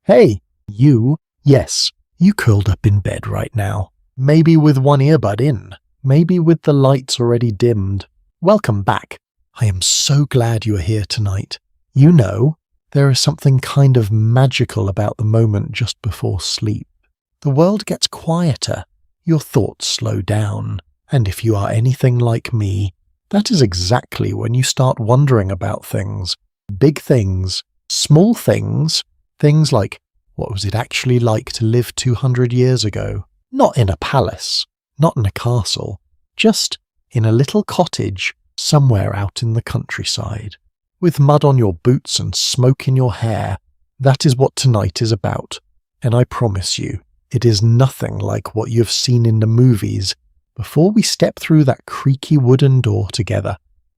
Hey, you, yes, you curled up in bed right now. Maybe with one earbud in, maybe with the lights already dimmed. Welcome back. I am so glad you are here tonight. You know, there is something kind of magical about the moment just before sleep. The world gets quieter, your thoughts slow down, and if you are anything like me, that is exactly when you start wondering about things. Big things, small things, things like, what was it actually like to live 200 years ago? Not in a palace, not in a castle, just in a little cottage somewhere out in the countryside. With mud on your boots and smoke in your hair, that is what tonight is about. And I promise you, it is nothing like what you've seen in the movies. Before we step through that creaky wooden door together,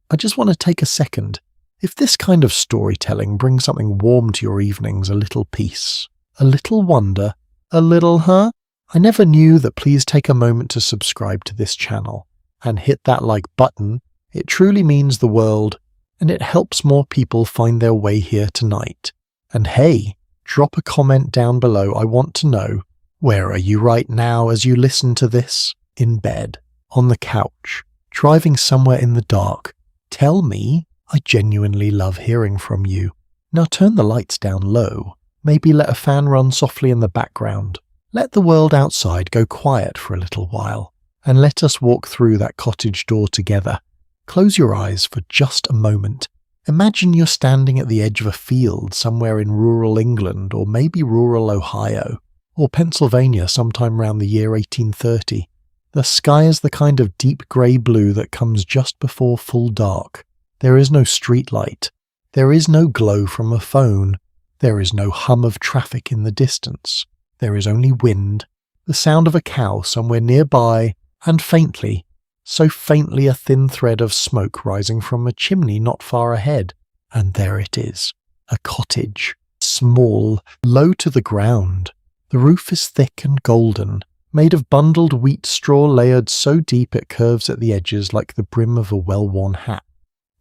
I just want to take a second. If this kind of storytelling brings something warm to your evenings, a little peace, a little wonder, a little I never knew that. Please take a moment to subscribe to this channel and hit that like button. It truly means the world, and it helps more people find their way here tonight. And hey, drop a comment down below. I want to know, where are you right now as you listen to this? In bed, on the couch, driving somewhere in the dark. Tell me. I genuinely love hearing from you. Now turn the lights down low. Maybe let a fan run softly in the background. Let the world outside go quiet for a little while, and let us walk through that cottage door together. Close your eyes for just a moment. Imagine you're standing at the edge of a field somewhere in rural England, or maybe rural Ohio, or Pennsylvania sometime around the year 1830. The sky is the kind of deep grey blue that comes just before full dark. There is no street light. There is no glow from a phone. There is no hum of traffic in the distance. There is only wind, the sound of a cow somewhere nearby, and faintly, so faintly a thin thread of smoke rising from a chimney not far ahead. And there it is, a cottage, small, low to the ground. The roof is thick and golden, made of bundled wheat straw layered so deep it curves at the edges like the brim of a well-worn hat.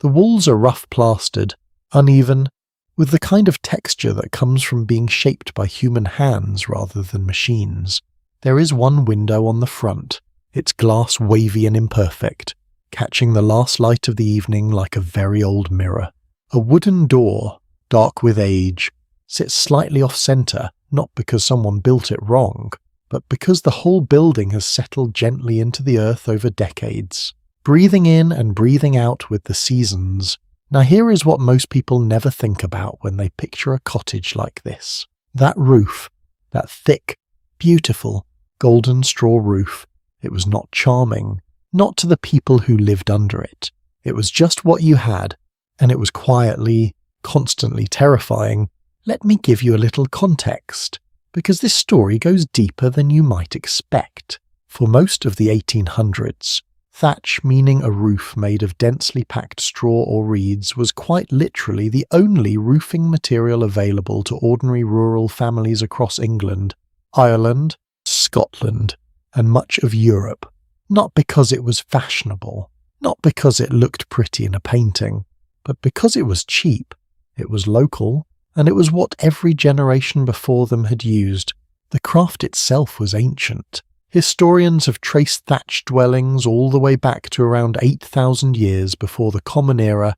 The walls are rough plastered, uneven, with the kind of texture that comes from being shaped by human hands rather than machines. There is one window on the front, its glass wavy and imperfect, catching the last light of the evening like a very old mirror. A wooden door, dark with age, sits slightly off-centre, not because someone built it wrong, but because the whole building has settled gently into the earth over decades, breathing in and breathing out with the seasons. Now here is what most people never think about when they picture a cottage like this. That roof, that thick, beautiful, golden straw roof, it was not charming, not to the people who lived under it. It was just what you had, and it was quietly, constantly terrifying. Let me give you a little context, because this story goes deeper than you might expect. For most of the 1800s, thatch, meaning a roof made of densely packed straw or reeds, was quite literally the only roofing material available to ordinary rural families across England, Ireland, Scotland, and much of Europe. Not because it was fashionable, not because it looked pretty in a painting, but because it was cheap, it was local, and it was what every generation before them had used. The craft itself was ancient. Historians have traced thatched dwellings all the way back to around 8,000 years before the Common Era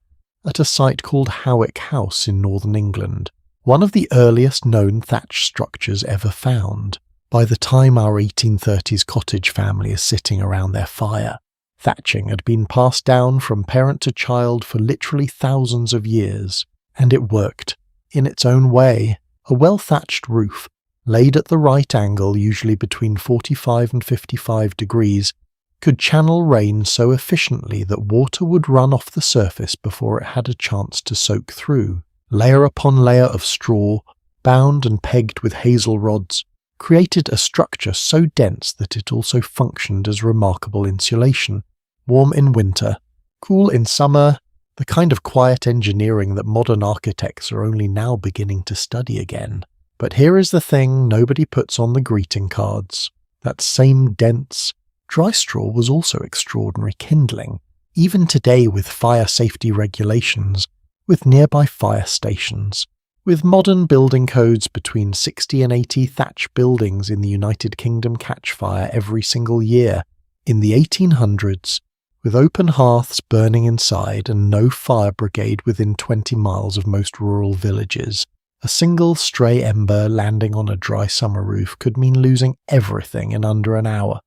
at a site called Howick House in northern England, one of the earliest known thatched structures ever found. By the time our 1830s cottage family is sitting around their fire, thatching had been passed down from parent to child for literally thousands of years, and it worked, in its own way. A well-thatched roof, laid at the right angle, usually between 45 and 55 degrees, could channel rain so efficiently that water would run off the surface before it had a chance to soak through. Layer upon layer of straw, bound and pegged with hazel rods, created a structure so dense that it also functioned as remarkable insulation. Warm in winter, cool in summer, the kind of quiet engineering that modern architects are only now beginning to study again. But here is the thing nobody puts on the greeting cards. That same dense, dry straw was also extraordinary kindling, even today with fire safety regulations, with nearby fire stations, With modern building codes, between 60 and 80 thatched buildings in the United Kingdom catch fire every single year. In the 1800s, with open hearths burning inside and no fire brigade within 20 miles of most rural villages, a single stray ember landing on a dry summer roof could mean losing everything in under an hour.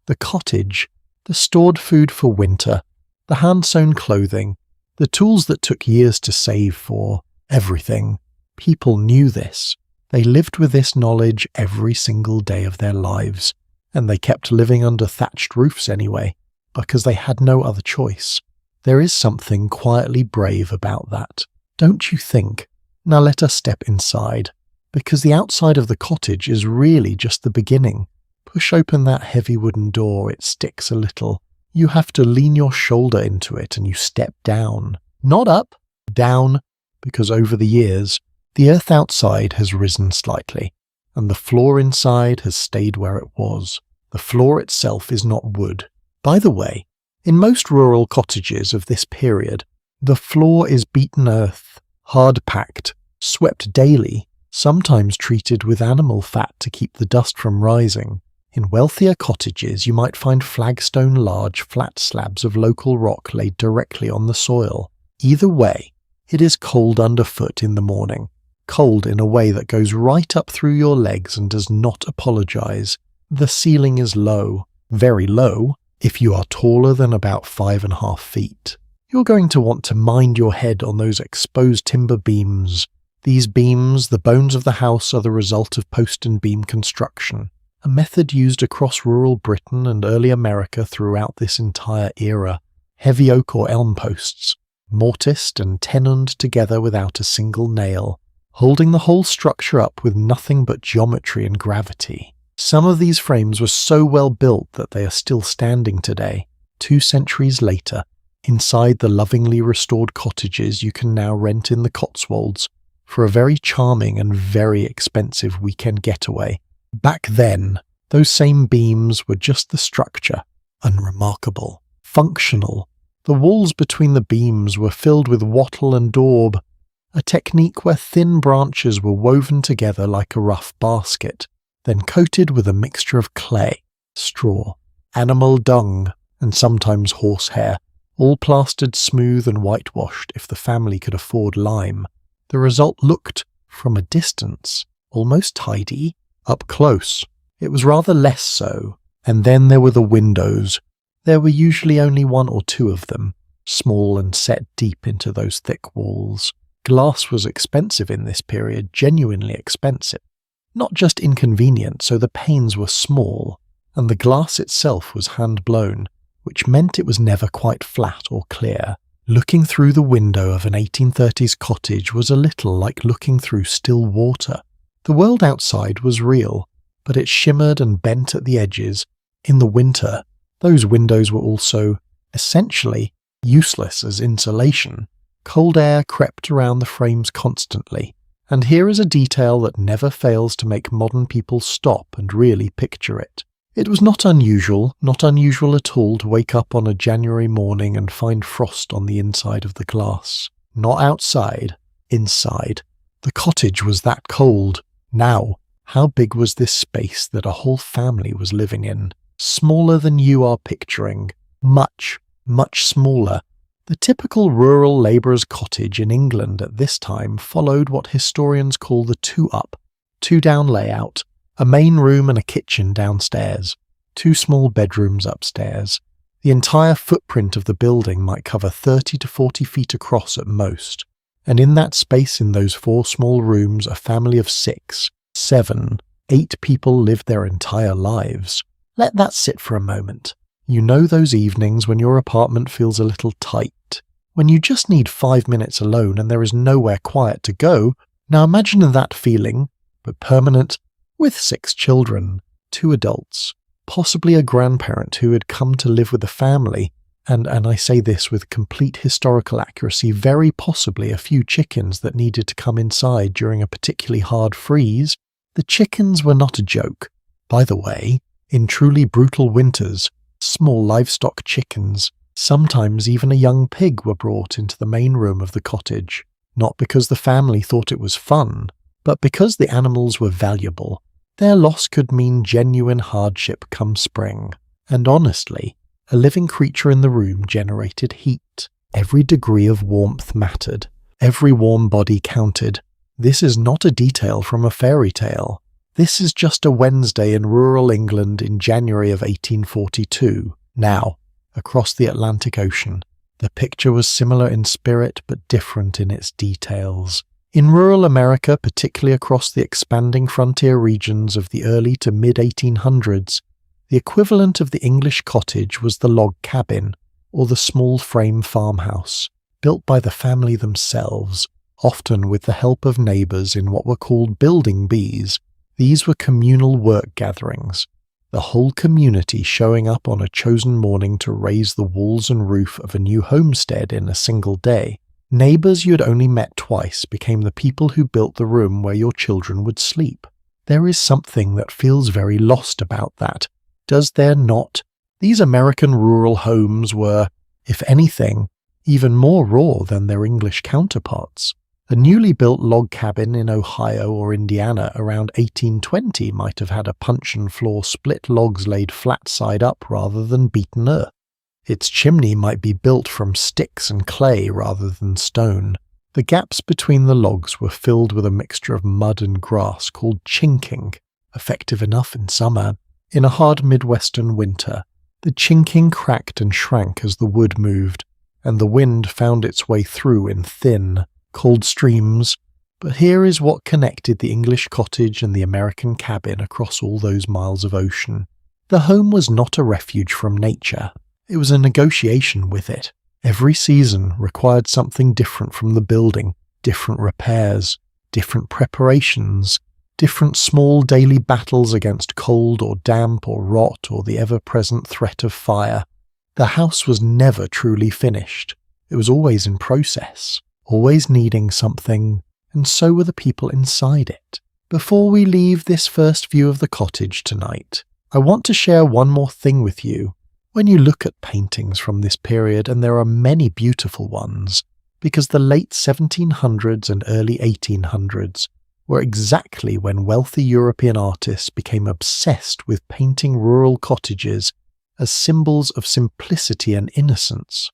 The cottage, the stored food for winter, the hand-sewn clothing, the tools that took years to save for, everything. People knew this. They lived with this knowledge every single day of their lives, and they kept living under thatched roofs anyway, because they had no other choice. There is something quietly brave about that, don't you think? Now let us step inside, because the outside of the cottage is really just the beginning. Push open that heavy wooden door, it sticks a little. You have to lean your shoulder into it and you step down. Not up, down, because over the years, the earth outside has risen slightly, and the floor inside has stayed where it was. The floor itself is not wood. By the way, in most rural cottages of this period, the floor is beaten earth, hard-packed, swept daily, sometimes treated with animal fat to keep the dust from rising. In wealthier cottages, you might find flagstone large flat slabs of local rock laid directly on the soil. Either way, it is cold underfoot in the morning. Cold in a way that goes right up through your legs and does not apologize. The ceiling is low, very low, if you are taller than about 5.5 feet. You're going to want to mind your head on those exposed timber beams. These beams, the bones of the house, are the result of post and beam construction, a method used across rural Britain and early America throughout this entire era. Heavy oak or elm posts, mortised and tenoned together without a single nail, holding the whole structure up with nothing but geometry and gravity. Some of these frames were so well built that they are still standing today, 2 centuries later, inside the lovingly restored cottages you can now rent in the Cotswolds for a very charming and very expensive weekend getaway. Back then, those same beams were just the structure, unremarkable, functional. The walls between the beams were filled with wattle and daub, a technique where thin branches were woven together like a rough basket, then coated with a mixture of clay, straw, animal dung, and sometimes horsehair, all plastered smooth and whitewashed if the family could afford lime. The result looked, from a distance, almost tidy. Up close, it was rather less so. And then there were the windows. There were usually only 1 or 2 of them, small and set deep into those thick walls. Glass was expensive in this period, genuinely expensive. Not just inconvenient, so the panes were small, and the glass itself was hand-blown, which meant it was never quite flat or clear. Looking through the window of an 1830s cottage was a little like looking through still water. The world outside was real, but it shimmered and bent at the edges. In the winter, those windows were also, essentially, useless as insulation. Cold air crept around the frames constantly, and here is a detail that never fails to make modern people stop and really picture it. It was not unusual at all to wake up on a January morning and find frost on the inside of the glass. Not outside, inside. The cottage was that cold. Now, how big was this space that a whole family was living in? Smaller than you are picturing. Much, much smaller. The typical rural labourer's cottage in England at this time followed what historians call the 2-up, 2-down layout, a main room and a kitchen downstairs, 2 small bedrooms upstairs. The entire footprint of the building might cover 30 to 40 feet across at most, and in that space in those 4 small rooms a family of 6, 7, 8 people lived their entire lives. Let that sit for a moment. You know those evenings when your apartment feels a little tight, when you just need 5 minutes alone and there is nowhere quiet to go. Now imagine that feeling, but permanent, with 6 children, 2 adults, possibly a grandparent who had come to live with the family, and I say this with complete historical accuracy, very possibly a few chickens that needed to come inside during a particularly hard freeze. The chickens were not a joke. By the way, in truly brutal winters, small livestock chickens, sometimes even a young pig, were brought into the main room of the cottage. not because the family thought it was fun, but because the animals were valuable. Their loss could mean genuine hardship come spring. And honestly, a living creature in the room generated heat. Every degree of warmth mattered. Every warm body counted. This is not a detail from a fairy tale. This is just a Wednesday in rural England in January of 1842. Now, across the Atlantic Ocean, the picture was similar in spirit but different in its details. In rural America, particularly across the expanding frontier regions of the early to mid-1800s, the equivalent of the English cottage was the log cabin, or the small frame farmhouse, built by the family themselves, often with the help of neighbours in what were called building bees. These were communal work gatherings, the whole community showing up on a chosen morning to raise the walls and roof of a new homestead in a single day. Neighbours you had only met twice became the people who built the room where your children would sleep. There is something that feels very lost about that, does there not? These American rural homes were, if anything, even more raw than their English counterparts. A newly built log cabin in Ohio or Indiana around 1820 might have had a puncheon floor split logs laid flat side up rather than beaten earth. Its chimney might be built from sticks and clay rather than stone. The gaps between the logs were filled with a mixture of mud and grass called chinking, effective enough in summer. In a hard Midwestern winter, the chinking cracked and shrank as the wood moved, and the wind found its way through in thin, cold streams. But here is what connected the English cottage and the American cabin across all those miles of ocean. The home was not a refuge from nature. It was a negotiation with it. Every season required something different from the building, different repairs, different preparations, different small daily battles against cold or damp or rot or the ever-present threat of fire. The house was never truly finished. It was always in process, always needing something, and so were the people inside it. Before we leave this first view of the cottage tonight, I want to share one more thing with you. When you look at paintings from this period, and there are many beautiful ones, because the late 1700s and early 1800s were exactly when wealthy European artists became obsessed with painting rural cottages as symbols of simplicity and innocence.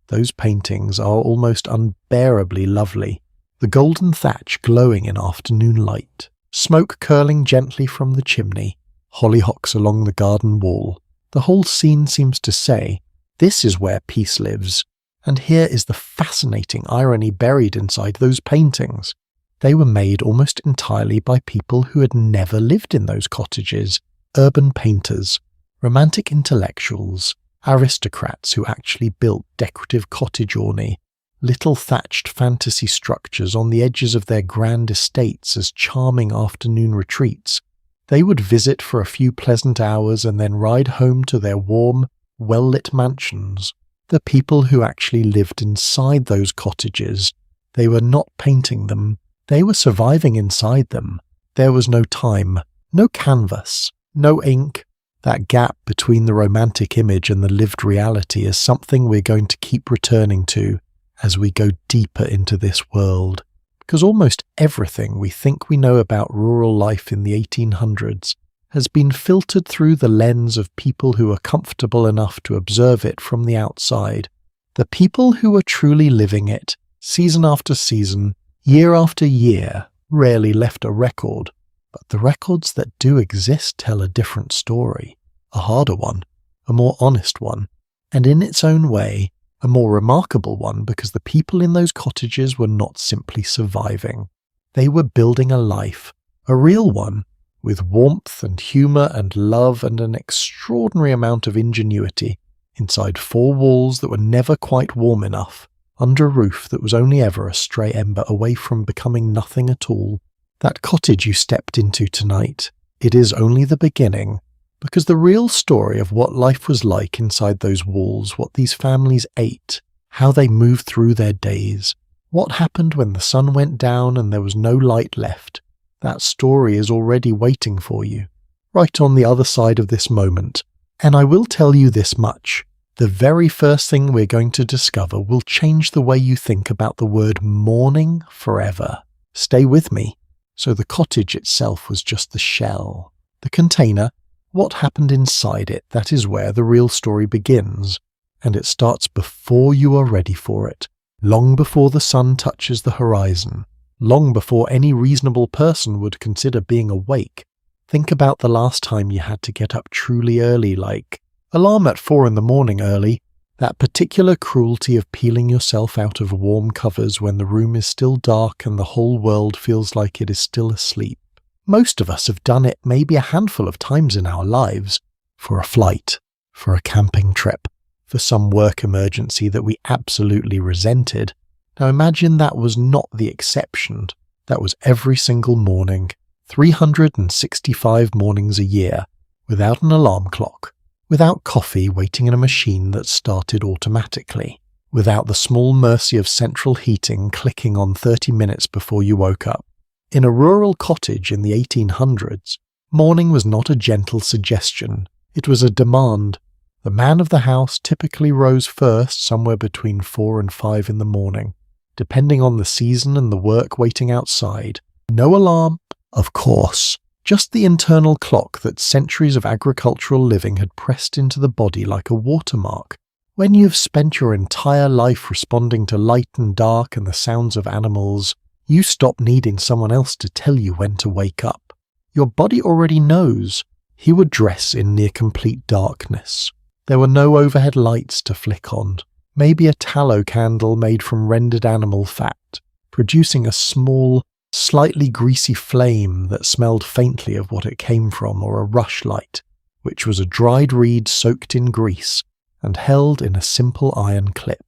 Those paintings are almost unbearably lovely, the golden thatch glowing in afternoon light, smoke curling gently from the chimney, hollyhocks along the garden wall. The whole scene seems to say, this is where peace lives, and here is the fascinating irony buried inside those paintings. They were made almost entirely by people who had never lived in those cottages, urban painters, romantic intellectuals, aristocrats who actually built decorative cottage orney, little thatched fantasy structures on the edges of their grand estates as charming afternoon retreats. They would visit for a few pleasant hours and then ride home to their warm, well-lit mansions. The people who actually lived inside those cottages, they were not painting them. They were surviving inside them. There was no time, no canvas, no ink. That gap between the romantic image and the lived reality is something we're going to keep returning to as we go deeper into this world. Because almost everything we think we know about rural life in the 1800s has been filtered through the lens of people who are comfortable enough to observe it from the outside. The people who are truly living it, season after season, year after year, rarely left a record, but the records that do exist tell a different story, a harder one, a more honest one, and in its own way, a more remarkable one because the people in those cottages were not simply surviving. They were building a life, a real one, with warmth and humour and love and an extraordinary amount of ingenuity, inside four walls that were never quite warm enough, under a roof that was only ever a stray ember away from becoming nothing at all. That cottage you stepped into tonight, it is only the beginning, because the real story of what life was like inside those walls, what these families ate, how they moved through their days, what happened when the sun went down and there was no light left, that story is already waiting for you, right on the other side of this moment. And I will tell you this much, The very first thing we're going to discover will change the way you think about the word morning forever. Stay with me. So the cottage itself was just the shell. The container, what happened inside it, that is where the real story begins. And it starts before you are ready for it, long before the sun touches the horizon, long before any reasonable person would consider being awake. Think about the last time you had to get up truly early, like alarm at 4 a.m. early, that particular cruelty of peeling yourself out of warm covers when the room is still dark and the whole world feels like it is still asleep. Most of us have done it maybe a handful of times in our lives, for a flight, for a camping trip, for some work emergency that we absolutely resented. Now imagine that was not the exception. That was every single morning, 365 mornings a year, without an alarm clock, without coffee waiting in a machine that started automatically, without the small mercy of central heating clicking on 30 minutes before you woke up. In a rural cottage in the 1800s, morning was not a gentle suggestion, it was a demand. The man of the house typically rose first somewhere between 4 and 5 in the morning, depending on the season and the work waiting outside. No alarm, of course, just the internal clock that centuries of agricultural living had pressed into the body like a watermark. When you've spent your entire life responding to light and dark and the sounds of animals, you stop needing someone else to tell you when to wake up. Your body already knows. He would dress in near complete darkness. There were no overhead lights to flick on, maybe a tallow candle made from rendered animal fat, producing a small, slightly greasy flame that smelled faintly of what it came from, or a rushlight, which was a dried reed soaked in grease and held in a simple iron clip.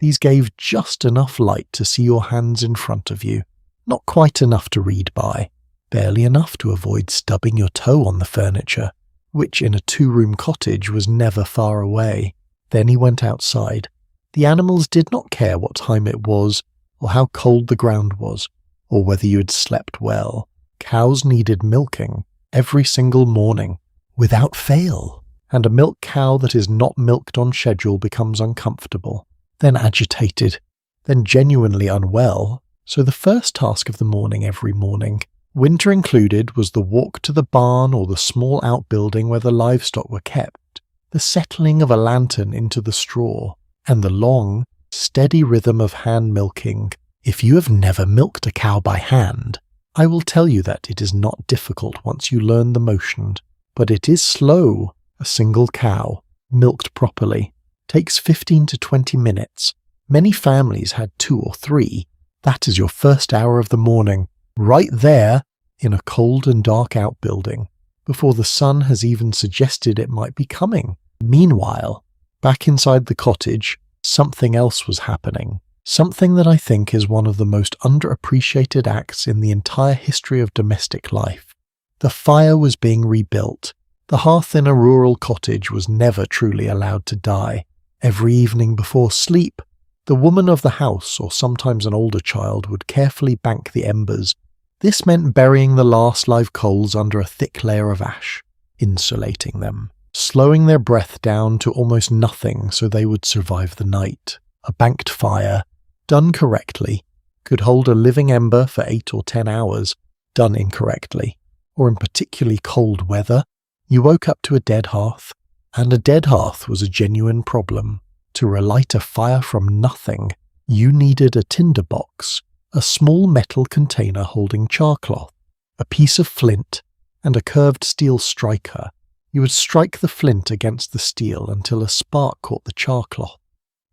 These gave just enough light to see your hands in front of you, not quite enough to read by, barely enough to avoid stubbing your toe on the furniture, which in a 2-room cottage was never far away. Then he went outside. The animals did not care what time it was, or how cold the ground was, or whether you had slept well. Cows needed milking every single morning, without fail, and a milk cow that is not milked on schedule becomes uncomfortable, then agitated, then genuinely unwell. So the first task of the morning every morning, winter included, was the walk to the barn or the small outbuilding where the livestock were kept, the settling of a lantern into the straw, and the long, steady rhythm of hand milking. If you have never milked a cow by hand, I will tell you that it is not difficult once you learn the motion, but it is slow. A single cow, milked properly, takes 15 to 20 minutes. Many families had 2 or 3. That is your first hour of the morning, right there in a cold and dark outbuilding, before the sun has even suggested it might be coming. Meanwhile, back inside the cottage, something else was happening. Something that I think is one of the most underappreciated acts in the entire history of domestic life. The fire was being rebuilt. The hearth in a rural cottage was never truly allowed to die. Every evening before sleep, the woman of the house, or sometimes an older child, would carefully bank the embers. This meant burying the last live coals under a thick layer of ash, insulating them, slowing their breath down to almost nothing so they would survive the night. A banked fire, done correctly, could hold a living ember for 8 or 10 hours. Done incorrectly, or in particularly cold weather, you woke up to a dead hearth, and a dead hearth was a genuine problem. To relight a fire from nothing, you needed a tinder box, a small metal container holding charcloth, a piece of flint, and a curved steel striker. You would strike the flint against the steel until a spark caught the charcloth,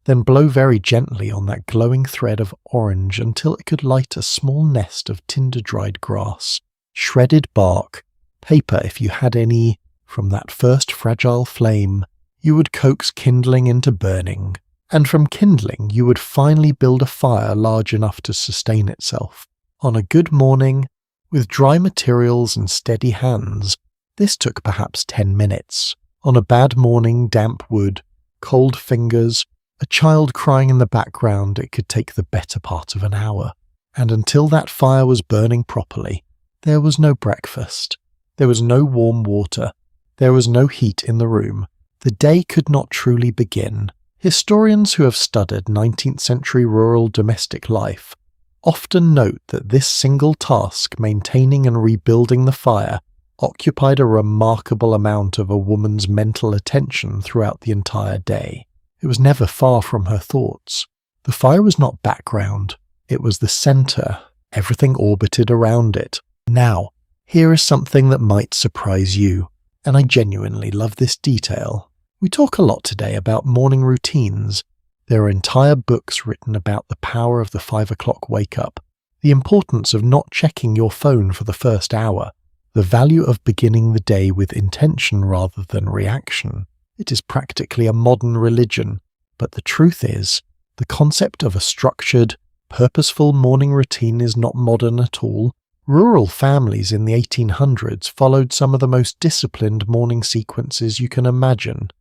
then blow very gently on that glowing thread of orange until it could light a small nest of tinder-dried grass, shredded bark, paper if you had any. From that first fragile flame, you would coax kindling into burning, and from kindling you would finally build a fire large enough to sustain itself. On a good morning, with dry materials and steady hands, this took perhaps 10 minutes. On a bad morning, damp wood, cold fingers, a child crying in the background, it could take the better part of an hour. And until that fire was burning properly, there was no breakfast. There was no warm water. There was no heat in the room. the day could not truly begin. Historians who have studied 19th century rural domestic life often note that this single task, maintaining and rebuilding the fire, occupied a remarkable amount of a woman's mental attention throughout the entire day. It was never far from her thoughts. The fire was not background, it was the center. Everything orbited around it. Now, here is something that might surprise you, and I genuinely love this detail. We talk a lot today about morning routines. There are entire books written about the power of the 5 o'clock wake-up, the importance of not checking your phone for the first hour, the value of beginning the day with intention rather than reaction. It is practically a modern religion, but the truth is, the concept of a structured, purposeful morning routine is not modern at all. Rural families in the 1800s followed some of the most disciplined morning sequences you can imagine,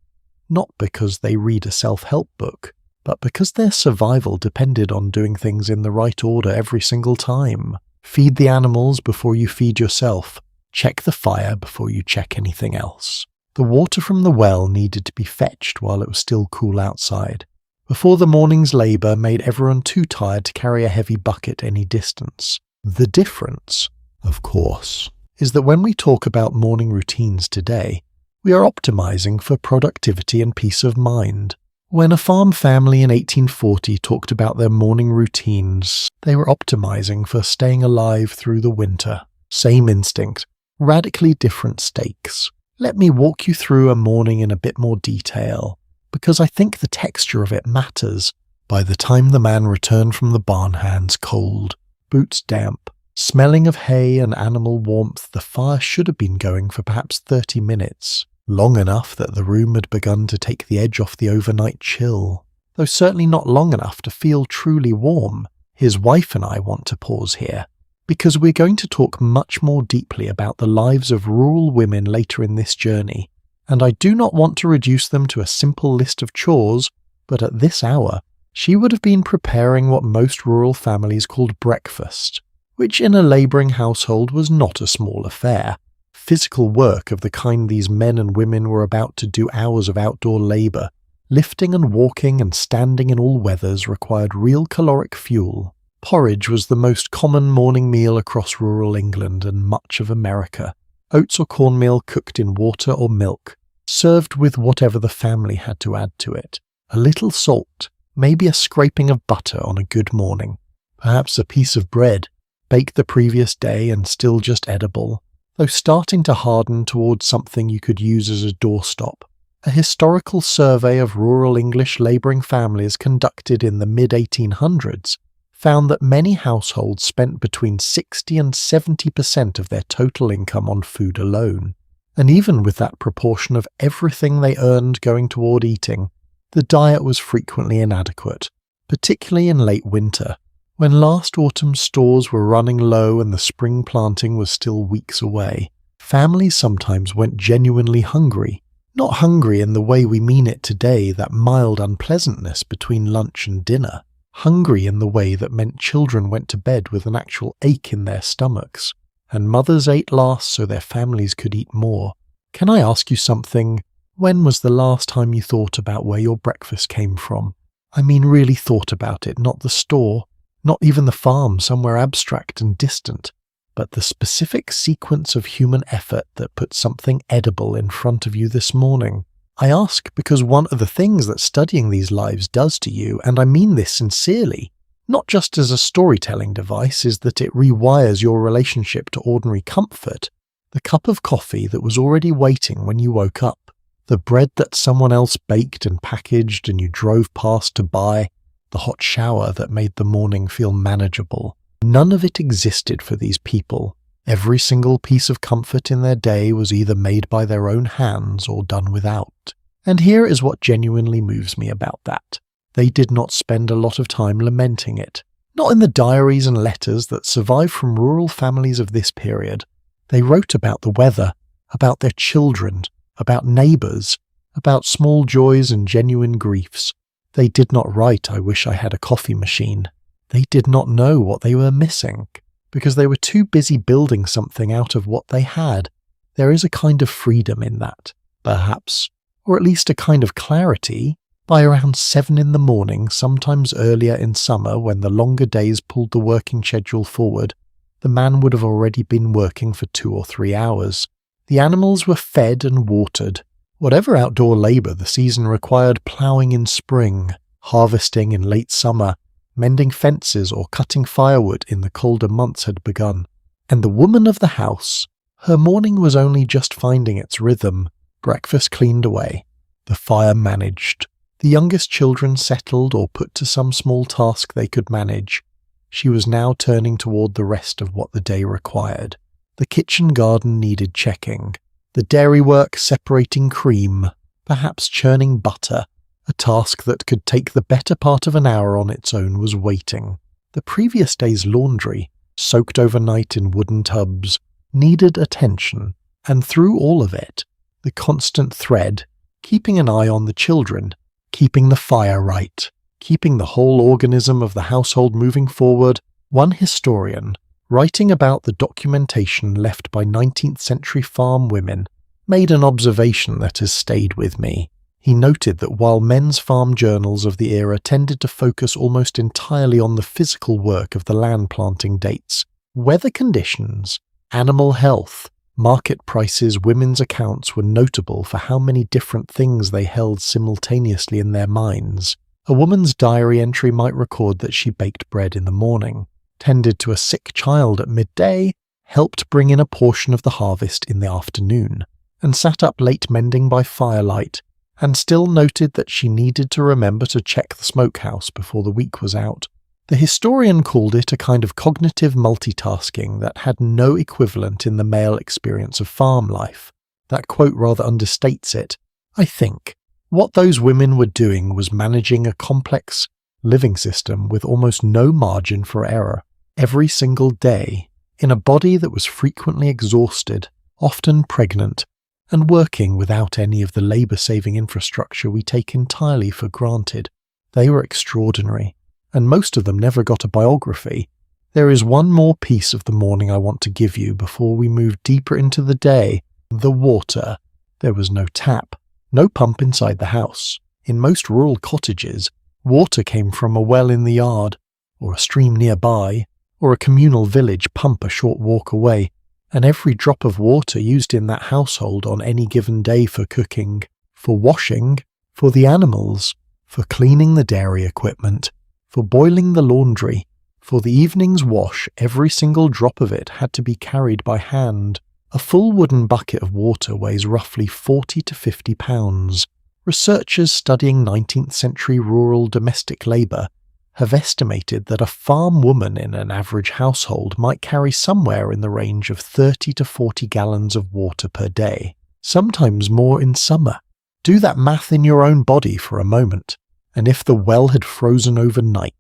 not because they read a self-help book, but because their survival depended on doing things in the right order every single time. Feed the animals before you feed yourself. Check the fire before you check anything else. The water from the well needed to be fetched while it was still cool outside, before the morning's labour made everyone too tired to carry a heavy bucket any distance. The difference, of course, is that when we talk about morning routines today, we are optimizing for productivity and peace of mind. When a farm family in 1840 talked about their morning routines, they were optimizing for staying alive through the winter. Same instinct, radically different stakes. Let me walk you through a morning in a bit more detail, because I think the texture of it matters. By the time the man returned from the barn, hands cold, boots damp, smelling of hay and animal warmth, the fire should have been going for perhaps 30 minutes, long enough that the room had begun to take the edge off the overnight chill, though certainly not long enough to feel truly warm. His wife and I want to pause here, because we're going to talk much more deeply about the lives of rural women later in this journey, and I do not want to reduce them to a simple list of chores, but at this hour, she would have been preparing what most rural families called breakfast, which in a labouring household was not a small affair. Physical work of the kind these men and women were about to do hours of outdoor labour, lifting and walking and standing in all weathers required real caloric fuel. Porridge was the most common morning meal across rural England and much of America. Oats or cornmeal cooked in water or milk, served with whatever the family had to add to it. A little salt, maybe a scraping of butter on a good morning. Perhaps a piece of bread, baked the previous day and still just edible, though starting to harden towards something you could use as a doorstop. A historical survey of rural English labouring families conducted in the mid-1800s found that many households spent between 60 and 70% of their total income on food alone. And even with that proportion of everything they earned going toward eating, the diet was frequently inadequate, particularly in late winter, when last autumn's stores were running low and the spring planting was still weeks away. Families sometimes went genuinely hungry, not hungry in the way we mean it today, that mild unpleasantness between lunch and dinner. Hungry in the way that meant children went to bed with an actual ache in their stomachs, and mothers ate last so their families could eat more. Can I ask you something? When was the last time you thought about where your breakfast came from? I mean really thought about it, not the store, not even the farm somewhere abstract and distant, but the specific sequence of human effort that put something edible in front of you this morning. I ask because one of the things that studying these lives does to you, and I mean this sincerely, not just as a storytelling device, is that it rewires your relationship to ordinary comfort. The cup of coffee that was already waiting when you woke up, the bread that someone else baked and packaged and you drove past to buy, the hot shower that made the morning feel manageable. None of it existed for these people. Every single piece of comfort in their day was either made by their own hands or done without. And here is what genuinely moves me about that. They did not spend a lot of time lamenting it. Not in the diaries and letters that survive from rural families of this period. They wrote about the weather, about their children, about neighbours, about small joys and genuine griefs. They did not write, "I wish I had a coffee machine." They did not know what they were missing, because they were too busy building something out of what they had. There is a kind of freedom in that, perhaps, or at least a kind of clarity. By around 7 in the morning, sometimes earlier in summer when the longer days pulled the working schedule forward, the man would have already been working for 2 or 3 hours. The animals were fed and watered. Whatever outdoor labour the season required, ploughing in spring, harvesting in late summer, mending fences or cutting firewood in the colder months had begun. And the woman of the house, her morning was only just finding its rhythm. Breakfast cleaned away, the fire managed, the youngest children settled or put to some small task they could manage. She was now turning toward the rest of what the day required. The kitchen garden needed checking, the dairy work separating cream, perhaps churning butter. A task that could take the better part of an hour on its own was waiting. The previous day's laundry, soaked overnight in wooden tubs, needed attention, and through all of it, the constant thread, keeping an eye on the children, keeping the fire right, keeping the whole organism of the household moving forward. One historian, writing about the documentation left by 19th century farm women, made an observation that has stayed with me. He noted that while men's farm journals of the era tended to focus almost entirely on the physical work of the land planting dates, weather conditions, animal health, market prices, women's accounts were notable for how many different things they held simultaneously in their minds. A woman's diary entry might record that she baked bread in the morning, tended to a sick child at midday, helped bring in a portion of the harvest in the afternoon, and sat up late mending by firelight, and still noted that she needed to remember to check the smokehouse before the week was out. The historian called it a kind of cognitive multitasking that had no equivalent in the male experience of farm life. That quote rather understates it. I think what those women were doing was managing a complex living system with almost no margin for error, every single day, in a body that was frequently exhausted, often pregnant, and working without any of the labour-saving infrastructure we take entirely for granted. They were extraordinary, and most of them never got a biography. There is one more piece of the morning I want to give you before we move deeper into the day. The water. There was no tap, no pump inside the house. In most rural cottages, water came from a well in the yard, or a stream nearby, or a communal village pump a short walk away, and every drop of water used in that household on any given day for cooking, for washing, for the animals, for cleaning the dairy equipment, for boiling the laundry, for the evening's wash, every single drop of it had to be carried by hand. A full wooden bucket of water weighs roughly 40 to 50 pounds. Researchers studying 19th century rural domestic labour have estimated that a farm woman in an average household might carry somewhere in the range of 30 to 40 gallons of water per day, sometimes more in summer. Do that math in your own body for a moment, and if the well had frozen overnight,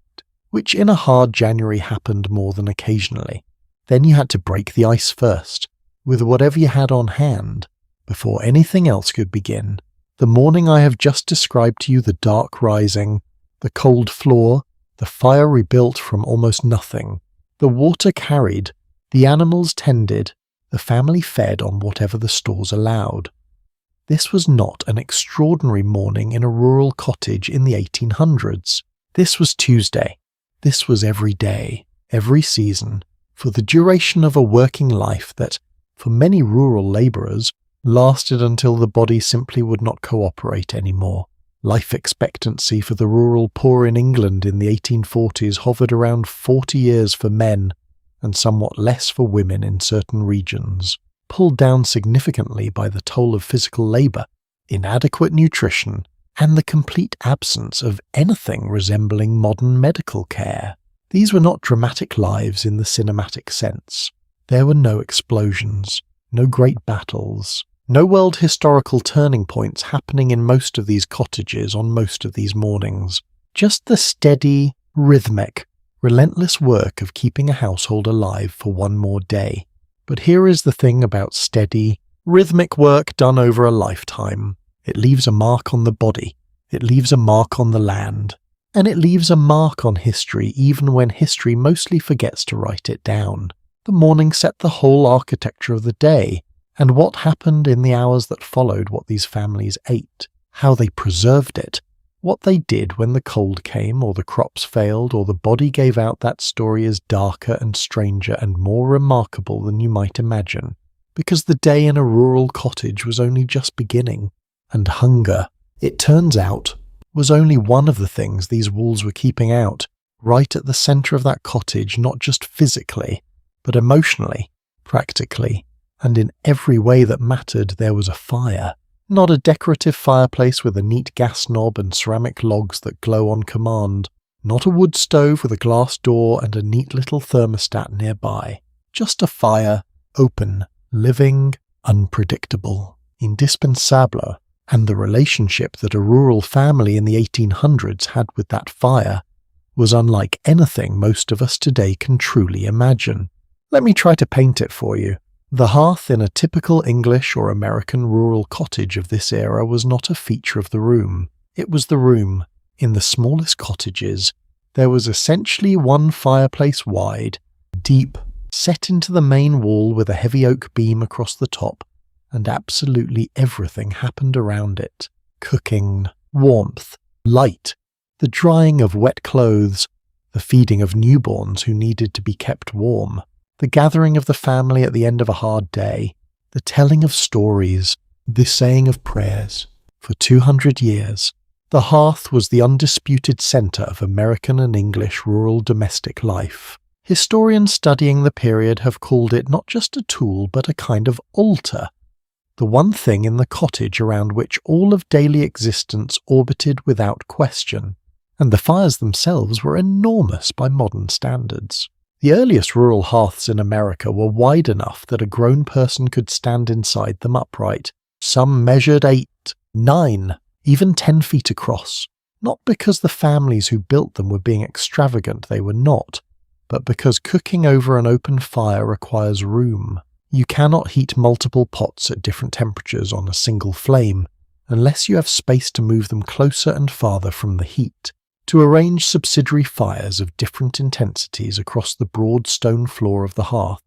which in a hard January happened more than occasionally, then you had to break the ice first, with whatever you had on hand, before anything else could begin. The morning I have just described to you, the dark rising, the cold floor, the fire rebuilt from almost nothing, the water carried, the animals tended, the family fed on whatever the stores allowed. This was not an extraordinary morning in a rural cottage in the 1800s. This was Tuesday. This was every day, every season, for the duration of a working life that, for many rural labourers, lasted until the body simply would not cooperate anymore. Life expectancy for the rural poor in England in the 1840s hovered around 40 years for men and somewhat less for women in certain regions, pulled down significantly by the toll of physical labour, inadequate nutrition, and the complete absence of anything resembling modern medical care. These were not dramatic lives in the cinematic sense. There were no explosions, no great battles, no world historical turning points happening in most of these cottages on most of these mornings. Just the steady, rhythmic, relentless work of keeping a household alive for one more day. But here is the thing about steady, rhythmic work done over a lifetime. It leaves a mark on the body, it leaves a mark on the land, and it leaves a mark on history even when history mostly forgets to write it down. The morning set the whole architecture of the day, and what happened in the hours that followed what these families ate. how they preserved it. What they did when the cold came, or the crops failed, or the body gave out, that story is darker and stranger and more remarkable than you might imagine, because the day in a rural cottage was only just beginning, and hunger, it turns out, was only one of the things these wolves were keeping out, right at the centre of that cottage, not just physically, but emotionally, practically, and in every way that mattered. There was a fire. Not a decorative fireplace with a neat gas knob and ceramic logs that glow on command. Not a wood stove with a glass door and a neat little thermostat nearby. Just a fire, open, living, unpredictable, indispensable, and the relationship that a rural family in the 1800s had with that fire was unlike anything most of us today can truly imagine. Let me try to paint it for you. The hearth in a typical English or American rural cottage of this era was not a feature of the room. It was the room. In the smallest cottages, there was essentially one fireplace wide, deep, set into the main wall with a heavy oak beam across the top, and absolutely everything happened around it. Cooking, warmth, light, the drying of wet clothes, the feeding of newborns who needed to be kept warm, the gathering of the family at the end of a hard day, the telling of stories, the saying of prayers. For 200 years, the hearth was the undisputed centre of American and English rural domestic life. Historians studying the period have called it not just a tool but a kind of altar, the one thing in the cottage around which all of daily existence orbited without question, and the fires themselves were enormous by modern standards. The earliest rural hearths in America were wide enough that a grown person could stand inside them upright. Some measured 8, 9, even 10 feet across. Not because the families who built them were being extravagant, they were not, but because cooking over an open fire requires room. You cannot heat multiple pots at different temperatures on a single flame, unless you have space to move them closer and farther from the heat. To arrange subsidiary fires of different intensities across the broad stone floor of the hearth.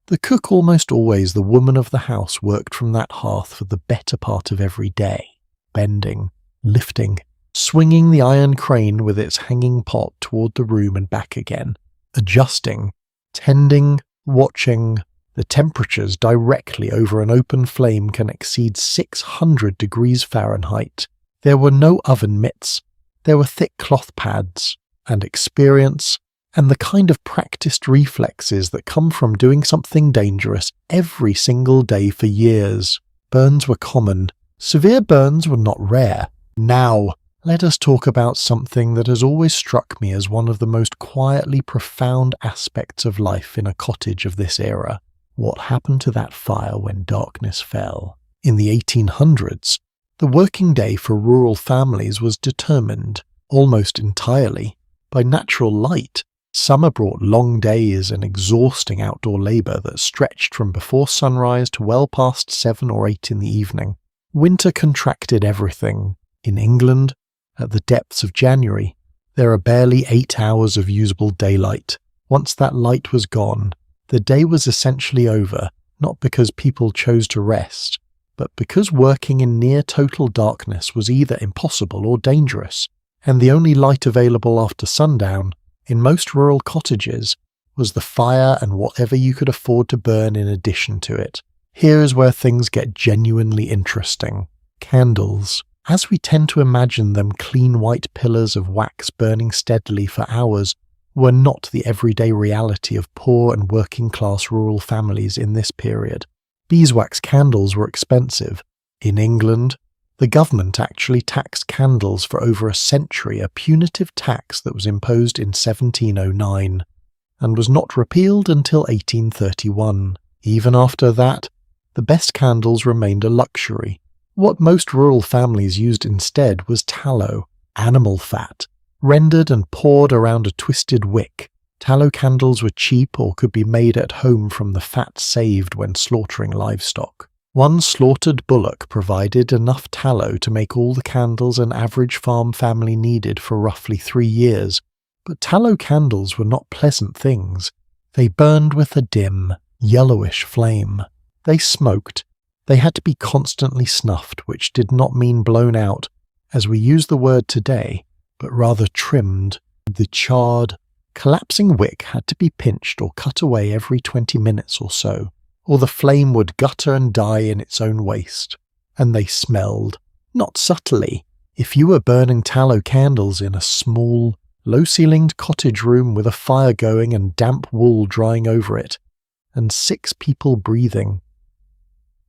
The cook, almost always the woman of the house, worked from that hearth for the better part of every day, bending, lifting, swinging the iron crane with its hanging pot toward the room and back again, adjusting, tending, watching. The temperatures directly over an open flame can exceed 600 degrees Fahrenheit. There were no oven mitts. There were thick cloth pads, and experience, and the kind of practiced reflexes that come from doing something dangerous every single day for years. Burns were common. Severe burns were not rare. Now, let us talk about something that has always struck me as one of the most quietly profound aspects of life in a cottage of this era. What happened to that fire when darkness fell? In the 1800s, the working day for rural families was determined, almost entirely, by natural light. Summer brought long days and exhausting outdoor labour that stretched from before sunrise to well past 7 or 8 in the evening. Winter contracted everything. In England, at the depths of January, there are barely 8 hours of usable daylight. Once that light was gone, the day was essentially over, not because people chose to rest, but because working in near total darkness was either impossible or dangerous, and the only light available after sundown, in most rural cottages, was the fire and whatever you could afford to burn in addition to it. Here is where things get genuinely interesting. Candles. As we tend to imagine them, clean white pillars of wax burning steadily for hours, were not the everyday reality of poor and working-class rural families in this period. Beeswax candles were expensive. In England, the government actually taxed candles for over a century, a punitive tax that was imposed in 1709, and was not repealed until 1831. Even after that, the best candles remained a luxury. What most rural families used instead was tallow, animal fat, rendered and poured around a twisted wick. Tallow candles were cheap or could be made at home from the fat saved when slaughtering livestock. One slaughtered bullock provided enough tallow to make all the candles an average farm family needed for roughly 3 years. But tallow candles were not pleasant things. They burned with a dim, yellowish flame. They smoked. They had to be constantly snuffed, which did not mean blown out, as we use the word today, but rather trimmed. The charred, collapsing wick had to be pinched or cut away every 20 minutes or so, or the flame would gutter and die in its own waste. And they smelled, not subtly. If you were burning tallow candles in a small, low-ceilinged cottage room with a fire going and damp wool drying over it, and 6 people breathing,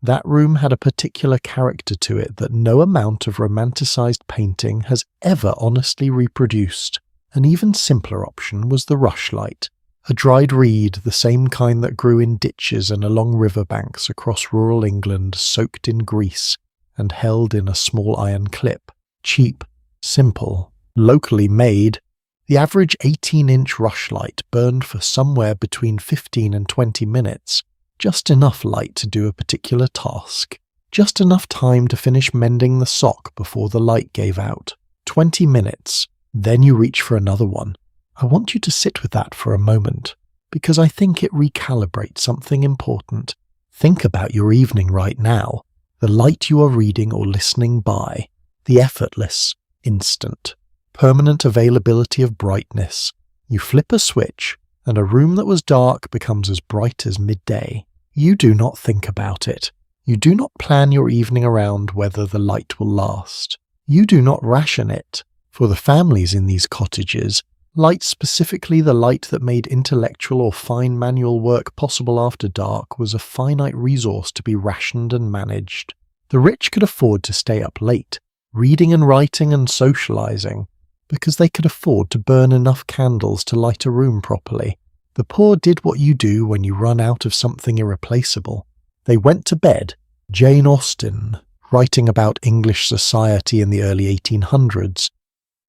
that room had a particular character to it that no amount of romanticized painting has ever honestly reproduced. An even simpler option was the rushlight, a dried reed, the same kind that grew in ditches and along riverbanks across rural England, soaked in grease and held in a small iron clip. Cheap, simple, locally made, the average 18-inch rushlight burned for somewhere between 15 and 20 minutes, just enough light to do a particular task, just enough time to finish mending the sock before the light gave out. 20 minutes, then you reach for another one. I want you to sit with that for a moment, because I think it recalibrates something important. Think about your evening right now, the light you are reading or listening by, the effortless, instant, permanent availability of brightness. You flip a switch, and a room that was dark becomes as bright as midday. You do not think about it. You do not plan your evening around whether the light will last. You do not ration it. For the families in these cottages, light, specifically the light that made intellectual or fine manual work possible after dark, was a finite resource to be rationed and managed. The rich could afford to stay up late, reading and writing and socializing, because they could afford to burn enough candles to light a room properly. The poor did what you do when you run out of something irreplaceable. They went to bed. Jane Austen, writing about English society in the early 1800s,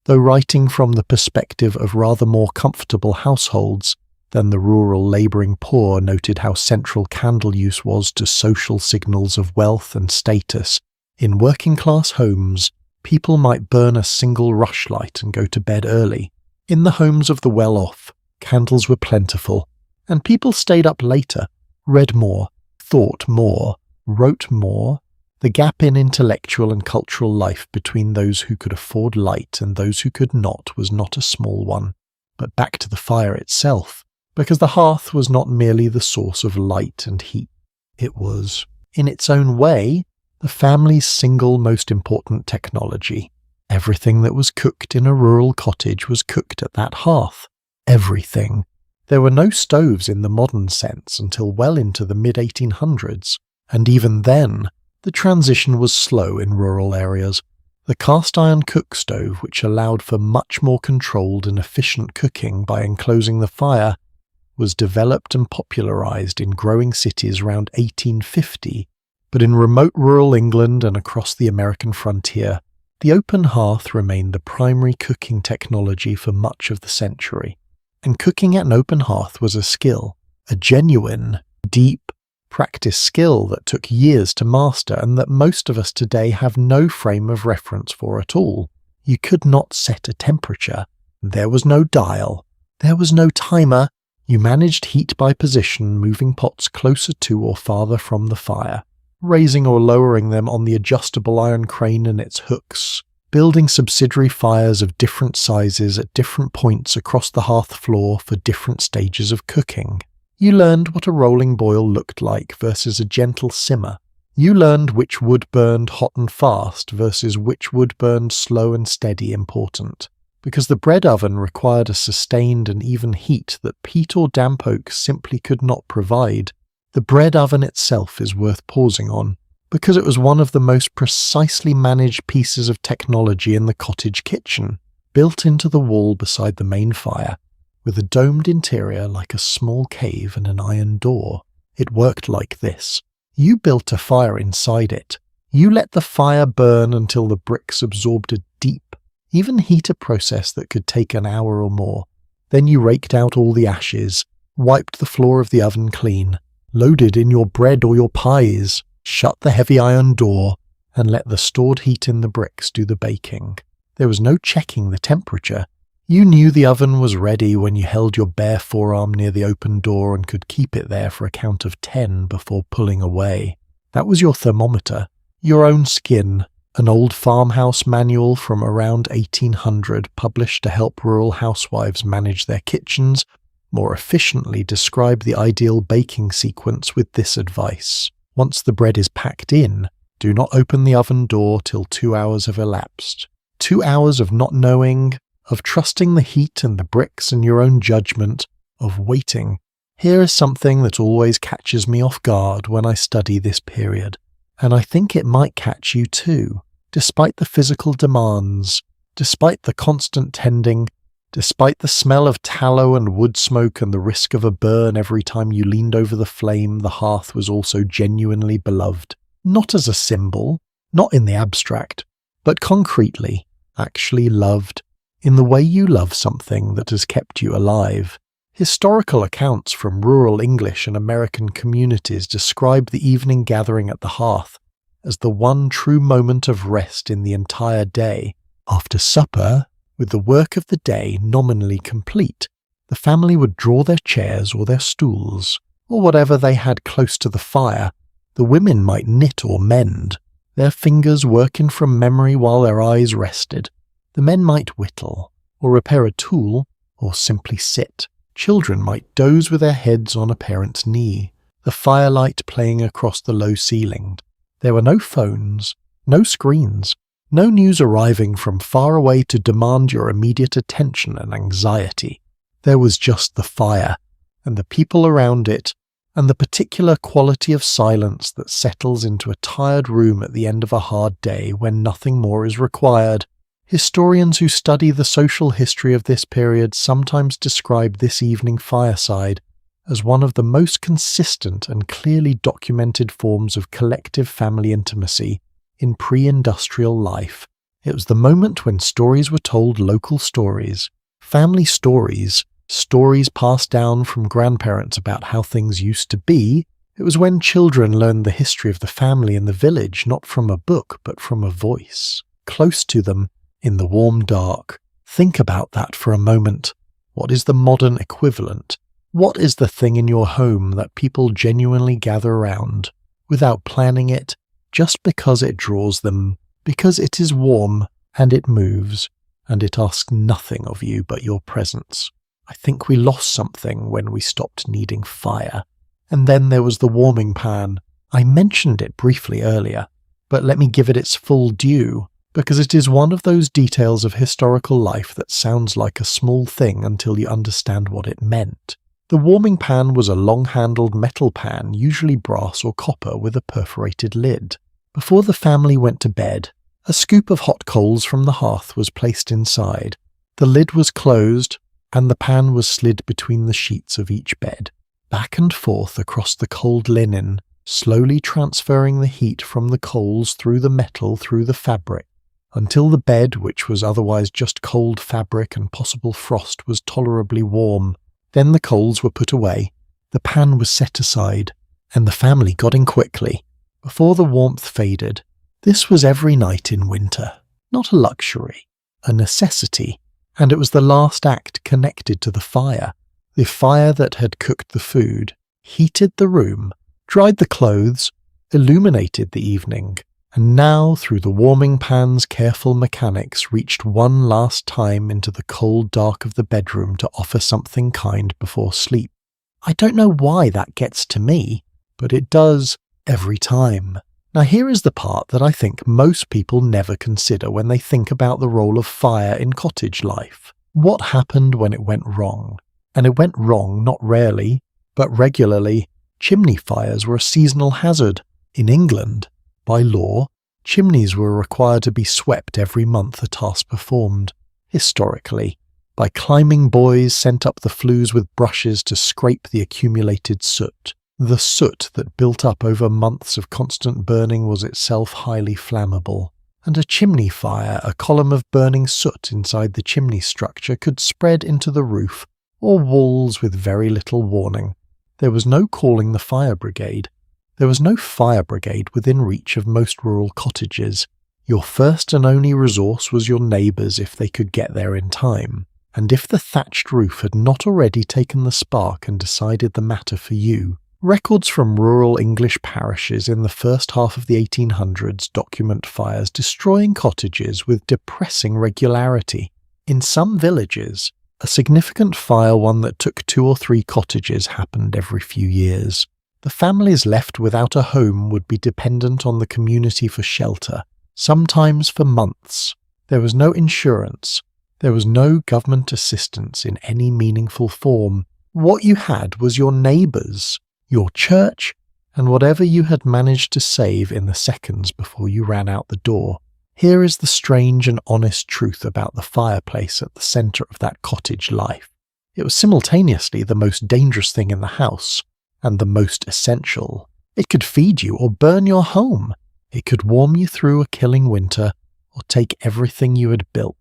though writing from the perspective of rather more comfortable households than the rural labouring poor, noted how central candle use was to social signals of wealth and status. In working-class homes, people might burn a single rushlight and go to bed early. In the homes of the well-off, candles were plentiful, and people stayed up later, read more, thought more, wrote more. The gap in intellectual and cultural life between those who could afford light and those who could not was not a small one. But back to the fire itself, because the hearth was not merely the source of light and heat. It was, in its own way, the family's single most important technology. Everything that was cooked in a rural cottage was cooked at that hearth. Everything. There were no stoves in the modern sense until well into the mid-1800s, and even then, the transition was slow in rural areas. The cast-iron cook stove, which allowed for much more controlled and efficient cooking by enclosing the fire, was developed and popularized in growing cities around 1850, but in remote rural England and across the American frontier, the open hearth remained the primary cooking technology for much of the century. And cooking at an open hearth was a skill, a genuine, deep, practiced skill that took years to master and that most of us today have no frame of reference for at all. You could not set a temperature. There was no dial. There was no timer. You managed heat by position, moving pots closer to or farther from the fire, raising or lowering them on the adjustable iron crane and its hooks, building subsidiary fires of different sizes at different points across the hearth floor for different stages of cooking. You learned what a rolling boil looked like versus a gentle simmer. You learned which wood burned hot and fast versus which wood burned slow and steady important. Because the bread oven required a sustained and even heat that peat or damp oak simply could not provide. The bread oven itself is worth pausing on, because it was one of the most precisely managed pieces of technology in the cottage kitchen, built into the wall beside the main fire, with a domed interior like a small cave and an iron door. It worked like this. You built a fire inside it. You let the fire burn until the bricks absorbed a deep, even heater process that could take an hour or more. Then you raked out all the ashes, wiped the floor of the oven clean, loaded in your bread or your pies, shut the heavy iron door, and let the stored heat in the bricks do the baking. There was no checking the temperature. You knew the oven was ready when you held your bare forearm near the open door and could keep it there for a count of 10 before pulling away. That was your thermometer, your own skin, An old farmhouse manual from around 1800 published to help rural housewives manage their kitchens more efficiently described the ideal baking sequence with this advice. Once the bread is packed in, do not open the oven door till 2 hours have elapsed. 2 hours of not knowing, of trusting the heat and the bricks and your own judgment, of waiting. Here is something that always catches me off guard when I study this period, and I think it might catch you too. Despite the physical demands, despite the constant tending, despite the smell of tallow and wood smoke and the risk of a burn every time you leaned over the flame, the hearth was also genuinely beloved. Not as a symbol, not in the abstract, but concretely, actually loved, in the way you love something that has kept you alive. Historical accounts from rural English and American communities describe the evening gathering at the hearth as the one true moment of rest in the entire day. After supper, with the work of the day nominally complete, the family would draw their chairs or their stools, or whatever they had close to the fire. The women might knit or mend, their fingers working from memory while their eyes rested. The men might whittle, or repair a tool, or simply sit. Children might doze with their heads on a parent's knee, the firelight playing across the low ceiling. There were no phones, no screens, no news arriving from far away to demand your immediate attention and anxiety. There was just the fire, and the people around it, and the particular quality of silence that settles into a tired room at the end of a hard day when nothing more is required. Historians who study the social history of this period sometimes describe this evening fireside as one of the most consistent and clearly documented forms of collective family intimacy in pre-industrial life. It was the moment when stories were told local stories, family stories, stories passed down from grandparents about how things used to be. It was when children learned the history of the family in the village, not from a book, but from a voice, close to them, in the warm dark. Think about that for a moment. What is the modern equivalent? What is the thing in your home that people genuinely gather around, without planning it, just because it draws them, because it is warm, and it moves, and it asks nothing of you but your presence? I think we lost something when we stopped needing fire. And then there was the warming pan. I mentioned it briefly earlier, but let me give it its full due, because it is one of those details of historical life that sounds like a small thing until you understand what it meant. The warming pan was a long-handled metal pan, usually brass or copper, with a perforated lid. Before the family went to bed, a scoop of hot coals from the hearth was placed inside. The lid was closed, and the pan was slid between the sheets of each bed, back and forth across the cold linen, slowly transferring the heat from the coals through the metal through the fabric, until the bed, which was otherwise just cold fabric and possible frost, was tolerably warm. Then the coals were put away, the pan was set aside, and the family got in quickly, before the warmth faded. This was every night in winter, not a luxury, a necessity, and it was the last act connected to the fire that had cooked the food, heated the room, dried the clothes, illuminated the evening, and now, through the warming pan's careful mechanics, reached one last time into the cold dark of the bedroom to offer something kind before sleep. I don't know why that gets to me, but it does every time. Now here is the part that I think most people never consider when they think about the role of fire in cottage life. What happened when it went wrong? And it went wrong not rarely, but regularly. Chimney fires were a seasonal hazard. In England, by law, chimneys were required to be swept every month, a task performed, historically, by climbing boys sent up the flues with brushes to scrape the accumulated soot. The soot that built up over months of constant burning was itself highly flammable, and a chimney fire, a column of burning soot inside the chimney structure, could spread into the roof or walls with very little warning. There was no calling the fire brigade. There was no fire brigade within reach of most rural cottages. Your first and only resource was your neighbours if they could get there in time, and if the thatched roof had not already taken the spark and decided the matter for you, Records from rural English parishes in the first half of the 1800s document fires destroying cottages with depressing regularity. In some villages, a significant fire, one that took 2 or 3 cottages, happened every few years. The families left without a home would be dependent on the community for shelter, sometimes for months. There was no insurance. There was no government assistance in any meaningful form. What you had was your neighbours, your church, and whatever you had managed to save in the seconds before you ran out the door. Here is the strange and honest truth about the fireplace at the centre of that cottage life. It was simultaneously the most dangerous thing in the house, and the most essential. It could feed you or burn your home. It could warm you through a killing winter, or take everything you had built.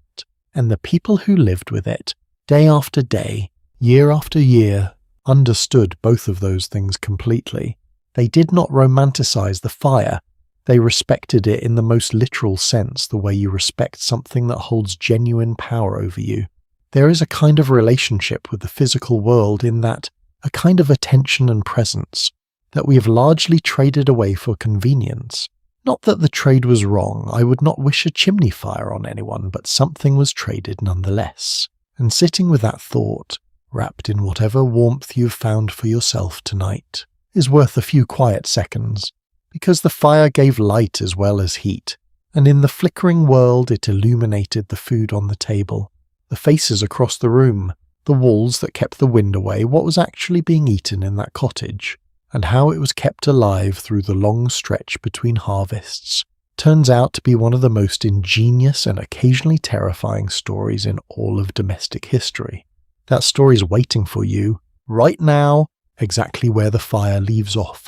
And the people who lived with it, day after day, year after year, understood both of those things completely. They did not romanticize the fire. They respected it in the most literal sense, the way you respect something that holds genuine power over you. There is a kind of relationship with the physical world in that, a kind of attention and presence, that we have largely traded away for convenience. Not that the trade was wrong, I would not wish a chimney fire on anyone, but something was traded nonetheless. And sitting with that thought, wrapped in whatever warmth you've found for yourself tonight, is worth a few quiet seconds, because the fire gave light as well as heat, and in the flickering world it illuminated the food on the table, the faces across the room, the walls that kept the wind away, what was actually being eaten in that cottage, and how it was kept alive through the long stretch between harvests, turns out to be one of the most ingenious and occasionally terrifying stories in all of domestic history. That story's waiting for you, right now, exactly where the fire leaves off.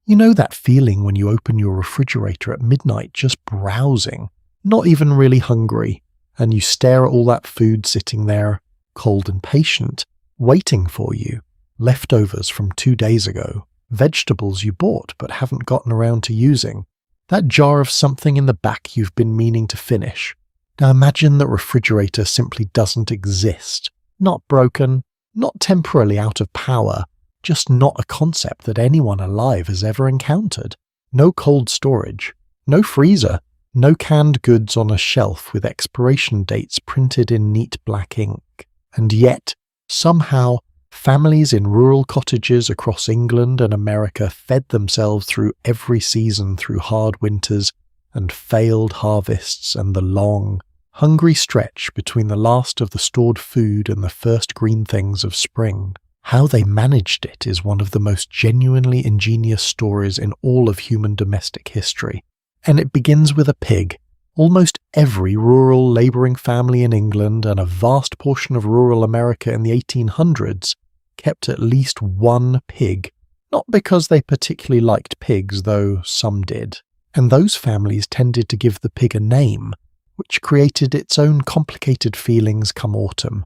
You know that feeling when you open your refrigerator at midnight just browsing, not even really hungry, and you stare at all that food sitting there, cold and patient, waiting for you, leftovers from 2 days ago, vegetables you bought but haven't gotten around to using, that jar of something in the back you've been meaning to finish. Now imagine that refrigerator simply doesn't exist. Not broken, not temporarily out of power, just not a concept that anyone alive has ever encountered. No cold storage, no freezer, no canned goods on a shelf with expiration dates printed in neat black ink. And yet, somehow, families in rural cottages across England and America fed themselves through every season through hard winters and failed harvests and the long, hungry stretch between the last of the stored food and the first green things of spring. How they managed it is one of the most genuinely ingenious stories in all of human domestic history. And it begins with a pig. Almost every rural labouring family in England and a vast portion of rural America in the 1800s kept at least one pig, not because they particularly liked pigs, though some did. And those families tended to give the pig a name, which created its own complicated feelings come autumn.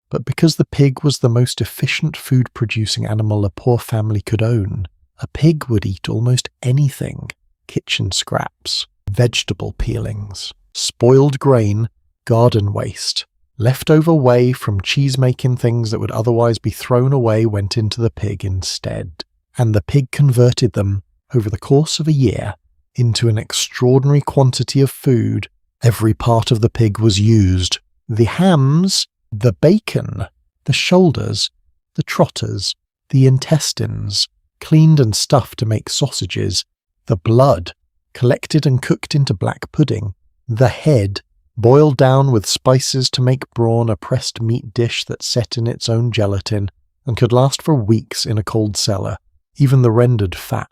But because the pig was the most efficient food-producing animal a poor family could own, a pig would eat almost anything: kitchen scraps, vegetable peelings, spoiled grain, garden waste. Leftover whey from cheese-making things that would otherwise be thrown away went into the pig instead. And the pig converted them, over the course of a year, into an extraordinary quantity of food. Every part of the pig was used. The hams, the bacon, the shoulders, the trotters, the intestines, cleaned and stuffed to make sausages, the blood, collected and cooked into black pudding, the head, boiled down with spices to make brawn, a pressed meat dish that set in its own gelatin and could last for weeks in a cold cellar. Even the rendered fat,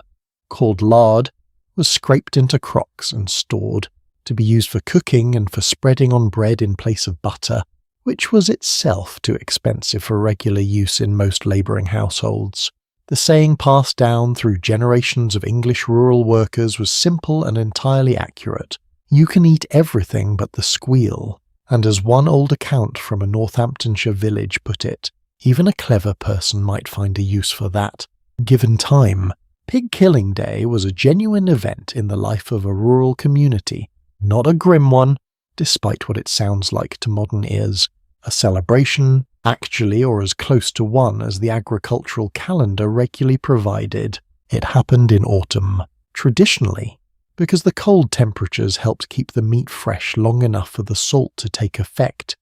called lard, was scraped into crocks and stored, to be used for cooking and for spreading on bread in place of butter, which was itself too expensive for regular use in most labouring households. The saying passed down through generations of English rural workers was simple and entirely accurate. You can eat everything but the squeal, and as one old account from a Northamptonshire village put it, even a clever person might find a use for that. Given time, Pig Killing Day was a genuine event in the life of a rural community, not a grim one, despite what it sounds like to modern ears, a celebration, Actually, or as close to one as the agricultural calendar regularly provided, it happened in autumn. Traditionally, because the cold temperatures helped keep the meat fresh long enough for the salt to take effect.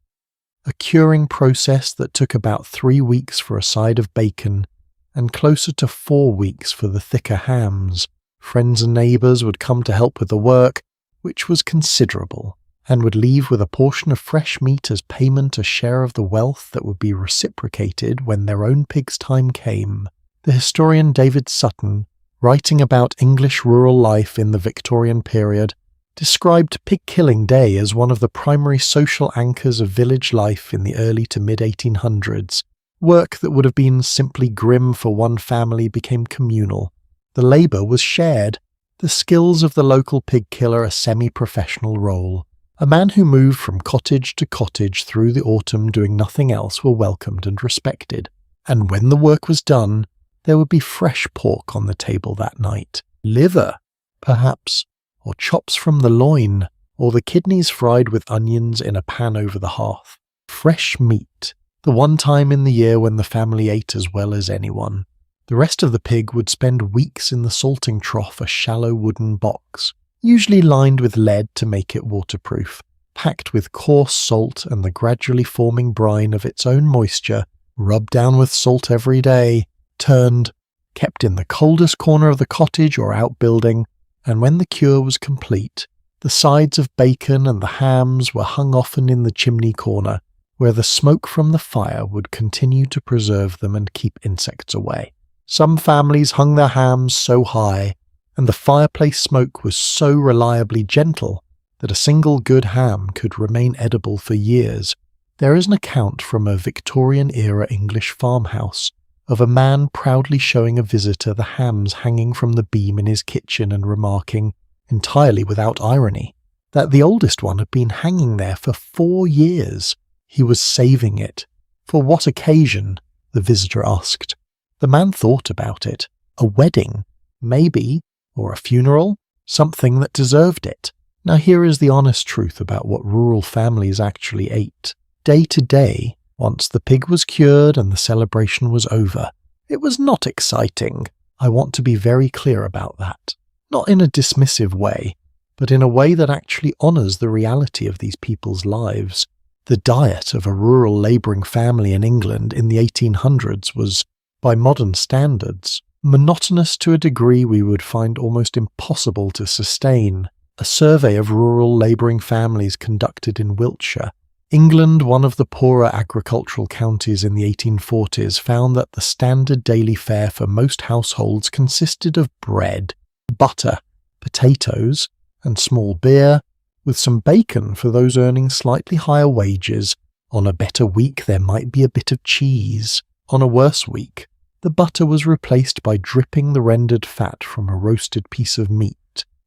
A curing process that took about 3 weeks for a side of bacon and closer to 4 weeks for the thicker hams. Friends and neighbours would come to help with the work, which was considerable, and would leave with a portion of fresh meat as payment, a share of the wealth that would be reciprocated when their own pig's time came. The historian David Sutton, writing about English rural life in the Victorian period, described pig-killing day as one of the primary social anchors of village life in the early to mid-1800s. Work that would have been simply grim for one family became communal. The labour was shared, the skills of the local pig killer a semi-professional role. A man who moved from cottage to cottage through the autumn doing nothing else were welcomed and respected. And when the work was done, there would be fresh pork on the table that night. Liver, perhaps, or chops from the loin, or the kidneys fried with onions in a pan over the hearth. Fresh meat, the one time in the year when the family ate as well as anyone. The rest of the pig would spend weeks in the salting trough, a shallow wooden box, usually lined with lead to make it waterproof, packed with coarse salt and the gradually forming brine of its own moisture, rubbed down with salt every day, turned, kept in the coldest corner of the cottage or outbuilding, and when the cure was complete, the sides of bacon and the hams were hung often in the chimney corner, where the smoke from the fire would continue to preserve them and keep insects away. Some families hung their hams so high, and the fireplace smoke was so reliably gentle that a single good ham could remain edible for years. There is an account from a Victorian-era English farmhouse of a man proudly showing a visitor the hams hanging from the beam in his kitchen and remarking, entirely without irony, that the oldest one had been hanging there for 4 years. He was saving it. For what occasion? The visitor asked. The man thought about it. A wedding, maybe, or a funeral, something that deserved it. Now here is the honest truth about what rural families actually ate. Day to day, once the pig was cured and the celebration was over, it was not exciting. I want to be very clear about that. Not in a dismissive way, but in a way that actually honours the reality of these people's lives. The diet of a rural labouring family in England in the 1800s was, by modern standards, monotonous to a degree we would find almost impossible to sustain. A survey of rural labouring families conducted in Wiltshire, England, one of the poorer agricultural counties in the 1840s, found that the standard daily fare for most households consisted of bread, butter, potatoes, and small beer, with some bacon for those earning slightly higher wages. On a better week there might be a bit of cheese. On a worse week, the butter was replaced by dripping the rendered fat from a roasted piece of meat,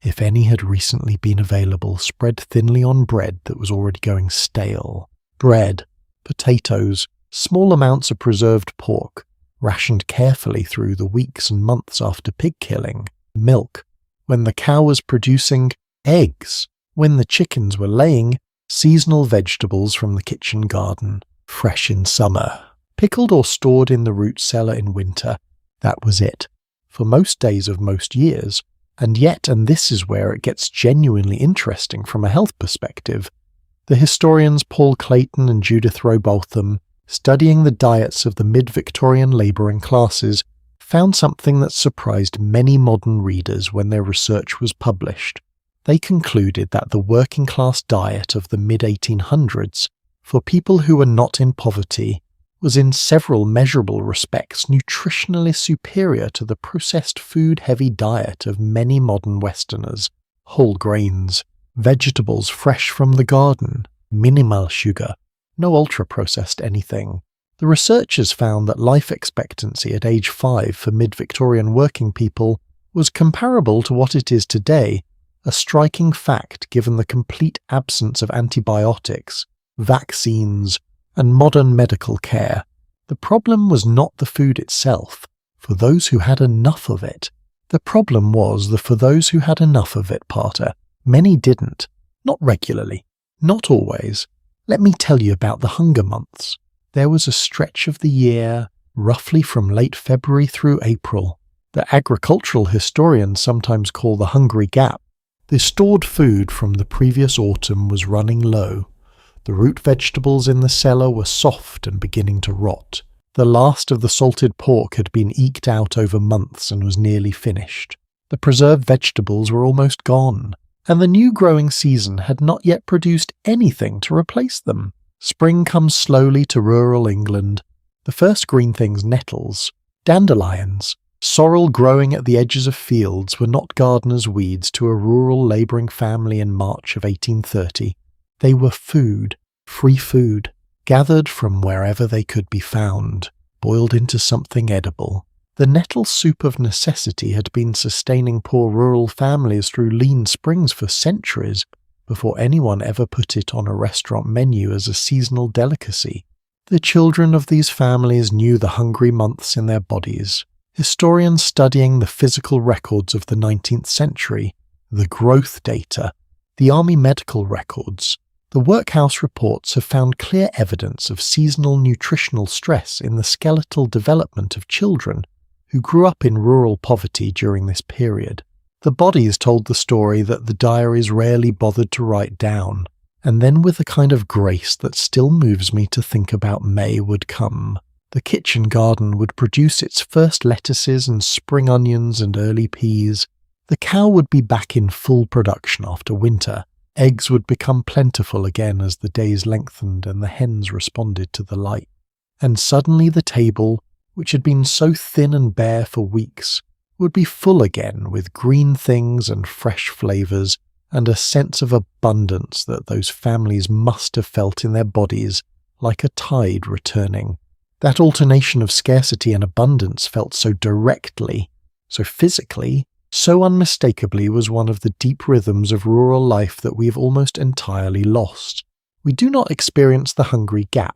if any had recently been available, spread thinly on bread that was already going stale. Bread, potatoes, small amounts of preserved pork, rationed carefully through the weeks and months after pig killing. Milk, when the cow was producing. Eggs, when the chickens were laying. Seasonal vegetables from the kitchen garden, fresh in summer, pickled or stored in the root cellar in winter. That was it, for most days of most years. And yet, and this is where it gets genuinely interesting from a health perspective, the historians Paul Clayton and Judith Rowbotham, studying the diets of the mid-Victorian labouring classes, found something that surprised many modern readers when their research was published. They concluded that the working-class diet of the mid-1800s, for people who were not in poverty, was in several measurable respects nutritionally superior to the processed food-heavy diet of many modern Westerners. Whole grains, vegetables fresh from the garden, minimal sugar, no ultra-processed anything. The researchers found that life expectancy at age 5 for mid-Victorian working people was comparable to what it is today, a striking fact given the complete absence of antibiotics, vaccines, and modern medical care. The problem was not the food itself, for those who had enough of it. The problem was the for those who had enough of it parter. Many didn't. Not regularly. Not always. Let me tell you about the hunger months. There was a stretch of the year, roughly from late February through April, that agricultural historians sometimes call the hungry gap. The stored food from the previous autumn was running low. The root vegetables in the cellar were soft and beginning to rot. The last of the salted pork had been eked out over months and was nearly finished. The preserved vegetables were almost gone, and the new growing season had not yet produced anything to replace them. Spring comes slowly to rural England. The first green things, nettles, dandelions, sorrel growing at the edges of fields, were not gardeners' weeds to a rural labouring family in March of 1830. They were food, free food, gathered from wherever they could be found, boiled into something edible. The nettle soup of necessity had been sustaining poor rural families through lean springs for centuries before anyone ever put it on a restaurant menu as a seasonal delicacy. The children of these families knew the hungry months in their bodies. Historians studying the physical records of the 19th century, the growth data, the army medical records, the workhouse reports have found clear evidence of seasonal nutritional stress in the skeletal development of children who grew up in rural poverty during this period. The bodies told the story that the diaries rarely bothered to write down, and then with a kind of grace that still moves me to think about May would come. The kitchen garden would produce its first lettuces and spring onions and early peas. The cow would be back in full production after winter. Eggs would become plentiful again as the days lengthened and the hens responded to the light. And suddenly the table, which had been so thin and bare for weeks, would be full again with green things and fresh flavours and a sense of abundance that those families must have felt in their bodies like a tide returning. That alternation of scarcity and abundance felt so directly, so physically, so unmistakably was one of the deep rhythms of rural life that we have almost entirely lost. We do not experience the hungry gap.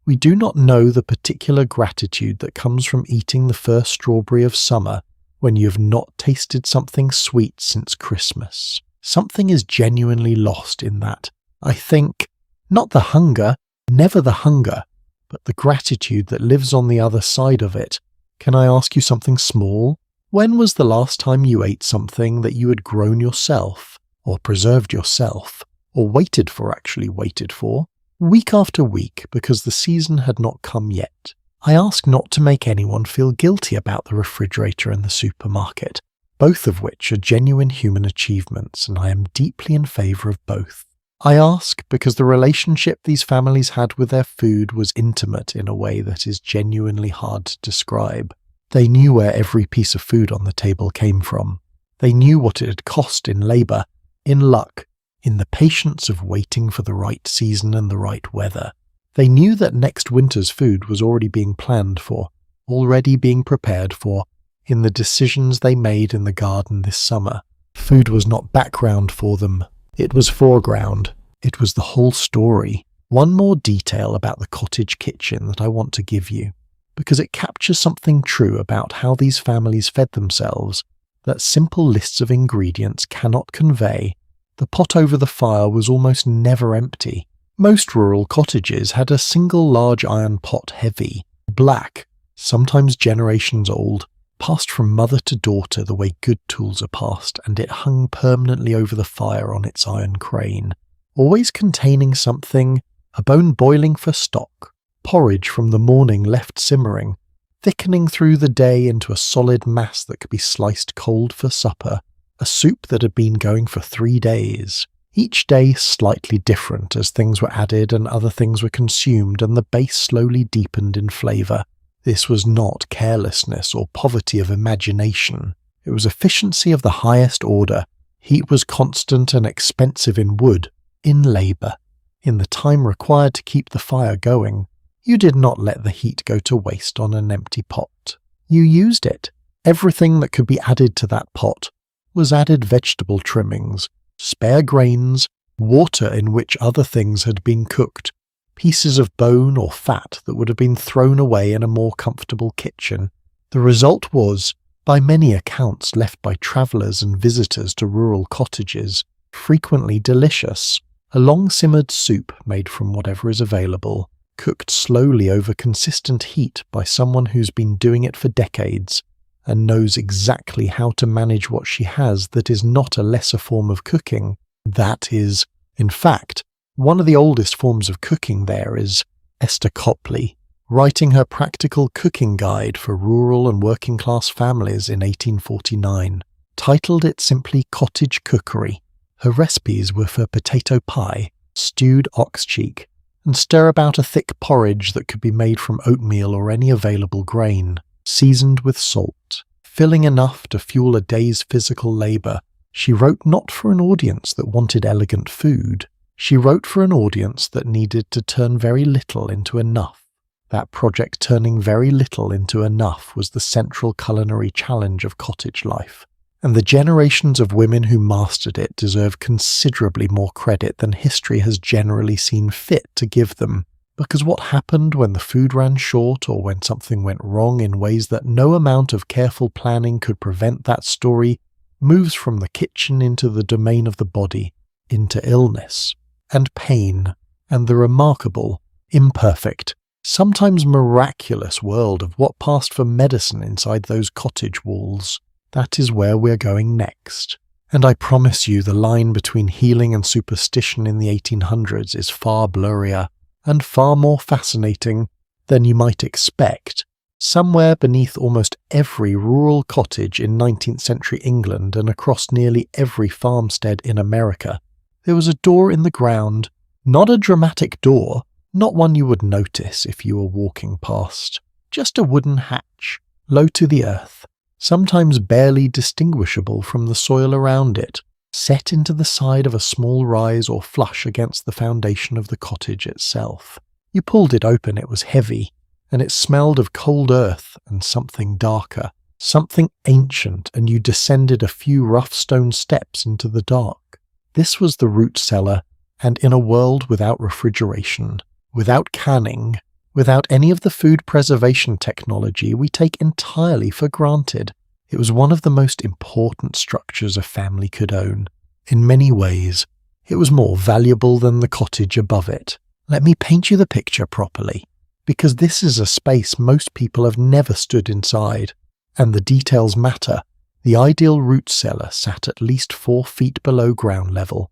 We do not know the particular gratitude that comes from eating the first strawberry of summer when you have not tasted something sweet since Christmas. Something is genuinely lost in that. I think, not the hunger, never the hunger, but the gratitude that lives on the other side of it. Can I ask you something small? When was the last time you ate something that you had grown yourself, or preserved yourself, or waited for, week after week because the season had not come yet? I ask not to make anyone feel guilty about the refrigerator and the supermarket, both of which are genuine human achievements, and I am deeply in favour of both. I ask because the relationship these families had with their food was intimate in a way that is genuinely hard to describe. They knew where every piece of food on the table came from. They knew what it had cost in labour, in luck, in the patience of waiting for the right season and the right weather. They knew that next winter's food was already being planned for, already being prepared for, in the decisions they made in the garden this summer. Food was not background for them. It was foreground. It was the whole story. One more detail about the cottage kitchen that I want to give you, because it captures something true about how these families fed themselves that simple lists of ingredients cannot convey. The pot over the fire was almost never empty. Most rural cottages had a single large iron pot, heavy, black, sometimes generations old, passed from mother to daughter the way good tools are passed, and it hung permanently over the fire on its iron crane, always containing something, a bone boiling for stock, porridge from the morning left simmering, thickening through the day into a solid mass that could be sliced cold for supper, a soup that had been going for 3 days. Each day slightly different as things were added and other things were consumed and the base slowly deepened in flavour. This was not carelessness or poverty of imagination. It was efficiency of the highest order. Heat was constant and expensive in wood, in labour, in the time required to keep the fire going. You did not let the heat go to waste on an empty pot. You used it. Everything that could be added to that pot was added: vegetable trimmings, spare grains, water in which other things had been cooked, pieces of bone or fat that would have been thrown away in a more comfortable kitchen. The result was, by many accounts left by travellers and visitors to rural cottages, frequently delicious. A long-simmered soup made from whatever is available, cooked slowly over consistent heat by someone who's been doing it for decades and knows exactly how to manage what she has that is not a lesser form of cooking. That is, in fact, one of the oldest forms of cooking there is Esther Copley, writing her practical cooking guide for rural and working-class families in 1849, titled it simply Cottage Cookery. Her recipes were for potato pie, stewed ox cheek, and stir about a thick porridge that could be made from oatmeal or any available grain, seasoned with salt, filling enough to fuel a day's physical labour. She wrote not for an audience that wanted elegant food. She wrote for an audience that needed to turn very little into enough. That project turning very little into enough was the central culinary challenge of cottage life. And the generations of women who mastered it deserve considerably more credit than history has generally seen fit to give them, because what happened when the food ran short or when something went wrong in ways that no amount of careful planning could prevent that story moves from the kitchen into the domain of the body, into illness and pain and the remarkable, imperfect, sometimes miraculous world of what passed for medicine inside those cottage walls. That is where we're going next. And I promise you the line between healing and superstition in the 1800s is far blurrier and far more fascinating than you might expect. Somewhere beneath almost every rural cottage in 19th century England and across nearly every farmstead in America, there was a door in the ground, not a dramatic door, not one you would notice if you were walking past, just a wooden hatch, low to the earth, sometimes barely distinguishable from the soil around it, set into the side of a small rise or flush against the foundation of the cottage itself. You pulled it open, it was heavy, and it smelled of cold earth and something darker, something ancient, and you descended a few rough stone steps into the dark. This was the root cellar, and in a world without refrigeration, without canning, without any of the food preservation technology we take entirely for granted, it was one of the most important structures a family could own. In many ways, it was more valuable than the cottage above it. Let me paint you the picture properly, because this is a space most people have never stood inside, and the details matter. The ideal root cellar sat at least 4 feet below ground level,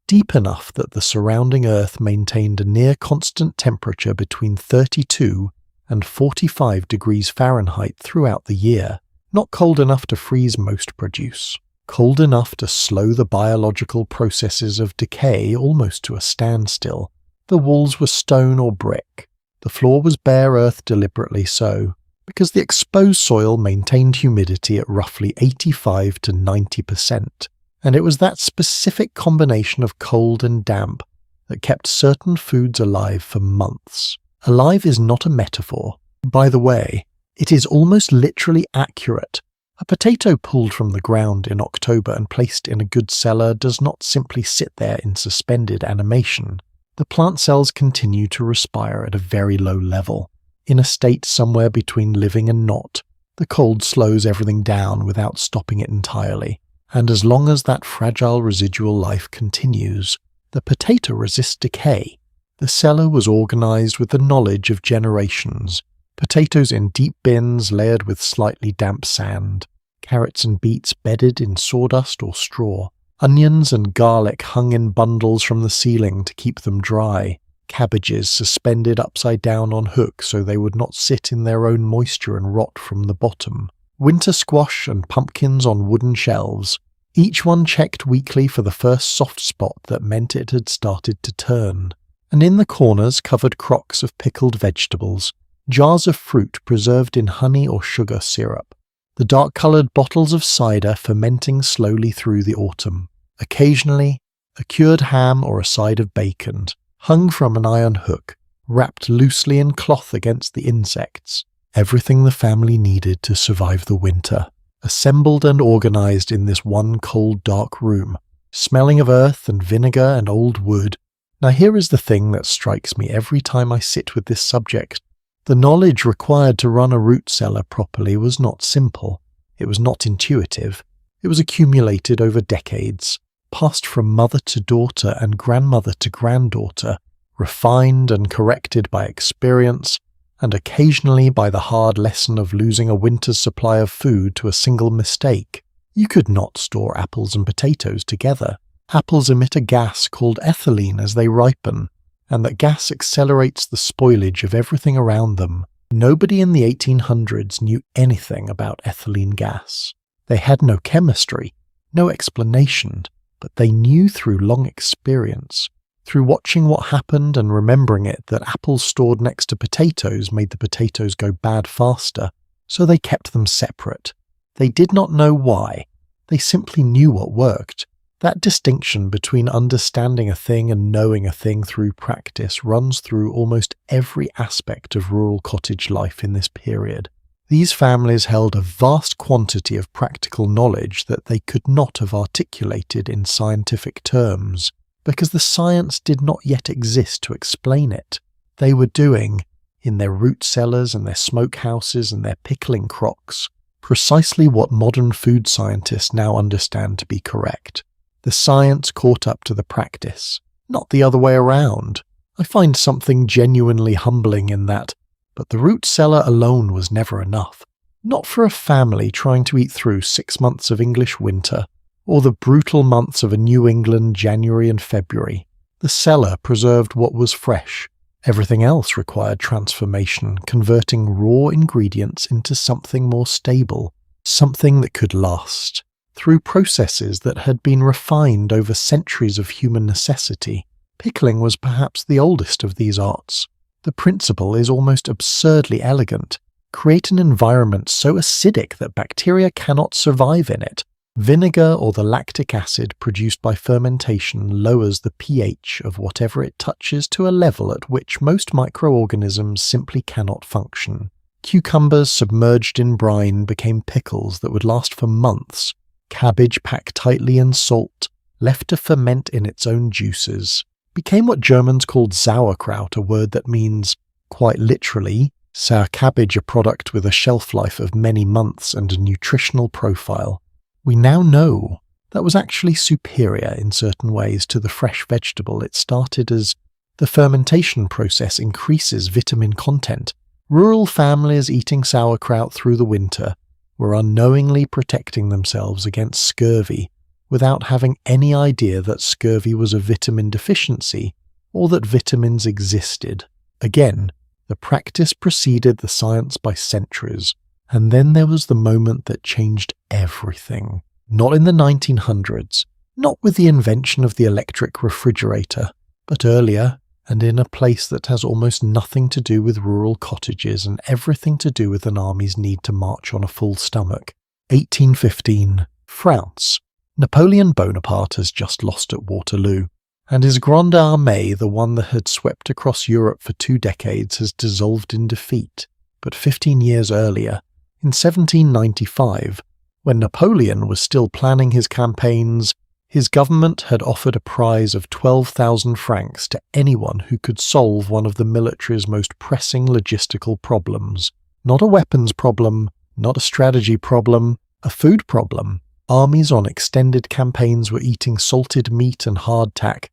deep enough that the surrounding earth maintained a near constant temperature between 32 and 45 degrees Fahrenheit throughout the year, not cold enough to freeze most produce, cold enough to slow the biological processes of decay almost to a standstill. The walls were stone or brick. The floor was bare earth, deliberately so, because the exposed soil maintained humidity at roughly 85 to 90%. And it was that specific combination of cold and damp that kept certain foods alive for months. Alive is not a metaphor. By the way, it is almost literally accurate. A potato pulled from the ground in October and placed in a good cellar does not simply sit there in suspended animation. The plant cells continue to respire at a very low level, in a state somewhere between living and not. The cold slows everything down without stopping it entirely. And as long as that fragile residual life continues, the potato resists decay. The cellar was organized with the knowledge of generations. Potatoes in deep bins layered with slightly damp sand, carrots and beets bedded in sawdust or straw, onions and garlic hung in bundles from the ceiling to keep them dry, cabbages suspended upside down on hooks so they would not sit in their own moisture and rot from the bottom, winter squash and pumpkins on wooden shelves, each one checked weekly for the first soft spot that meant it had started to turn, and in the corners covered crocks of pickled vegetables, jars of fruit preserved in honey or sugar syrup, the dark-coloured bottles of cider fermenting slowly through the autumn. Occasionally, a cured ham or a side of bacon, hung from an iron hook, wrapped loosely in cloth against the insects. Everything the family needed to survive the winter, assembled and organised in this one cold, dark room, smelling of earth and vinegar and old wood. Now here is the thing that strikes me every time I sit with this subject. The knowledge required to run a root cellar properly was not simple. It was not intuitive. It was accumulated over decades, passed from mother to daughter and grandmother to granddaughter, refined and corrected by experience, and occasionally by the hard lesson of losing a winter's supply of food to a single mistake. You could not store apples and potatoes together. Apples emit a gas called ethylene as they ripen, and that gas accelerates the spoilage of everything around them. Nobody in the 1800s knew anything about ethylene gas. They had no chemistry, no explanation, but they knew through long experience, through watching what happened and remembering it, that apples stored next to potatoes made the potatoes go bad faster, so they kept them separate. They did not know why, they simply knew what worked. That distinction between understanding a thing and knowing a thing through practice runs through almost every aspect of rural cottage life in this period. These families held a vast quantity of practical knowledge that they could not have articulated in scientific terms, because the science did not yet exist to explain it. They were doing, in their root cellars and their smokehouses and their pickling crocks, precisely what modern food scientists now understand to be correct. The science caught up to the practice, not the other way around. I find something genuinely humbling in that, but the root cellar alone was never enough. Not for a family trying to eat through 6 months of English winter, or the brutal months of a New England January and February. The cellar preserved what was fresh. Everything else required transformation, converting raw ingredients into something more stable, something that could last. Through processes that had been refined over centuries of human necessity. Pickling was perhaps the oldest of these arts. The principle is almost absurdly elegant. Create an environment so acidic that bacteria cannot survive in it. Vinegar or the lactic acid produced by fermentation lowers the pH of whatever it touches to a level at which most microorganisms simply cannot function. Cucumbers submerged in brine became pickles that would last for months. Cabbage packed tightly in salt, left to ferment in its own juices, became what Germans called sauerkraut, a word that means, quite literally, sour cabbage, a product with a shelf life of many months and a nutritional profile. We now know that was actually superior in certain ways to the fresh vegetable it started as. The fermentation process increases vitamin content. Rural families eating sauerkraut through the winter were unknowingly protecting themselves against scurvy without having any idea that scurvy was a vitamin deficiency or that vitamins existed. Again, the practice preceded the science by centuries, and then there was the moment that changed everything. Not in the 1900s, not with the invention of the electric refrigerator, but earlier, and in a place that has almost nothing to do with rural cottages and everything to do with an army's need to march on a full stomach. 1815, France. Napoleon Bonaparte has just lost at Waterloo, and his Grande Armée, the one that had swept across Europe for 2 decades, has dissolved in defeat. But 15 years earlier, in 1795, when Napoleon was still planning his campaigns, his government had offered a prize of 12,000 francs to anyone who could solve one of the military's most pressing logistical problems. Not a weapons problem, not a strategy problem, a food problem. Armies on extended campaigns were eating salted meat and hardtack,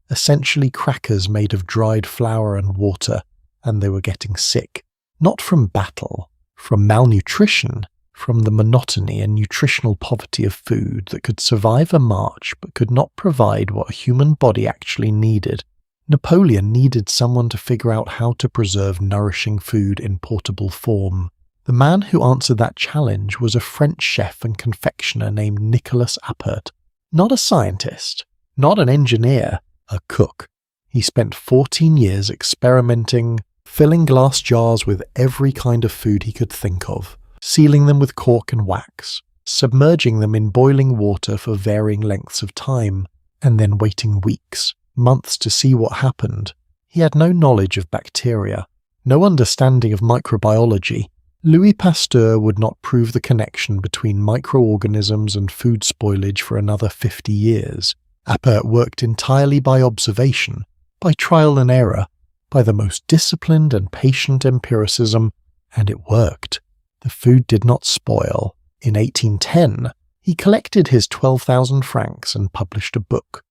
essentially crackers made of dried flour and water, and they were getting sick. Not from battle, from malnutrition, from the monotony and nutritional poverty of food that could survive a march but could not provide what a human body actually needed. Napoleon needed someone to figure out how to preserve nourishing food in portable form. The man who answered that challenge was a French chef and confectioner named Nicolas Appert. Not a scientist, not an engineer, a cook. He spent 14 years experimenting, filling glass jars with every kind of food he could think of, sealing them with cork and wax, submerging them in boiling water for varying lengths of time, and then waiting weeks, months to see what happened. He had no knowledge of bacteria, no understanding of microbiology. Louis Pasteur would not prove the connection between microorganisms and food spoilage for another 50 years. Appert worked entirely by observation, by trial and error, by the most disciplined and patient empiricism, and it worked. The food did not spoil. In 1810, he collected his 12,000 francs and published a book.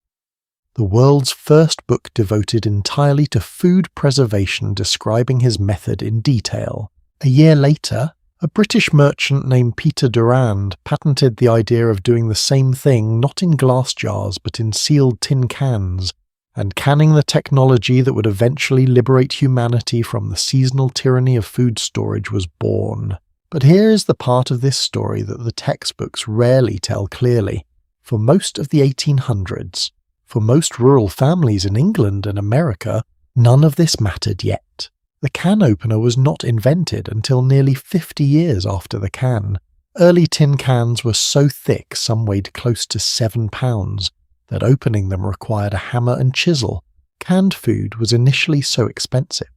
the world's first book devoted entirely to food preservation, describing his method in detail. A year later, a British merchant named Peter Durand patented the idea of doing the same thing not in glass jars but in sealed tin cans, and canning the technology that would eventually liberate humanity from the seasonal tyranny of food storage was born. But here is the part of this story that the textbooks rarely tell clearly. For most of the 1800s, for most rural families in England and America, none of this mattered yet. The can opener was not invented until nearly 50 years after the can. Early tin cans were so thick some weighed close to 7 pounds that opening them required a hammer and chisel. Canned food was initially so expensive,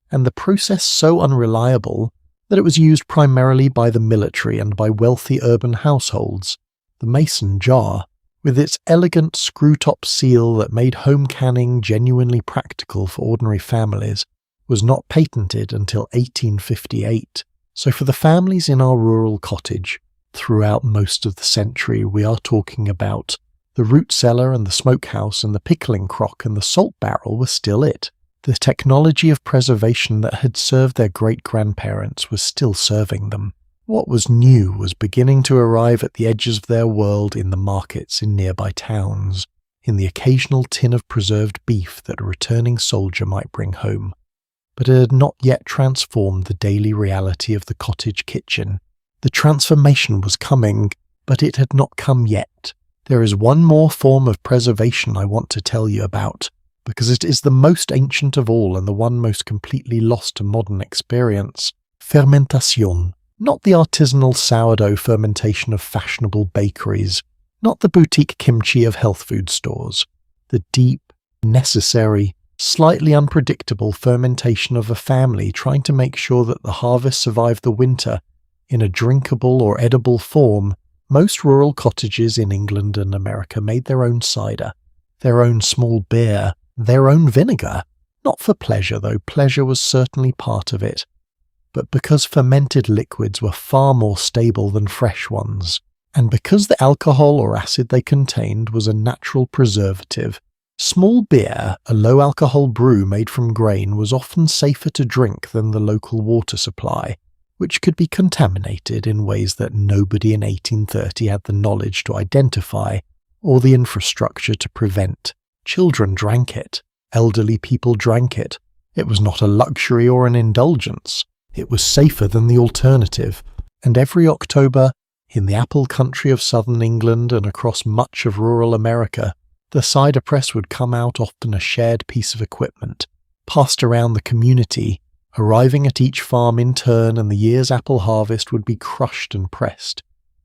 and the process so unreliable that it was used primarily by the military and by wealthy urban households. The mason jar, with its elegant screw-top seal that made home canning genuinely practical for ordinary families, was not patented until 1858. So for the families in our rural cottage, throughout most of the century, we are talking about the root cellar and the smokehouse and the pickling crock and the salt barrel were still it. The technology of preservation that had served their great-grandparents was still serving them. What was new was beginning to arrive at the edges of their world in the markets in nearby towns, in the occasional tin of preserved beef that a returning soldier might bring home. But it had not yet transformed the daily reality of the cottage kitchen. The transformation was coming, but it had not come yet. There is one more form of preservation I want to tell you about, because it is the most ancient of all and the one most completely lost to modern experience. Fermentation. Not the artisanal sourdough fermentation of fashionable bakeries, not the boutique kimchi of health food stores. The deep, necessary, slightly unpredictable fermentation of a family trying to make sure that the harvest survived the winter in a drinkable or edible form. Most rural cottages in England and America made their own cider, their own small beer, their own vinegar. Not for pleasure, though pleasure was certainly part of it, but because fermented liquids were far more stable than fresh ones, and because the alcohol or acid they contained was a natural preservative. Small beer, a low-alcohol brew made from grain, was often safer to drink than the local water supply, which could be contaminated in ways that nobody in 1830 had the knowledge to identify or the infrastructure to prevent. Children drank it. Elderly people drank it. It was not a luxury or an indulgence. It was safer than the alternative. And every October, in the apple country of southern England and across much of rural America, the cider press would come out, often a shared piece of equipment, passed around the community, arriving at each farm in turn, and the year's apple harvest would be crushed and pressed,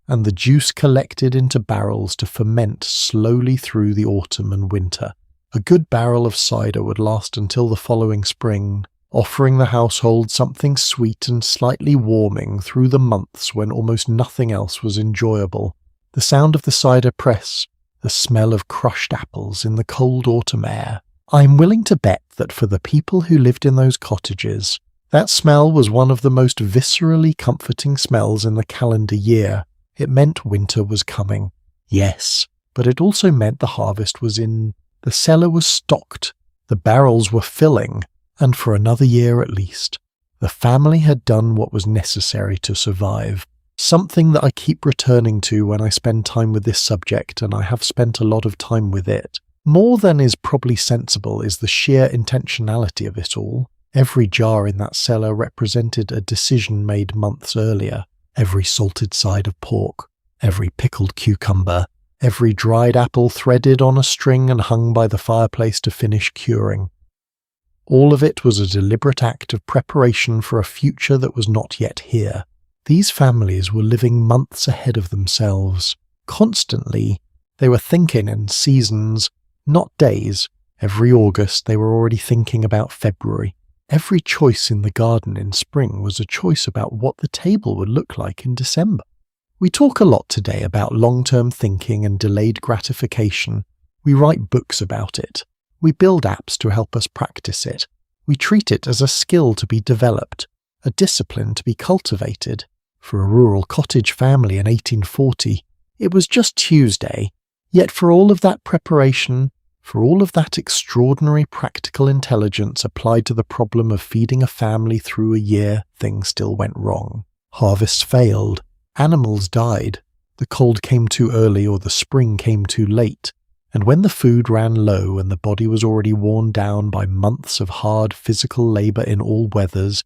and the juice collected into barrels to ferment slowly through the autumn and winter. A good barrel of cider would last until the following spring, offering the household something sweet and slightly warming through the months when almost nothing else was enjoyable. The sound of the cider press, the smell of crushed apples in the cold autumn air. I am willing to bet that for the people who lived in those cottages, that smell was one of the most viscerally comforting smells in the calendar year. It meant winter was coming. Yes, but it also meant the harvest was in. The cellar was stocked, the barrels were filling, and for another year at least. The family had done what was necessary to survive. Something that I keep returning to when I spend time with this subject, and I have spent a lot of time with it. More than is probably sensible is the sheer intentionality of it all. Every jar in that cellar represented a decision made months earlier. Every salted side of pork, every pickled cucumber, every dried apple threaded on a string and hung by the fireplace to finish curing. All of it was a deliberate act of preparation for a future that was not yet here. These families were living months ahead of themselves. Constantly, they were thinking in seasons, not days. Every August, they were already thinking about February. Every choice in the garden in spring was a choice about what the table would look like in December. We talk a lot today about long-term thinking and delayed gratification. We write books about it. We build apps to help us practice it. We treat it as a skill to be developed, a discipline to be cultivated. For a rural cottage family in 1840, it was just Tuesday, yet for all of that preparation, For all of that extraordinary practical intelligence applied to the problem of feeding a family through a year, things still went wrong. Harvests failed, animals died, the cold came too early or the spring came too late, and when the food ran low and the body was already worn down by months of hard physical labour in all weathers,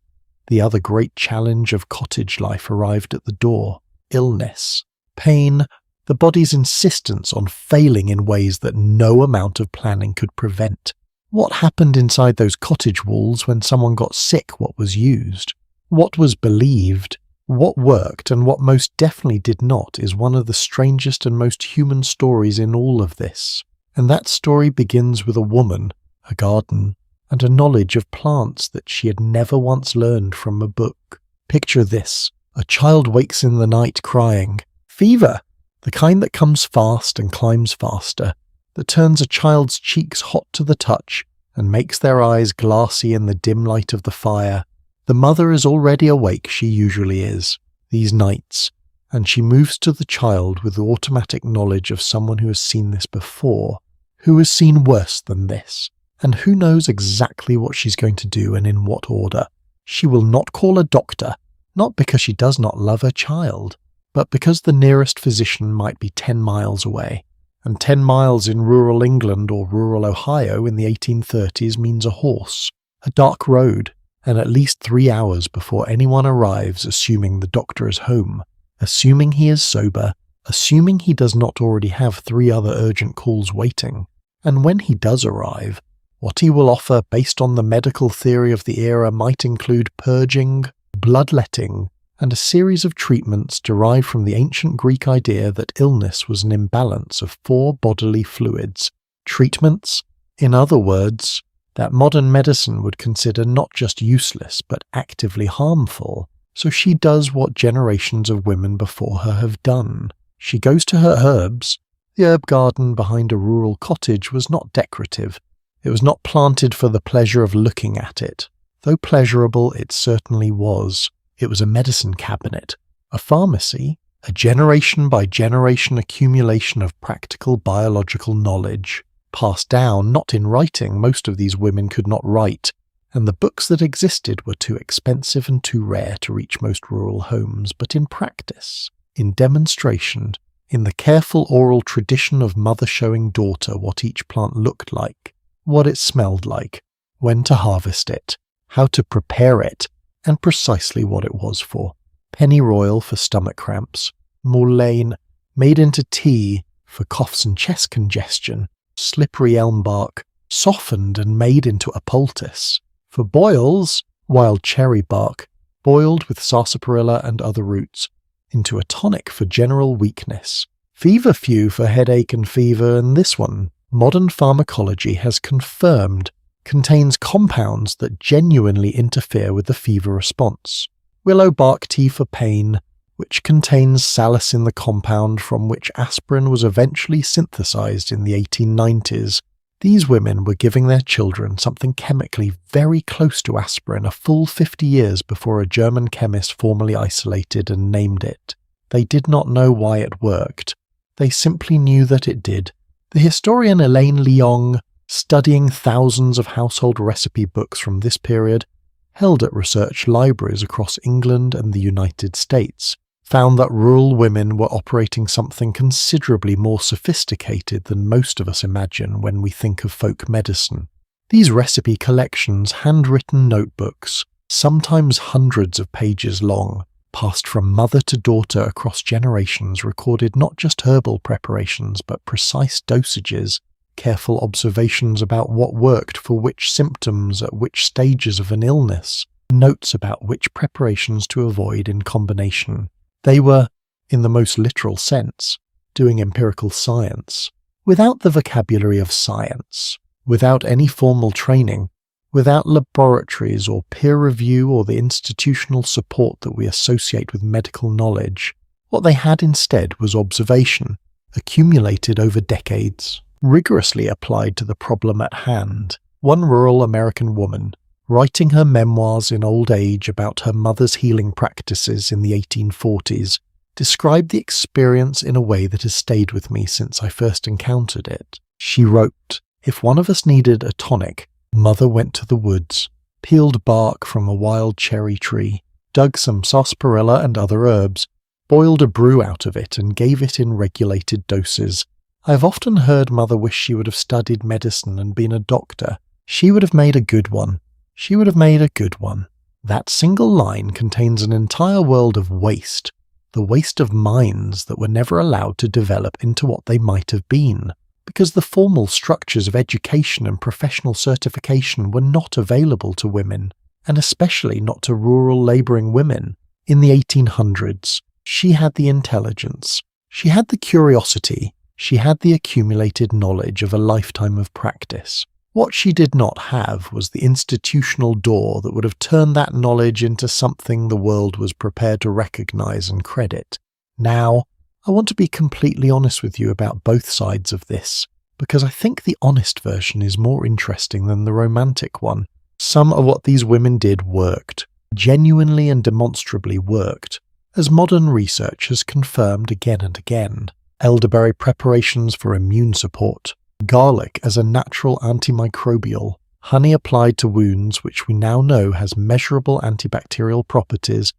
the other great challenge of cottage life arrived at the door: illness, pain, the body's insistence on failing in ways that no amount of planning could prevent. What happened inside those cottage walls when someone got sick? What was used? What was believed? What worked and what most definitely did not is one of the strangest and most human stories in all of this. And that story begins with a woman, a garden, and a knowledge of plants that she had never once learned from a book. Picture this: a child wakes in the night crying, "Fever!" The kind that comes fast and climbs faster, that turns a child's cheeks hot to the touch and makes their eyes glassy in the dim light of the fire. The mother is already awake, she usually is, these nights, and she moves to the child with the automatic knowledge of someone who has seen this before, who has seen worse than this, and who knows exactly what she's going to do and in what order. She will not call a doctor, not because she does not love her child, but because the nearest physician might be 10 miles away, and 10 miles in rural England or rural Ohio in the 1830s means a horse, a dark road, and at least 3 hours before anyone arrives, assuming the doctor is home, assuming he is sober, assuming he does not already have 3 other urgent calls waiting. And when he does arrive, what he will offer based on the medical theory of the era might include purging, bloodletting, and a series of treatments derived from the ancient Greek idea that illness was an imbalance of 4 bodily fluids. Treatments, in other words, that modern medicine would consider not just useless but actively harmful. So she does what generations of women before her have done. She goes to her herbs. The herb garden behind a rural cottage was not decorative. It was not planted for the pleasure of looking at it. Though pleasurable, it certainly was. It was a medicine cabinet, a pharmacy, a generation-by-generation accumulation of practical biological knowledge, passed down not in writing. Most of these women could not write, and the books that existed were too expensive and too rare to reach most rural homes, but in practice, in demonstration, in the careful oral tradition of mother showing daughter what each plant looked like, what it smelled like, when to harvest it, how to prepare it, and precisely what it was for. Pennyroyal for stomach cramps, mullein made into tea for coughs and chest congestion, slippery elm bark softened and made into a poultice. For boils, wild cherry bark, boiled with sarsaparilla and other roots, into a tonic for general weakness. Feverfew for headache and fever, and this one, modern pharmacology has confirmed, contains compounds that genuinely interfere with the fever response. Willow bark tea for pain, which contains salicin, the compound from which aspirin was eventually synthesized in the 1890s. These women were giving their children something chemically very close to aspirin a full 50 years before a German chemist formally isolated and named it. They did not know why it worked. They simply knew that it did. The historian Elaine Leong, studying thousands of household recipe books from this period, held at research libraries across England and the United States, found that rural women were operating something considerably more sophisticated than most of us imagine when we think of folk medicine. These recipe collections, handwritten notebooks, sometimes hundreds of pages long, passed from mother to daughter across generations, recorded not just herbal preparations but precise dosages, careful observations about what worked for which symptoms at which stages of an illness, notes about which preparations to avoid in combination. They were, in the most literal sense, doing empirical science, without the vocabulary of science, without any formal training, without laboratories or peer review or the institutional support that we associate with medical knowledge. What they had instead was observation, accumulated over decades, rigorously applied to the problem at hand. One rural American woman, writing her memoirs in old age about her mother's healing practices in the 1840s, described the experience in a way that has stayed with me since I first encountered it. She wrote, If one of us needed a tonic, Mother went to the woods, peeled bark from a wild cherry tree, dug some sarsaparilla and other herbs, boiled a brew out of it and gave it in regulated doses. I have often heard Mother wish she would have studied medicine and been a doctor. She would have made a good one. She would have made a good one. That single line contains an entire world of waste, the waste of minds that were never allowed to develop into what they might have been, because the formal structures of education and professional certification were not available to women, and especially not to rural labouring women. In the 1800s, she had the intelligence, she had the curiosity, she had the accumulated knowledge of a lifetime of practice. What she did not have was the institutional door that would have turned that knowledge into something the world was prepared to recognise and credit. Now, I want to be completely honest with you about both sides of this, because I think the honest version is more interesting than the romantic one. Some of what these women did worked, genuinely and demonstrably worked, as modern research has confirmed again and again. Elderberry preparations for immune support, garlic as a natural antimicrobial, honey applied to wounds which we now know has measurable antibacterial properties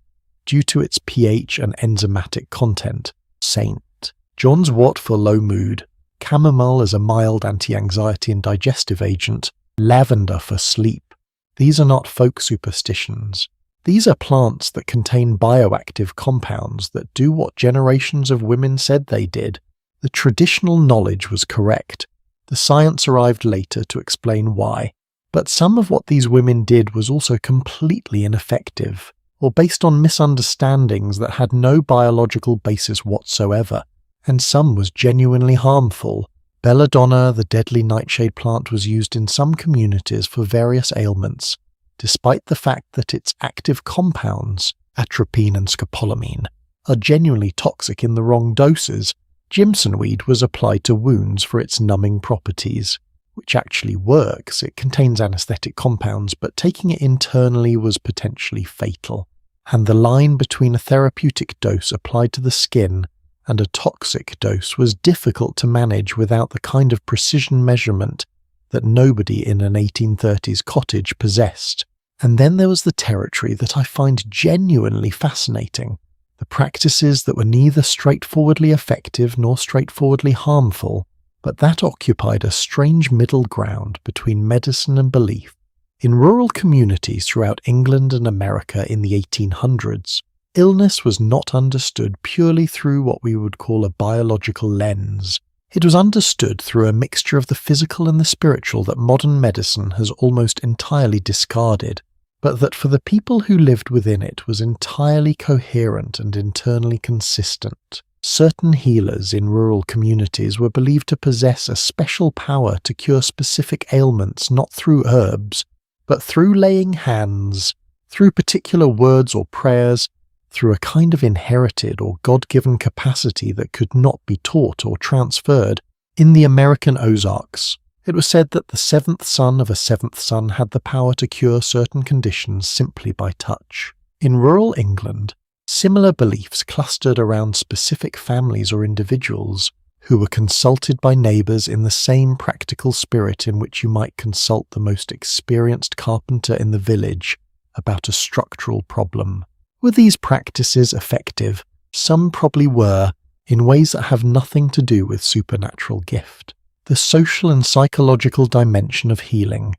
due to its pH and enzymatic content, saint. John's wort for low mood, chamomile as a mild anti-anxiety and digestive agent, lavender for sleep. These are not folk superstitions. These are plants that contain bioactive compounds that do what generations of women said they did. The traditional knowledge was correct. The science arrived later to explain why. But some of what these women did was also completely ineffective, or based on misunderstandings that had no biological basis whatsoever, and some was genuinely harmful. Belladonna, the deadly nightshade plant, was used in some communities for various ailments, despite the fact that its active compounds, atropine and scopolamine, are genuinely toxic in the wrong doses. Jimsonweed was applied to wounds for its numbing properties, which actually works. It contains anesthetic compounds, but taking it internally was potentially fatal. And the line between a therapeutic dose applied to the skin and a toxic dose was difficult to manage without the kind of precision measurement that nobody in an 1830s cottage possessed. And then there was the territory that I find genuinely fascinating. The practices that were neither straightforwardly effective nor straightforwardly harmful, but that occupied a strange middle ground between medicine and belief. In rural communities throughout England and America in the 1800s, illness was not understood purely through what we would call a biological lens. It was understood through a mixture of the physical and the spiritual that modern medicine has almost entirely discarded, but that for the people who lived within it was entirely coherent and internally consistent. Certain healers in rural communities were believed to possess a special power to cure specific ailments not through herbs, but through laying hands, through particular words or prayers, through a kind of inherited or God-given capacity that could not be taught or transferred. In the American Ozarks, it was said that the seventh son of a seventh son had the power to cure certain conditions simply by touch. In rural England, similar beliefs clustered around specific families or individuals who were consulted by neighbours in the same practical spirit in which you might consult the most experienced carpenter in the village about a structural problem. Were these practices effective? Some probably were, in ways that have nothing to do with supernatural gift. The social and psychological dimension of healing,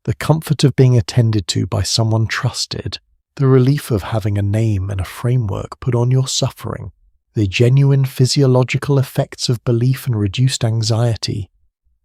the comfort of being attended to by someone trusted, the relief of having a name and a framework put on your suffering, the genuine physiological effects of belief and reduced anxiety.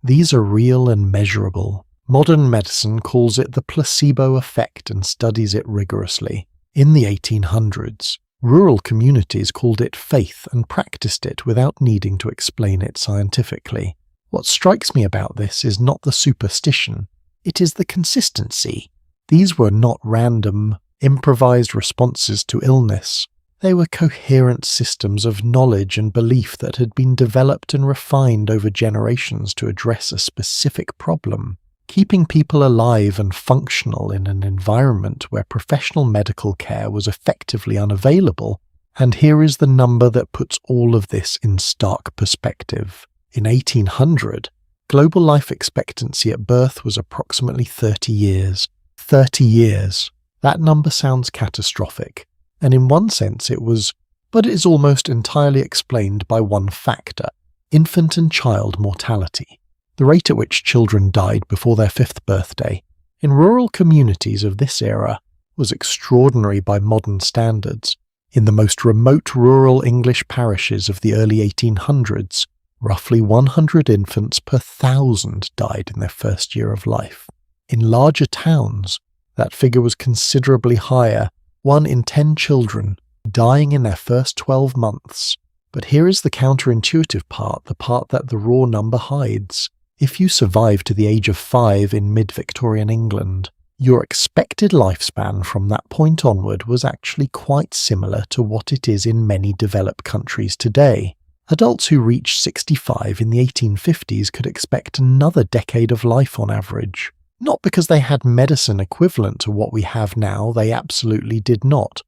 These are real and measurable. Modern medicine calls it the placebo effect and studies it rigorously. In the 1800s, rural communities called it faith and practiced it without needing to explain it scientifically. What strikes me about this is not the superstition, it is the consistency. These were not random, improvised responses to illness. They were coherent systems of knowledge and belief that had been developed and refined over generations to address a specific problem, keeping people alive and functional in an environment where professional medical care was effectively unavailable. And here is the number that puts all of this in stark perspective. In 1800, global life expectancy at birth was approximately 30 years. 30 years. That number sounds catastrophic, and in one sense it was, but it is almost entirely explained by one factor: infant and child mortality. The rate at which children died before their 5th birthday in rural communities of this era was extraordinary by modern standards. In the most remote rural English parishes of the early 1800s, roughly 100 infants per 1,000 died in their first year of life. In larger towns, that figure was considerably higher, 1 in 10 children dying in their first 12 months. But here is the counterintuitive part, the part that the raw number hides. If you survive to the age of 5 in mid-Victorian England, your expected lifespan from that point onward was actually quite similar to what it is in many developed countries today. Adults who reached 65 in the 1850s could expect another decade of life on average. Not because they had medicine equivalent to what we have now, they absolutely did not,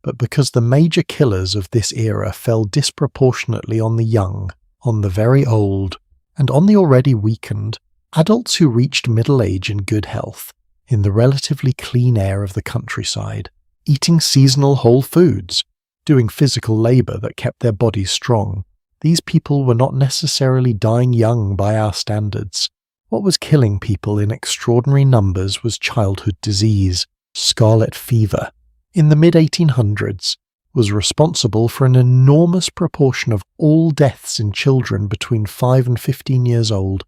but because the major killers of this era fell disproportionately on the young, on the very old, and on the already weakened. Adults who reached middle age in good health, in the relatively clean air of the countryside, eating seasonal whole foods, doing physical labour that kept their bodies strong. These people were not necessarily dying young by our standards. What was killing people in extraordinary numbers was childhood disease. Scarlet fever, in the mid-1800s, was responsible for an enormous proportion of all deaths in children between 5 and 15 years old,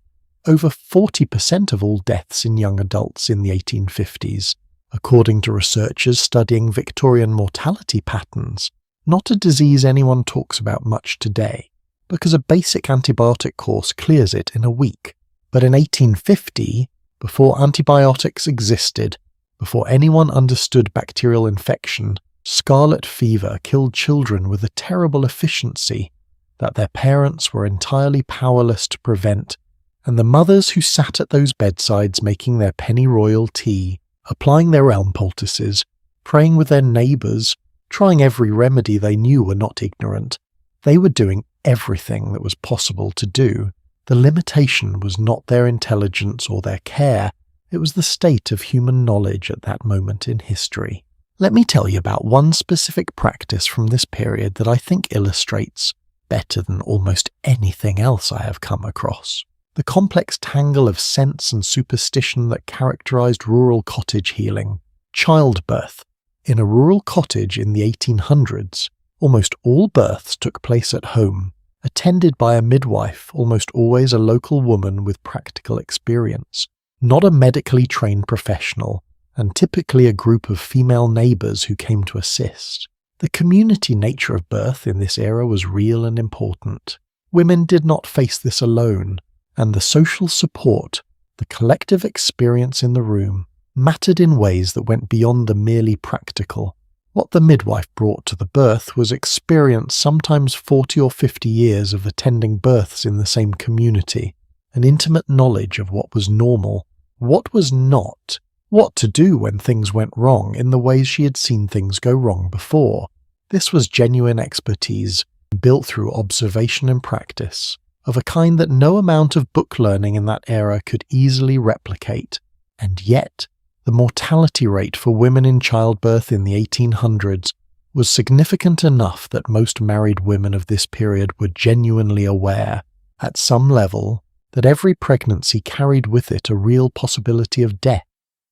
over 40% of all deaths in young adults in the 1850s, according to researchers studying Victorian mortality patterns. Not a disease anyone talks about much today, because a basic antibiotic course clears it in a week. But in 1850, before antibiotics existed, before anyone understood bacterial infection, scarlet fever killed children with a terrible efficiency that their parents were entirely powerless to prevent, and the mothers who sat at those bedsides making their pennyroyal tea, applying their elm poultices, praying with their neighbours, trying every remedy they knew were not ignorant, they were doing everything that was possible to do. The limitation was not their intelligence or their care, it was the state of human knowledge at that moment in history. Let me tell you about one specific practice from this period that I think illustrates, better than almost anything else I have come across, the complex tangle of sense and superstition that characterized rural cottage healing. Childbirth. In a rural cottage in the 1800s, almost all births took place at home, attended by a midwife, almost always a local woman with practical experience, not a medically trained professional, and typically a group of female neighbours who came to assist. The community nature of birth in this era was real and important. Women did not face this alone, and the social support, the collective experience in the room, mattered in ways that went beyond the merely practical. What the midwife brought to the birth was experience, sometimes 40 or 50 years of attending births in the same community, an intimate knowledge of what was normal, what was not, what to do when things went wrong in the ways she had seen things go wrong before. This was genuine expertise, built through observation and practice, of a kind that no amount of book learning in that era could easily replicate. And yet, the mortality rate for women in childbirth in the 1800s was significant enough that most married women of this period were genuinely aware, at some level, that every pregnancy carried with it a real possibility of death.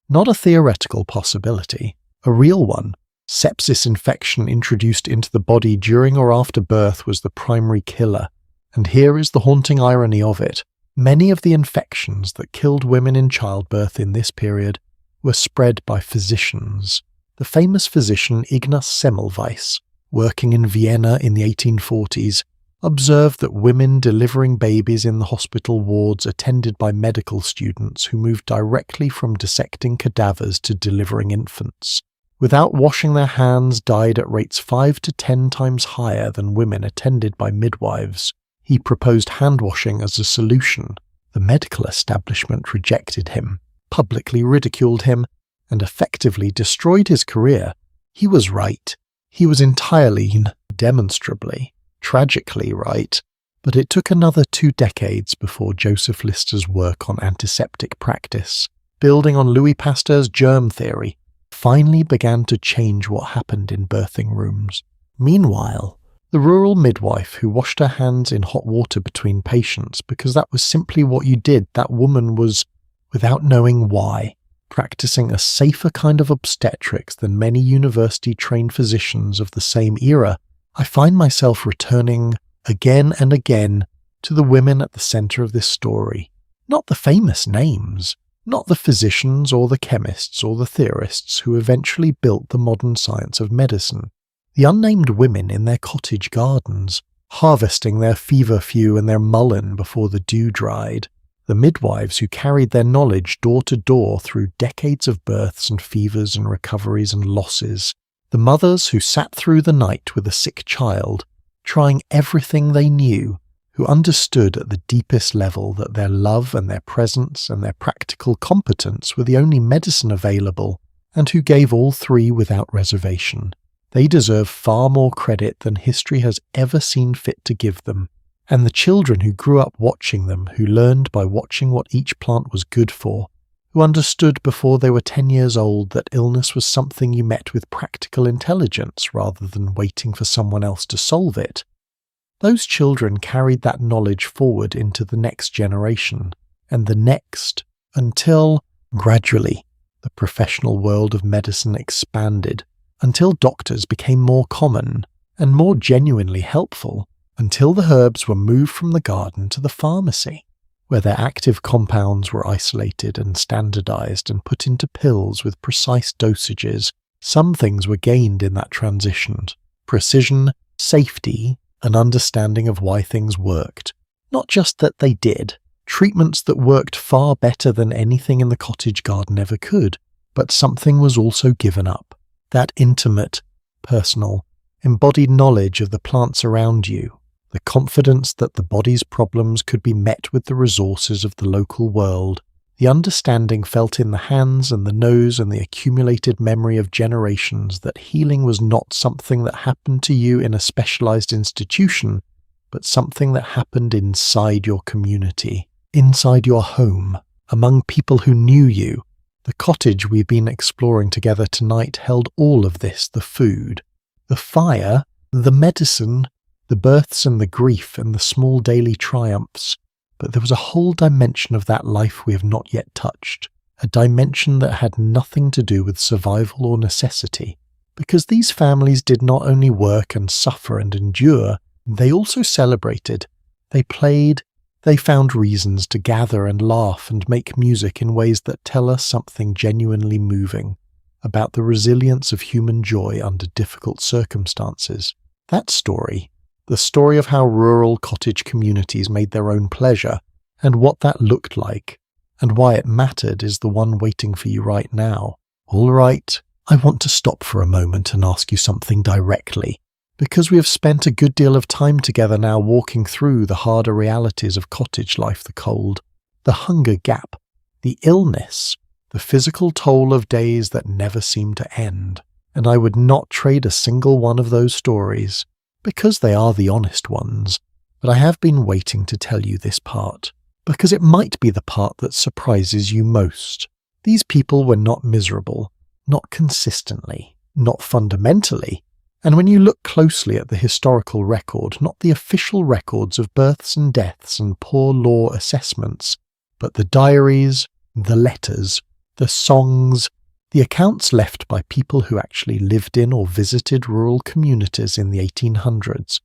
Not a theoretical possibility, a real one. Sepsis infection introduced into the body during or after birth was the primary killer, and here is the haunting irony of it. Many of the infections that killed women in childbirth in this period were spread by physicians. The famous physician Ignaz Semmelweis, working in Vienna in the 1840s, observed that women delivering babies in the hospital wards attended by medical students who moved directly from dissecting cadavers to delivering infants, without washing their hands, died at rates 5 to 10 times higher than women attended by midwives. He proposed hand-washing as a solution. The medical establishment rejected him, publicly ridiculed him, and effectively destroyed his career. He was right. He was entirely, demonstrably, tragically right, But it took another 2 decades before Joseph Lister's work on antiseptic practice, building on Louis Pasteur's germ theory, finally began to change what happened in birthing rooms. Meanwhile, the rural midwife who washed her hands in hot water between patients because that was simply what you did, that woman was, without knowing why, practicing a safer kind of obstetrics than many university-trained physicians of the same era. I find myself returning again and again to the women at the center of this story. Not the famous names, not the physicians or the chemists or the theorists who eventually built the modern science of medicine. The unnamed women in their cottage gardens, harvesting their feverfew and their mullein before the dew dried. The midwives who carried their knowledge door to door through decades of births and fevers and recoveries and losses. The mothers who sat through the night with a sick child, trying everything they knew, who understood at the deepest level that their love and their presence and their practical competence were the only medicine available, and who gave all three without reservation. They deserve far more credit than history has ever seen fit to give them. And the children who grew up watching them, who learned by watching what each plant was good for, who understood before they were 10 years old that illness was something you met with practical intelligence rather than waiting for someone else to solve it. Those children carried that knowledge forward into the next generation, and the next, until, gradually, the professional world of medicine expanded, until doctors became more common and more genuinely helpful, until the herbs were moved from the garden to the pharmacy, where their active compounds were isolated and standardized and put into pills with precise dosages. Some things were gained in that transition: precision, safety, an understanding of why things worked. Not just that they did, treatments that worked far better than anything in the cottage garden ever could, but something was also given up. That intimate, personal, embodied knowledge of the plants around you, the confidence that the body's problems could be met with the resources of the local world, the understanding felt in the hands and the nose and the accumulated memory of generations that healing was not something that happened to you in a specialized institution, but something that happened inside your community, inside your home, among people who knew you. The cottage we've been exploring together tonight held all of this: the food, the fire, the medicine, the births and the grief and the small daily triumphs. But there was a whole dimension of that life we have not yet touched, a dimension that had nothing to do with survival or necessity, because these families did not only work and suffer and endure, they also celebrated, they played, they found reasons to gather and laugh and make music in ways that tell us something genuinely moving about the resilience of human joy under difficult circumstances. That story, the story of how rural cottage communities made their own pleasure, and what that looked like, and why it mattered, is the one waiting for you right now. All right, I want to stop for a moment and ask you something directly, because we have spent a good deal of time together now walking through the harder realities of cottage life: the cold, the hunger gap, the illness, the physical toll of days that never seem to end. And I would not trade a single one of those stories, because they are the honest ones. But I have been waiting to tell you this part, because it might be the part that surprises you most. These people were not miserable, not consistently, not fundamentally. And when you look closely at the historical record, not the official records of births and deaths and poor law assessments, but the diaries, the letters, the songs, the accounts left by people who actually lived in or visited rural communities in the 1800s,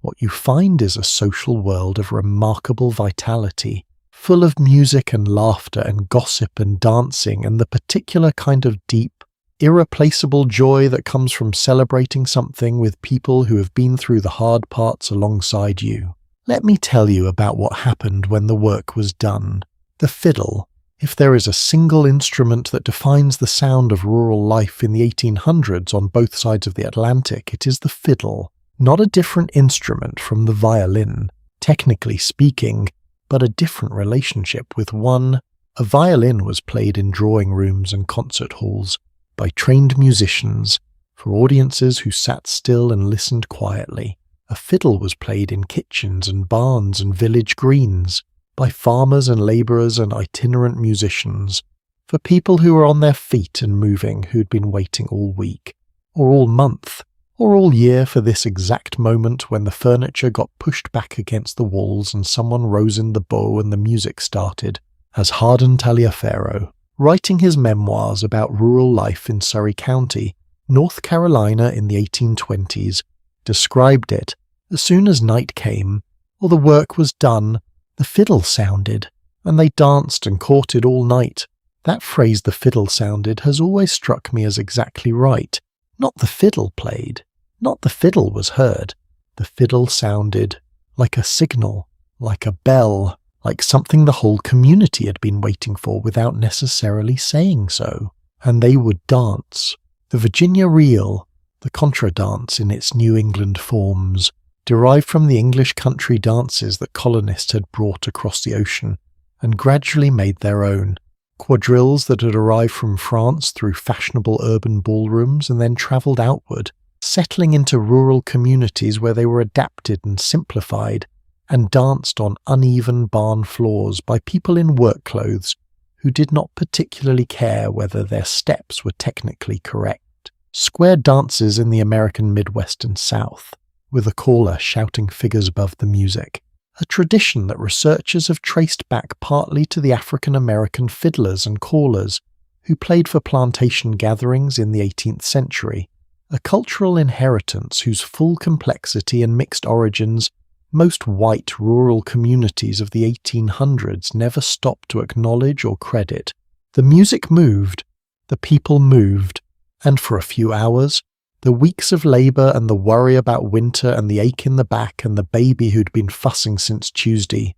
what you find is a social world of remarkable vitality, full of music and laughter and gossip and dancing and the particular kind of deep, irreplaceable joy that comes from celebrating something with people who have been through the hard parts alongside you. Let me tell you about what happened when the work was done. The fiddle. If there is a single instrument that defines the sound of rural life in the 1800s on both sides of the Atlantic, it is the fiddle. Not a different instrument from the violin, technically speaking, but a different relationship with one. A violin was played in drawing rooms and concert halls, by trained musicians, for audiences who sat still and listened quietly. A fiddle was played in kitchens and barns and village greens, by farmers and labourers and itinerant musicians, for people who were on their feet and moving, who'd been waiting all week, or all month, or all year for this exact moment when the furniture got pushed back against the walls and someone rose in the bow and the music started, as Hardin Taliaferro, writing his memoirs about rural life in Surrey County, North Carolina in the 1820s, described it. As soon as night came, or the work was done, the fiddle sounded, and they danced and courted all night. That phrase, the fiddle sounded, has always struck me as exactly right. Not the fiddle played, not the fiddle was heard. The fiddle sounded like a signal, like a bell, like something the whole community had been waiting for without necessarily saying so. And they would dance. The Virginia reel, the contra dance in its New England forms, derived from the English country dances that colonists had brought across the ocean and gradually made their own. Quadrilles that had arrived from France through fashionable urban ballrooms and then travelled outward, settling into rural communities where they were adapted and simplified and danced on uneven barn floors by people in work clothes who did not particularly care whether their steps were technically correct. Square dances in the American Midwest and South, with a caller shouting figures above the music, a tradition that researchers have traced back partly to the African American fiddlers and callers who played for plantation gatherings in the 18th century, a cultural inheritance whose full complexity and mixed origins most white rural communities of the 1800s never stopped to acknowledge or credit. The music moved, the people moved, and for a few hours, the weeks of labour and the worry about winter and the ache in the back and the baby who'd been fussing since Tuesday,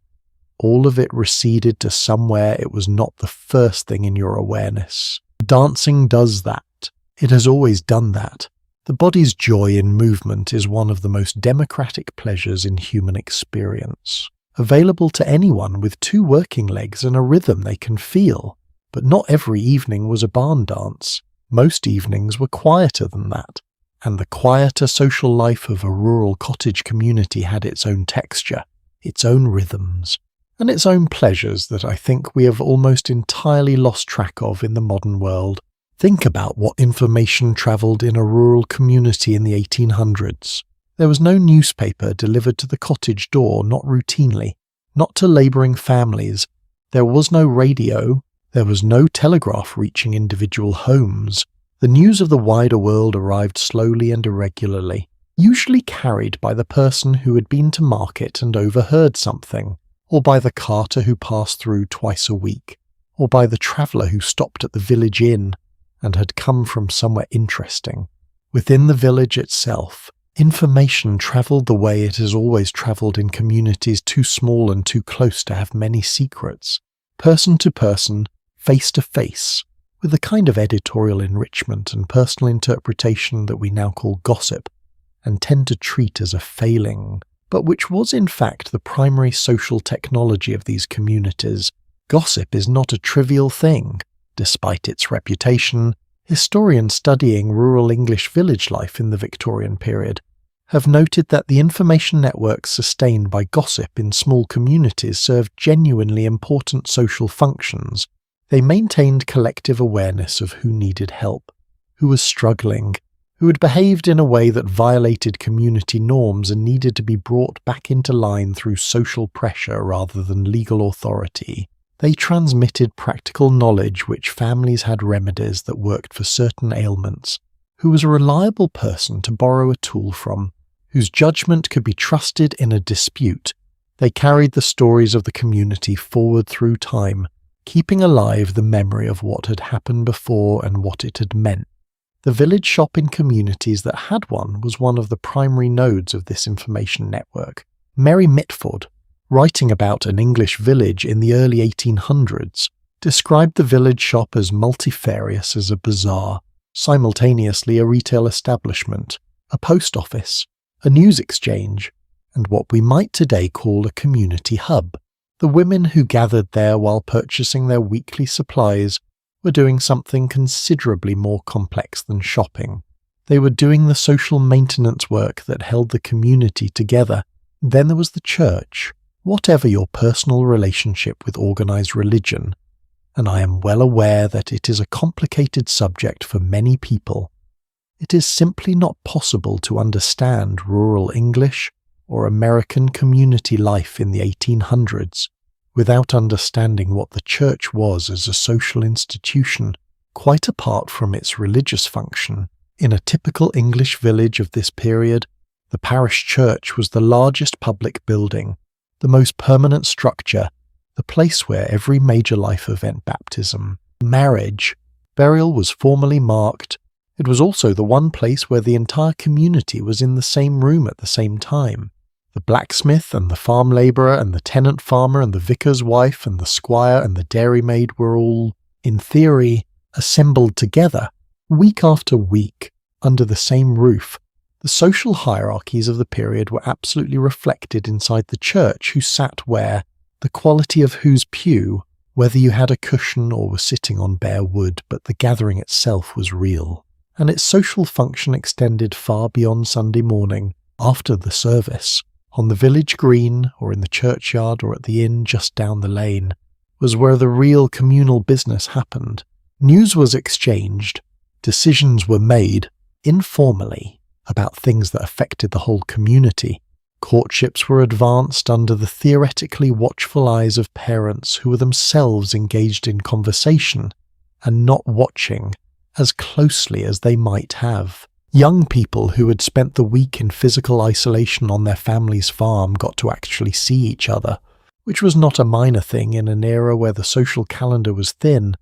all of it receded to somewhere it was not the first thing in your awareness. Dancing does that. It has always done that. The body's joy in movement is one of the most democratic pleasures in human experience, available to anyone with two working legs and a rhythm they can feel. But not every evening was a barn dance. Most evenings were quieter than that. And the quieter social life of a rural cottage community had its own texture, its own rhythms, and its own pleasures that I think we have almost entirely lost track of in the modern world. Think about what information travelled in a rural community in the 1800s. There was no newspaper delivered to the cottage door, not routinely, not to labouring families. There was no radio. There was no telegraph reaching individual homes. The news of the wider world arrived slowly and irregularly, usually carried by the person who had been to market and overheard something, or by the carter who passed through twice a week, or by the traveller who stopped at the village inn and had come from somewhere interesting. Within the village itself, information travelled the way it has always travelled in communities too small and too close to have many secrets, person to person, face to face, with the kind of editorial enrichment and personal interpretation that we now call gossip, and tend to treat as a failing, but which was in fact the primary social technology of these communities. Gossip is not a trivial thing. Despite its reputation, historians studying rural English village life in the Victorian period have noted that the information networks sustained by gossip in small communities served genuinely important social functions. They maintained collective awareness of who needed help, who was struggling, who had behaved in a way that violated community norms and needed to be brought back into line through social pressure rather than legal authority. They transmitted practical knowledge which families had remedies that worked for certain ailments, who was a reliable person to borrow a tool from, whose judgment could be trusted in a dispute. They carried the stories of the community forward through time, keeping alive the memory of what had happened before and what it had meant. The village shop in communities that had was one of the primary nodes of this information network. Mary Mitford, writing about an English village in the early 1800s, described the village shop as multifarious as a bazaar, simultaneously a retail establishment, a post office, a news exchange, and what we might today call a community hub. The women who gathered there while purchasing their weekly supplies were doing something considerably more complex than shopping. They were doing the social maintenance work that held the community together. Then there was the church, whatever your personal relationship with organized religion, and I am well aware that it is a complicated subject for many people. It is simply not possible to understand rural English or American community life in the 1800s without understanding what the church was as a social institution, quite apart from its religious function. In a typical English village of this period, the parish church was the largest public building, the most permanent structure, the place where every major life event, baptism, marriage, burial was formally marked. It was also the one place where the entire community was in the same room at the same time. The blacksmith and the farm labourer and the tenant farmer and the vicar's wife and the squire and the dairymaid were all, in theory, assembled together, week after week, under the same roof. The social hierarchies of the period were absolutely reflected inside the church, who sat where, the quality of whose pew, whether you had a cushion or were sitting on bare wood, but the gathering itself was real. And its social function extended far beyond Sunday morning, after the service. On the village green, or in the churchyard, or at the inn just down the lane, was where the real communal business happened. News was exchanged, decisions were made, informally, about things that affected the whole community. Courtships were advanced under the theoretically watchful eyes of parents who were themselves engaged in conversation and not watching as closely as they might have. Young people who had spent the week in physical isolation on their family's farm got to actually see each other, which was not a minor thing in an era where the social calendar was thin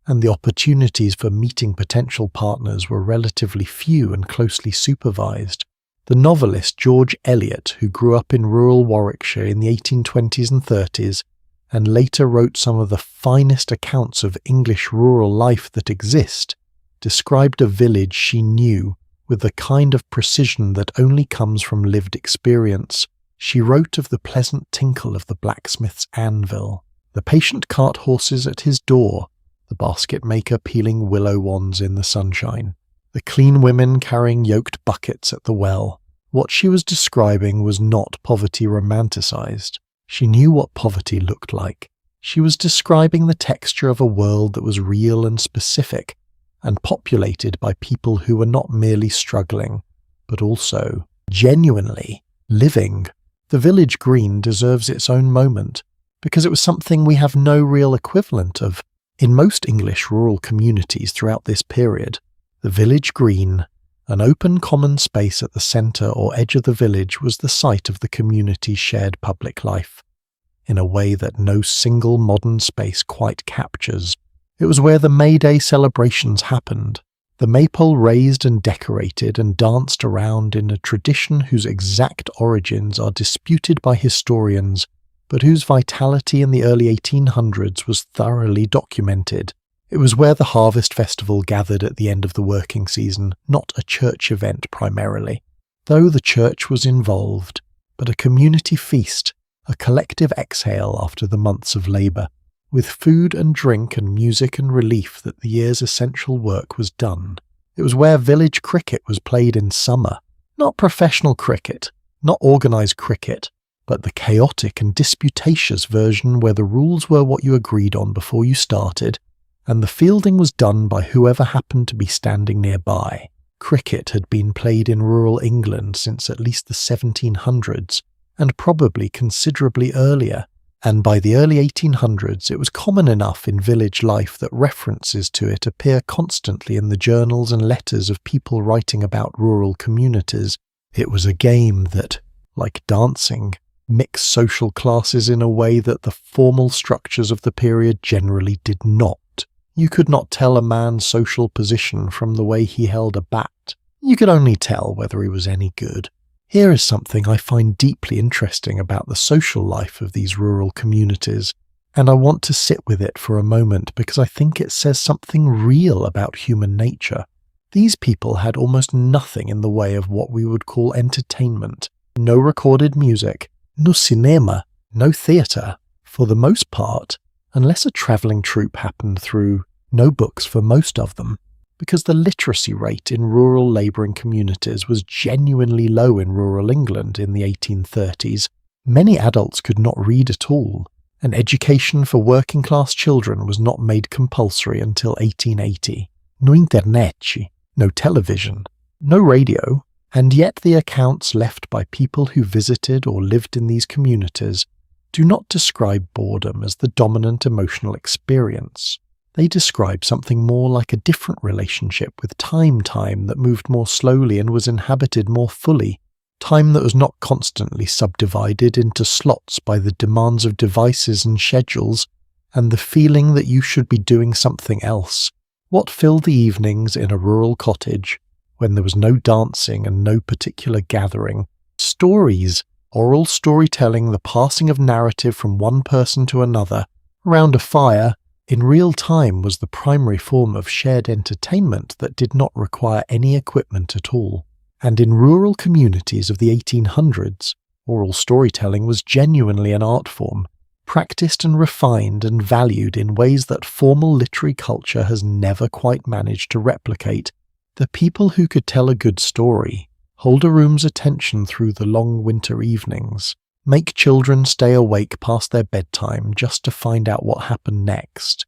and the opportunities for meeting potential partners were relatively few and closely supervised. The novelist George Eliot, who grew up in rural Warwickshire in the 1820s and 30s, and later wrote some of the finest accounts of English rural life that exist, described a village she knew with the kind of precision that only comes from lived experience. She wrote of the pleasant tinkle of the blacksmith's anvil, the patient cart horses at his door, the basket maker peeling willow wands in the sunshine, the clean women carrying yoked buckets at the well. What she was describing was not poverty romanticized. She knew what poverty looked like. She was describing the texture of a world that was real and specific, and populated by people who were not merely struggling, but also genuinely living. The village green deserves its own moment, because it was something we have no real equivalent of in most English rural communities throughout this period. The village green, an open common space at the centre or edge of the village, was the site of the community's shared public life, in a way that no single modern space quite captures. It was where the May Day celebrations happened, the maypole raised and decorated and danced around in a tradition whose exact origins are disputed by historians, but whose vitality in the early 1800s was thoroughly documented. It was where the harvest festival gathered at the end of the working season, not a church event primarily, though the church was involved, but a community feast, a collective exhale after the months of labour, with food and drink and music and relief that the year's essential work was done. It was where village cricket was played in summer, not professional cricket, not organised cricket, but the chaotic and disputatious version where the rules were what you agreed on before you started, and the fielding was done by whoever happened to be standing nearby. Cricket had been played in rural England since at least the 1700s, and probably considerably earlier, and by the early 1800s it was common enough in village life that references to it appear constantly in the journals and letters of people writing about rural communities. It was a game that, like dancing, mixed social classes in a way that the formal structures of the period generally did not. You could not tell a man's social position from the way he held a bat. You could only tell whether he was any good. Here is something I find deeply interesting about the social life of these rural communities, and I want to sit with it for a moment because I think it says something real about human nature. These people had almost nothing in the way of what we would call entertainment. No recorded music, no cinema, no theatre, for the most part, unless a travelling troupe happened through, no books for most of them. because the literacy rate in rural labouring communities was genuinely low in rural England in the 1830s. Many adults could not read at all, and education for working-class children was not made compulsory until 1880. No internet, no television, no radio, and yet the accounts left by people who visited or lived in these communities do not describe boredom as the dominant emotional experience. They describe something more like a different relationship with time that moved more slowly and was inhabited more fully, time that was not constantly subdivided into slots by the demands of devices and schedules, and the feeling that you should be doing something else. What filled the evenings in a rural cottage, when there was no dancing and no particular gathering? Stories, oral storytelling, the passing of narrative from one person to another, around a fire, in real time, was the primary form of shared entertainment that did not require any equipment at all. And in rural communities of the 1800s, oral storytelling was genuinely an art form, practiced and refined and valued in ways that formal literary culture has never quite managed to replicate. The people who could tell a good story, hold a room's attention through the long winter evenings, make children stay awake past their bedtime just to find out what happened next.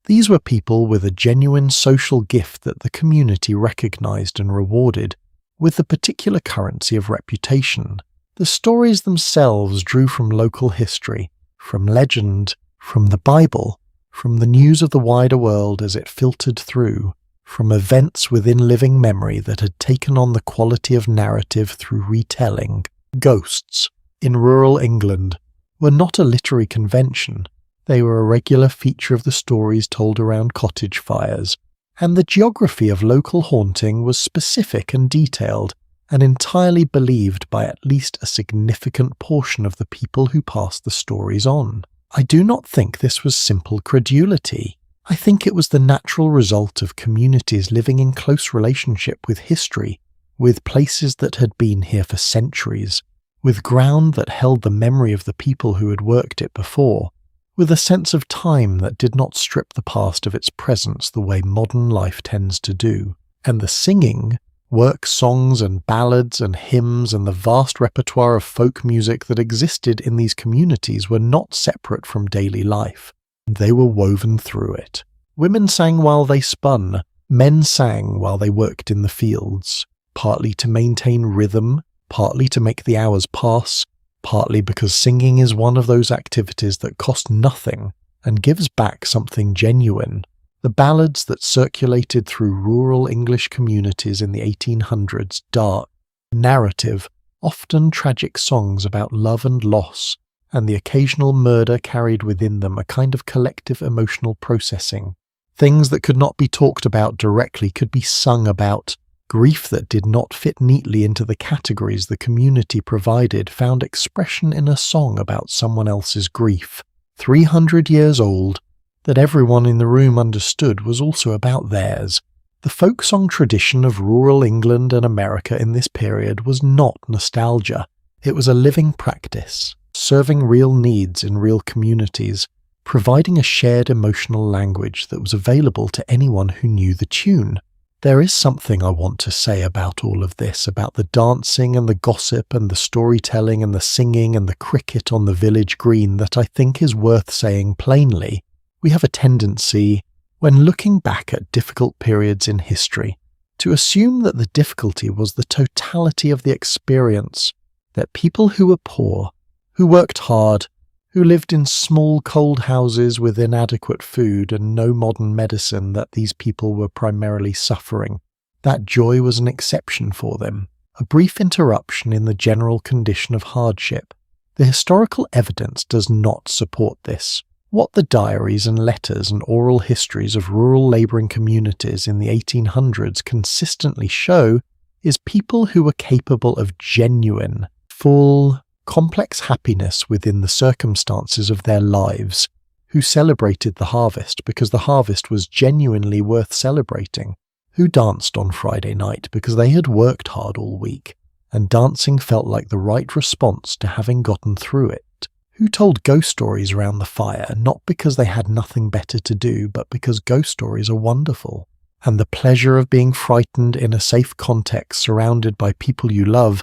These were people with a genuine social gift that the community recognized and rewarded, with the particular currency of reputation. The stories themselves drew from local history, from legend, from the Bible, from the news of the wider world as it filtered through, from events within living memory that had taken on the quality of narrative through retelling. Ghosts, in rural England, were not a literary convention. They were a regular feature of the stories told around cottage fires, and the geography of local haunting was specific and detailed, and entirely believed by at least a significant portion of the people who passed the stories on. I do not think this was simple credulity. I think it was the natural result of communities living in close relationship with history, with places that had been here for centuries, with ground that held the memory of the people who had worked it before, with a sense of time that did not strip the past of its presence the way modern life tends to do. And the singing, work songs and ballads and hymns and the vast repertoire of folk music that existed in these communities were not separate from daily life. They were woven through it. Women sang while they spun, men sang while they worked in the fields, partly to maintain rhythm, partly to make the hours pass, partly because singing is one of those activities that cost nothing and gives back something genuine. The ballads that circulated through rural English communities in the 1800s, dark, narrative, often tragic songs about love and loss, and the occasional murder carried within them a kind of collective emotional processing. Things that could not be talked about directly could be sung about. Grief that did not fit neatly into the categories the community provided found expression in a song about someone else's grief, 300 years old, that everyone in the room understood was also about theirs. The folk song tradition of rural England and America in this period was not nostalgia. It was a living practice, serving real needs in real communities, providing a shared emotional language that was available to anyone who knew the tune. There is something I want to say about all of this, about the dancing and the gossip and the storytelling and the singing and the cricket on the village green, that I think is worth saying plainly. We have a tendency, when looking back at difficult periods in history, to assume that the difficulty was the totality of the experience, that people who were poor, who worked hard, who lived in small cold houses with inadequate food and no modern medicine, that these people were primarily suffering. That joy was an exception for them, a brief interruption in the general condition of hardship. The historical evidence does not support this. What the diaries and letters and oral histories of rural labouring communities in the 1800s consistently show is people who were capable of genuine, full, complex happiness within the circumstances of their lives, who celebrated the harvest because the harvest was genuinely worth celebrating, who danced on Friday night because they had worked hard all week, and dancing felt like the right response to having gotten through it, who told ghost stories around the fire not because they had nothing better to do, but because ghost stories are wonderful, and the pleasure of being frightened in a safe context surrounded by people you love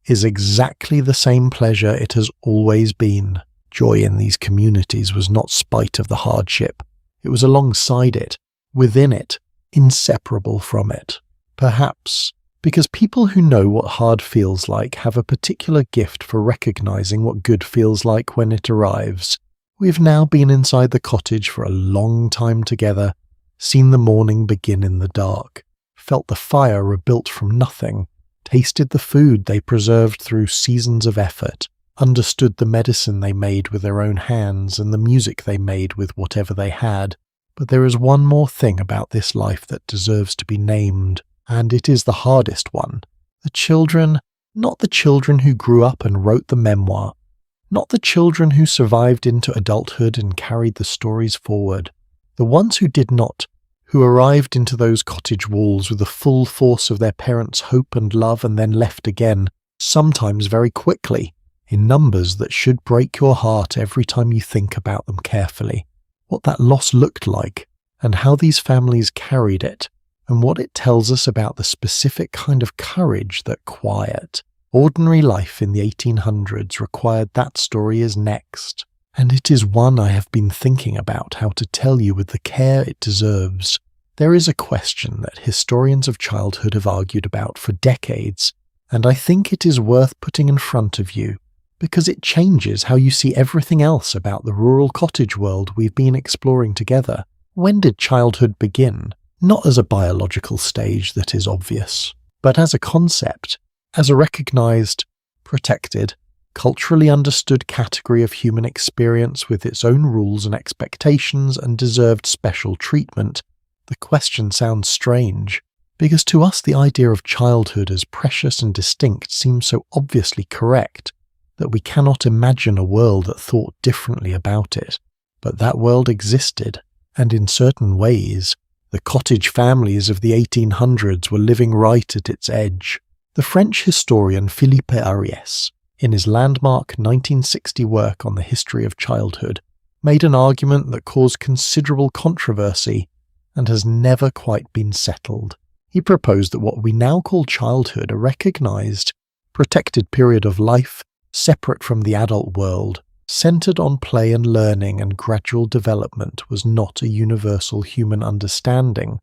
is exactly the same pleasure it has always been. Joy in these communities was not spite of the hardship. It was alongside it, within it, inseparable from it. Perhaps because people who know what hard feels like have a particular gift for recognizing what good feels like when it arrives. We've now been inside the cottage for a long time together, seen the morning begin in the dark, felt the fire rebuilt from nothing, tasted the food they preserved through seasons of effort, understood the medicine they made with their own hands and the music they made with whatever they had. But there is one more thing about this life that deserves to be named, and it is the hardest one. The children, not the children who grew up and wrote the memoir, not the children who survived into adulthood and carried the stories forward, the ones who did not, who arrived into those cottage walls with the full force of their parents' hope and love and then left again, sometimes very quickly, in numbers that should break your heart every time you think about them carefully. What that loss looked like, and how these families carried it, and what it tells us about the specific kind of courage that quiet, ordinary life in the 1800s required. That story is next, and it is one I have been thinking about how to tell you with the care it deserves. There is a question that historians of childhood have argued about for decades, and I think it is worth putting in front of you, because it changes how you see everything else about the rural cottage world we've been exploring together. When did childhood begin? Not as a biological stage that is obvious, but as a concept, as a recognized, protected, culturally understood category of human experience with its own rules and expectations and deserved special treatment. The question sounds strange, because to us the idea of childhood as precious and distinct seems so obviously correct that we cannot imagine a world that thought differently about it. But that world existed, and in certain ways, the cottage families of the 1800s were living right at its edge. The French historian Philippe Ariès, in his landmark 1960 work on the history of childhood, made an argument that caused considerable controversy and has never quite been settled. He proposed that what we now call childhood, a recognized, protected period of life, separate from the adult world, centered on play and learning and gradual development, was not a universal human understanding,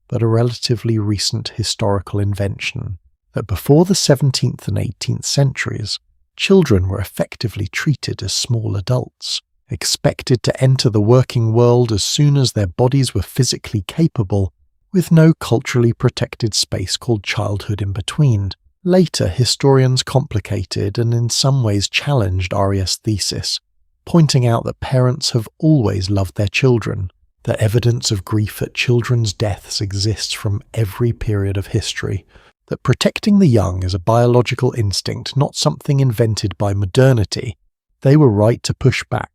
but a relatively recent historical invention. That before the 17th and 18th centuries, children were effectively treated as small adults, expected to enter the working world as soon as their bodies were physically capable, with no culturally protected space called childhood in between. Later, historians complicated and in some ways challenged Ariès' thesis, pointing out that parents have always loved their children, that evidence of grief at children's deaths exists from every period of history, that protecting the young is a biological instinct, not something invented by modernity. They were right to push back,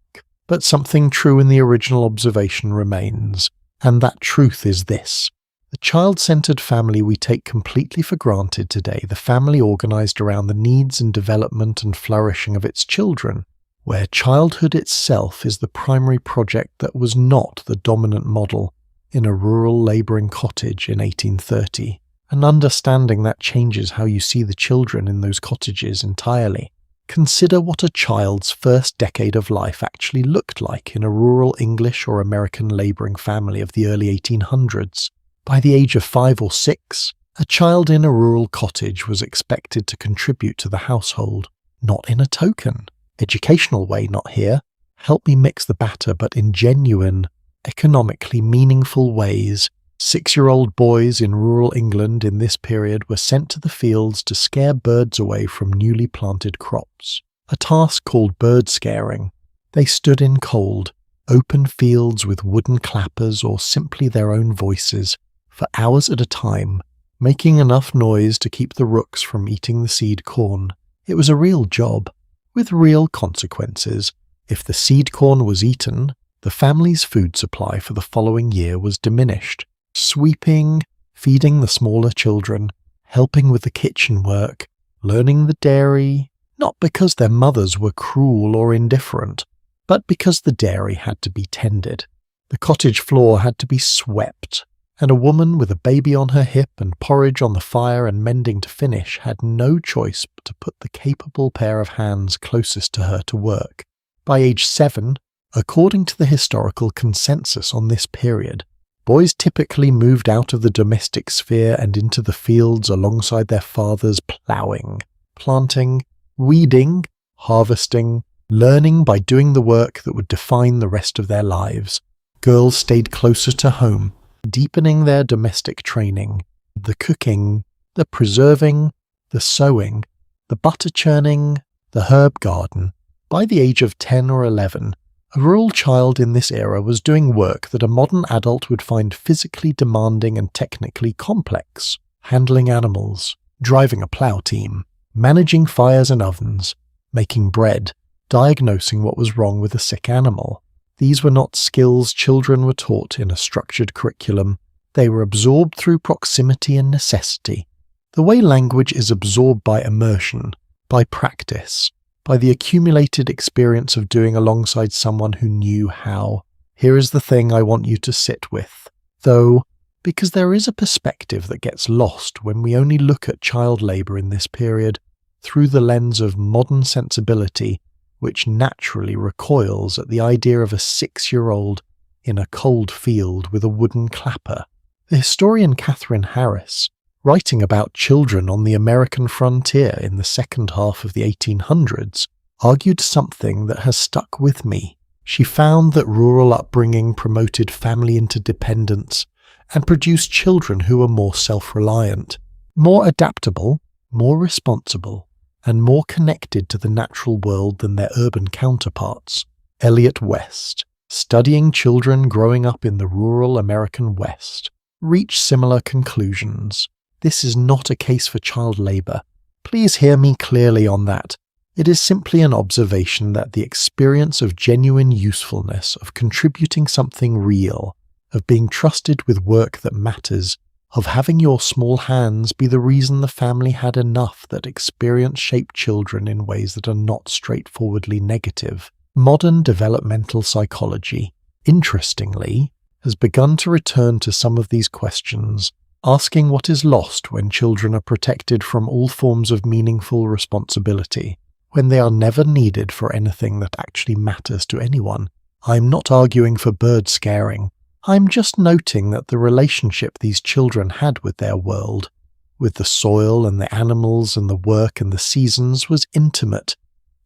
but something true in the original observation remains, and that truth is this. The child-centered family we take completely for granted today, the family organized around the needs and development and flourishing of its children, where childhood itself is the primary project that was not the dominant model in a rural labouring cottage in 1830. And understanding that changes how you see the children in those cottages entirely. Consider what a child's first decade of life actually looked like in a rural English or American labouring family of the early 1800s. By the age of 5 or 6, a child in a rural cottage was expected to contribute to the household, not in a token, educational way, not here, help me mix the batter, but in genuine, economically meaningful ways. 6-year-old boys in rural England in this period were sent to the fields to scare birds away from newly planted crops, a task called bird scaring. They stood in cold, open fields with wooden clappers or simply their own voices, for hours at a time, making enough noise to keep the rooks from eating the seed corn. It was a real job, with real consequences. If the seed corn was eaten, the family's food supply for the following year was diminished. Sweeping, feeding the smaller children, helping with the kitchen work, learning the dairy, not because their mothers were cruel or indifferent, but because the dairy had to be tended. The cottage floor had to be swept, and a woman with a baby on her hip and porridge on the fire and mending to finish had no choice but to put the capable pair of hands closest to her to work. By age 7, according to the historical consensus on this period, boys typically moved out of the domestic sphere and into the fields alongside their fathers, ploughing, planting, weeding, harvesting, learning by doing the work that would define the rest of their lives. Girls stayed closer to home, deepening their domestic training, the cooking, the preserving, the sewing, the butter churning, the herb garden. By the age of 10 or 11, a rural child in this era was doing work that a modern adult would find physically demanding and technically complex: handling animals, driving a plough team, managing fires and ovens, making bread, diagnosing what was wrong with a sick animal. These were not skills children were taught in a structured curriculum. They were absorbed through proximity and necessity. The way language is absorbed by immersion, by practice, by the accumulated experience of doing alongside someone who knew how. Here is the thing I want you to sit with, though, because there is a perspective that gets lost when we only look at child labour in this period through the lens of modern sensibility, which naturally recoils at the idea of a 6-year-old in a cold field with a wooden clapper. The historian Catherine Harris, writing about children on the American frontier in the second half of the 1800s, argued something that has stuck with me. She found that rural upbringing promoted family interdependence and produced children who were more self-reliant, more adaptable, more responsible, and more connected to the natural world than their urban counterparts. Elliot West, studying children growing up in the rural American West, reached similar conclusions. This is not a case for child labour. Please hear me clearly on that. It is simply an observation that the experience of genuine usefulness, of contributing something real, of being trusted with work that matters, of having your small hands be the reason the family had enough, that experience shaped children in ways that are not straightforwardly negative. Modern developmental psychology, interestingly, has begun to return to some of these questions, asking what is lost when children are protected from all forms of meaningful responsibility, when they are never needed for anything that actually matters to anyone. I'm not arguing for bird scaring. I'm just noting that the relationship these children had with their world, with the soil and the animals and the work and the seasons, was intimate,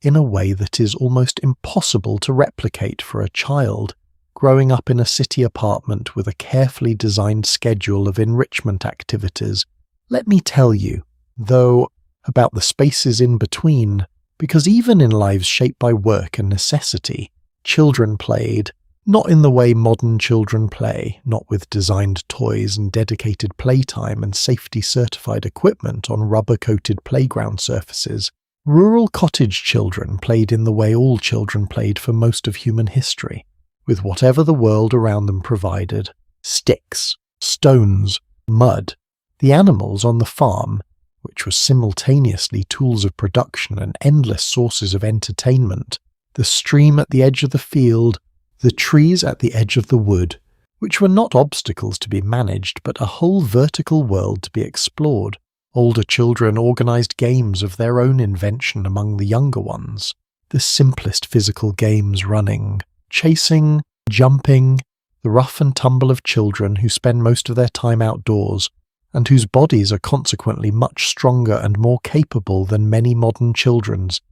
in a way that is almost impossible to replicate for a child growing up in a city apartment with a carefully designed schedule of enrichment activities. Let me tell you, though, about the spaces in between, because even in lives shaped by work and necessity, children played, not in the way modern children play, not with designed toys and dedicated playtime and safety-certified equipment on rubber-coated playground surfaces. Rural cottage children played in the way all children played for most of human history, with whatever the world around them provided: sticks, stones, mud, the animals on the farm, which were simultaneously tools of production and endless sources of entertainment, the stream at the edge of the field, the trees at the edge of the wood, which were not obstacles to be managed but a whole vertical world to be explored. Older children organized games of their own invention among the younger ones, the simplest physical games running, chasing, jumping, the rough and tumble of children who spend most of their time outdoors, and whose bodies are consequently much stronger and more capable than many modern children's.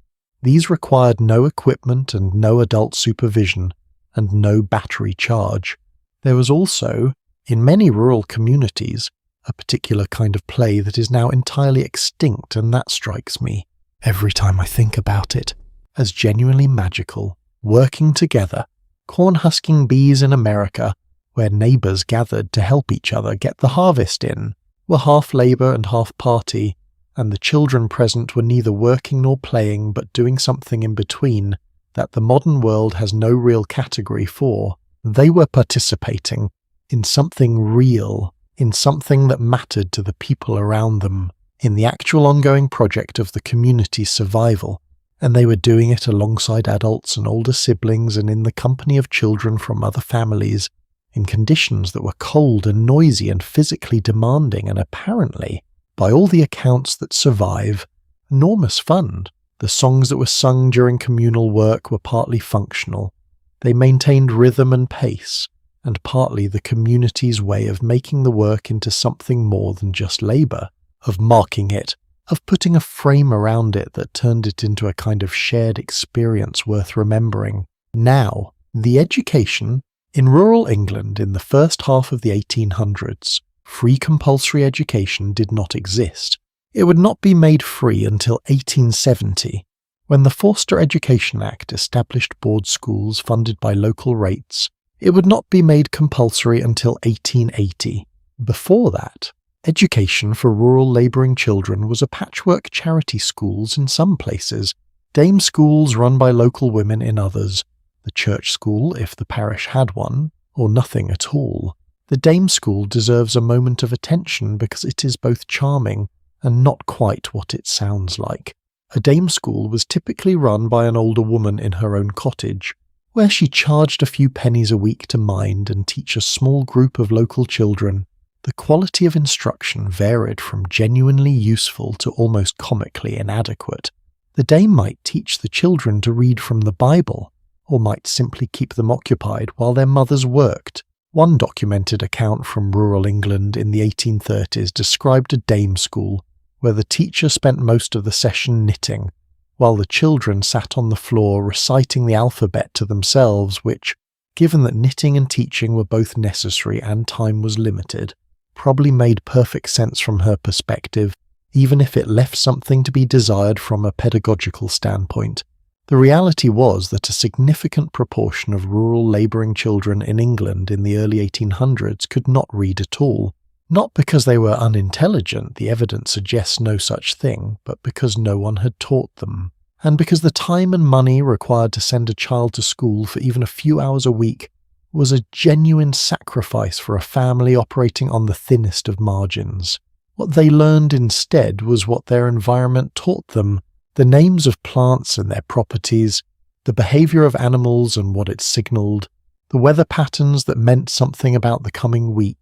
These required no equipment and no adult supervision, and no battery charge. There was also, in many rural communities, a particular kind of play that is now entirely extinct, and that strikes me, every time I think about it, as genuinely magical. Working together, corn-husking bees in America, where neighbours gathered to help each other get the harvest in, were half labour and half party, and the children present were neither working nor playing but doing something in between that the modern world has no real category for. They were participating in something real, in something that mattered to the people around them, in the actual ongoing project of the community's survival, and they were doing it alongside adults and older siblings and in the company of children from other families, in conditions that were cold and noisy and physically demanding and apparently, by all the accounts that survive, enormous fun. The songs that were sung during communal work were partly functional. They maintained rhythm and pace, and partly the community's way of making the work into something more than just labour, of marking it, of putting a frame around it that turned it into a kind of shared experience worth remembering. Now, the education in rural England in the first half of the 1800s, free compulsory education did not exist. It would not be made free until 1870, when the Forster Education Act established board schools funded by local rates. It would not be made compulsory until 1880. Before that, education for rural labouring children was a patchwork charity schools in some places, dame schools run by local women in others, the church school if the parish had one, or nothing at all. The dame school deserves a moment of attention because it is both charming and not quite what it sounds like. A dame school was typically run by an older woman in her own cottage, where she charged a few pennies a week to mind and teach a small group of local children. The quality of instruction varied from genuinely useful to almost comically inadequate. The dame might teach the children to read from the Bible, or might simply keep them occupied while their mothers worked. One documented account from rural England in the 1830s described a dame school where the teacher spent most of the session knitting, while the children sat on the floor reciting the alphabet to themselves, which, given that knitting and teaching were both necessary and time was limited, probably made perfect sense from her perspective, even if it left something to be desired from a pedagogical standpoint. The reality was that a significant proportion of rural labouring children in England in the early 1800s could not read at all. Not because they were unintelligent, the evidence suggests no such thing, but because no one had taught them. And because the time and money required to send a child to school for even a few hours a week was a genuine sacrifice for a family operating on the thinnest of margins. What they learned instead was what their environment taught them: the names of plants and their properties, the behaviour of animals and what it signalled, the weather patterns that meant something about the coming week,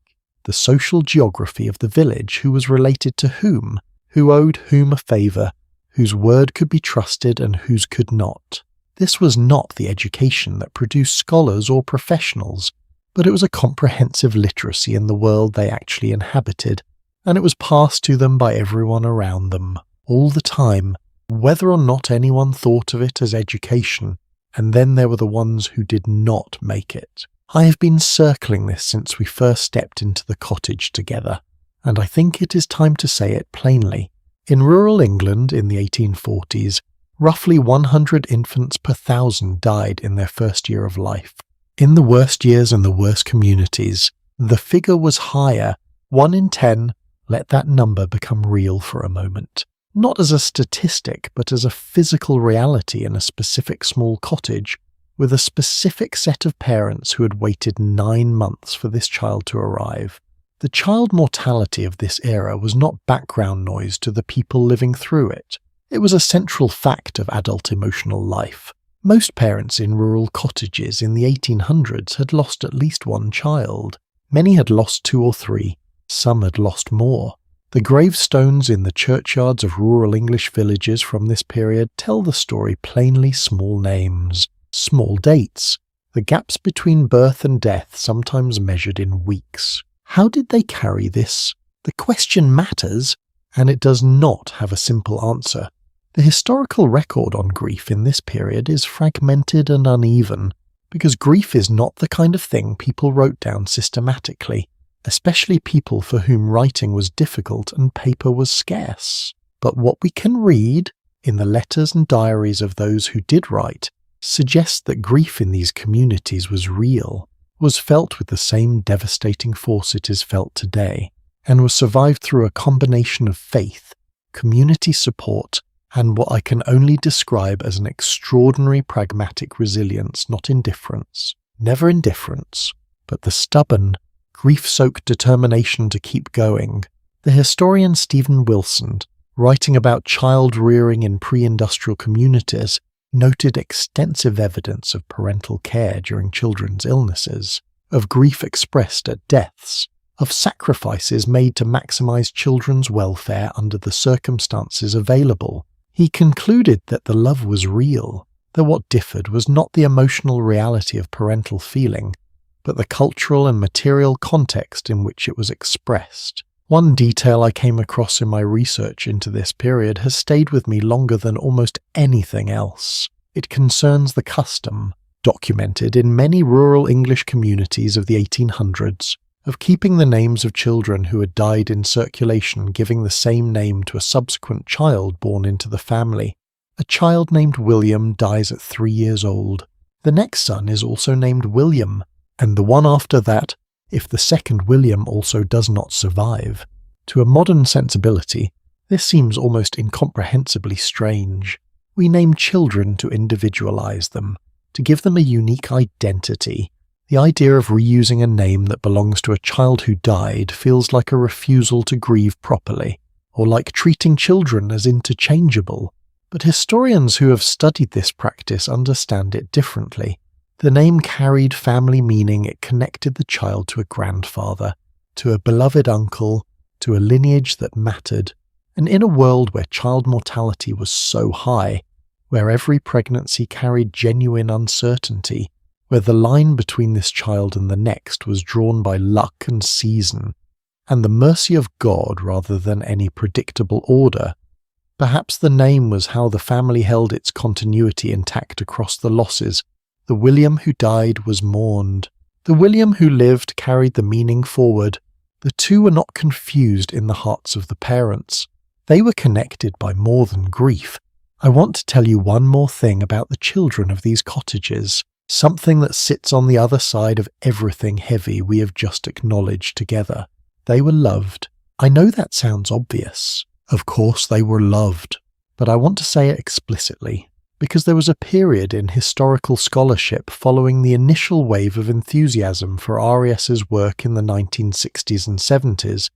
the social geography of the village, who was related to whom, who owed whom a favour, whose word could be trusted and whose could not. This was not the education that produced scholars or professionals, but it was a comprehensive literacy in the world they actually inhabited, and it was passed to them by everyone around them, all the time, whether or not anyone thought of it as education. And then there were the ones who did not make it. I have been circling this since we first stepped into the cottage together, and I think it is time to say it plainly. In rural England in the 1840s, roughly 100 infants per 1,000 died in their first year of life. In the worst years and the worst communities, the figure was higher, 1 in 10. Let that number become real for a moment. Not as a statistic, but as a physical reality in a specific small cottage, with a specific set of parents who had waited 9 months for this child to arrive. The child mortality of this era was not background noise to the people living through it. It was a central fact of adult emotional life. Most parents in rural cottages in the 1800s had lost at least one child. Many had lost 2 or 3. Some had lost more. The gravestones in the churchyards of rural English villages from this period tell the story plainly: small names, small dates, the gaps between birth and death sometimes measured in weeks. How did they carry this? The question matters, and it does not have a simple answer. The historical record on grief in this period is fragmented and uneven, because grief is not the kind of thing people wrote down systematically, especially people for whom writing was difficult and paper was scarce. But what we can read in the letters and diaries of those who did write suggests that grief in these communities was real, was felt with the same devastating force it is felt today, and was survived through a combination of faith, community support, and what I can only describe as an extraordinary pragmatic resilience, not indifference. Never indifference, but the stubborn, grief-soaked determination to keep going. The historian Stephen Wilson, writing about child rearing in pre-industrial communities, noted extensive evidence of parental care during children's illnesses. of grief expressed at deaths, of sacrifices made to maximize children's welfare under the circumstances available. He concluded that the love was real, though what differed was not the emotional reality of parental feeling, but the cultural and material context in which it was expressed. One detail I came across in my research into this period has stayed with me longer than almost anything else. It concerns the custom, documented in many rural English communities of the 1800s, of keeping the names of children who had died in circulation, giving the same name to a subsequent child born into the family. A child named William dies at 3 years old. The next son is also named William, and the one after that, if the second William also does not survive. To a modern sensibility, this seems almost incomprehensibly strange. We name children to individualize them, to give them a unique identity. The idea of reusing a name that belongs to a child who died feels like a refusal to grieve properly, or like treating children as interchangeable. But historians who have studied this practice understand it differently. The name carried family meaning. It connected the child to a grandfather, to a beloved uncle, to a lineage that mattered. And in a world where child mortality was so high, where every pregnancy carried genuine uncertainty, where the line between this child and the next was drawn by luck and season, and the mercy of God rather than any predictable order, perhaps the name was how the family held its continuity intact across the losses. The William who died was mourned. The William who lived carried the meaning forward. The two were not confused in the hearts of the parents. They were connected by more than grief. I want to tell you one more thing about the children of these cottages, something that sits on the other side of everything heavy we have just acknowledged together. They were loved. I know that sounds obvious. Of course they were loved. But I want to say it explicitly, because there was a period in historical scholarship following the initial wave of enthusiasm for R.E.S.'s work in the 1960s and 70s,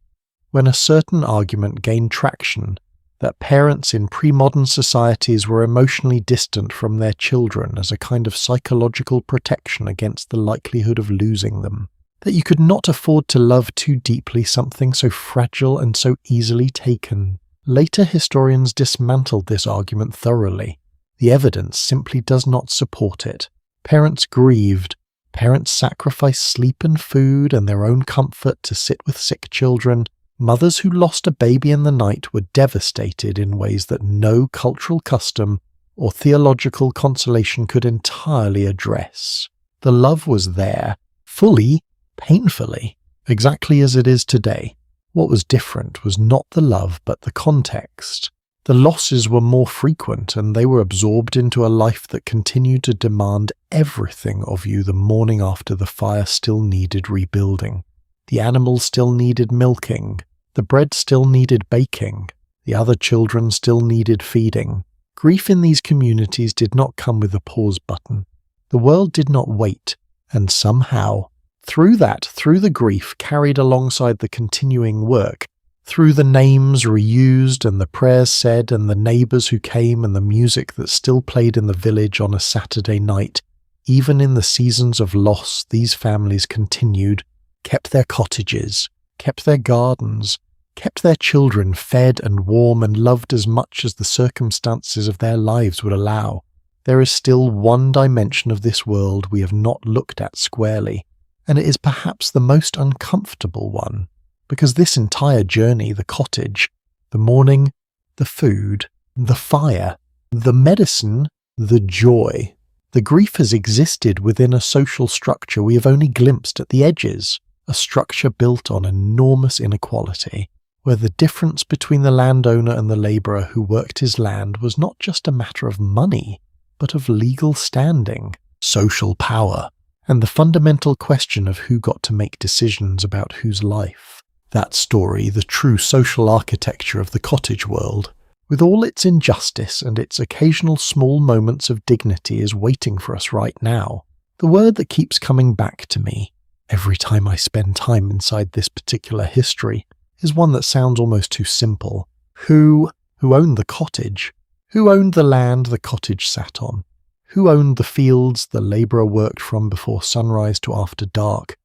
when a certain argument gained traction that parents in pre-modern societies were emotionally distant from their children as a kind of psychological protection against the likelihood of losing them, that you could not afford to love too deeply something so fragile and so easily taken. Later historians dismantled this argument thoroughly. The evidence simply does not support it. Parents grieved. Parents sacrificed sleep and food and their own comfort to sit with sick children. Mothers who lost a baby in the night were devastated in ways that no cultural custom or theological consolation could entirely address. The love was there, fully, painfully, exactly as it is today. What was different was not the love but the context. The losses were more frequent, and they were absorbed into a life that continued to demand everything of you the morning after the fire still needed rebuilding. The animals still needed milking. The bread still needed baking. The other children still needed feeding. Grief in these communities did not come with a pause button. The world did not wait, and somehow, through the grief carried alongside the continuing work, through the names reused and the prayers said and the neighbours who came and the music that still played in the village on a Saturday night, even in the seasons of loss, these families continued, kept their cottages, kept their gardens, kept their children fed and warm and loved as much as the circumstances of their lives would allow. There is still one dimension of this world we have not looked at squarely, and it is perhaps the most uncomfortable one. Because this entire journey, the cottage, the morning, the food, the fire, the medicine, the joy, the grief has existed within a social structure we have only glimpsed at the edges, a structure built on enormous inequality, where the difference between the landowner and the labourer who worked his land was not just a matter of money, but of legal standing, social power, and the fundamental question of who got to make decisions about whose life. That story, the true social architecture of the cottage world, with all its injustice and its occasional small moments of dignity, is waiting for us right now. The word that keeps coming back to me every time I spend time inside this particular history is one that sounds almost too simple. Who owned the cottage? Who owned the land the cottage sat on? Who owned the fields the labourer worked from before sunrise to after dark?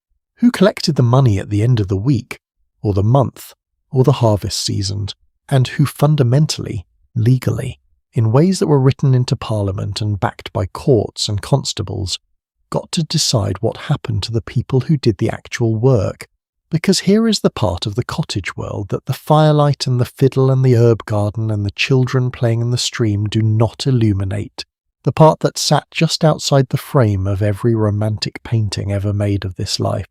Who collected the money at the end of the week, or the month, or the harvest season, and who fundamentally, legally, in ways that were written into Parliament and backed by courts and constables, got to decide what happened to the people who did the actual work? Because here is the part of the cottage world that the firelight and the fiddle and the herb garden and the children playing in the stream do not illuminate, the part that sat just outside the frame of every romantic painting ever made of this life.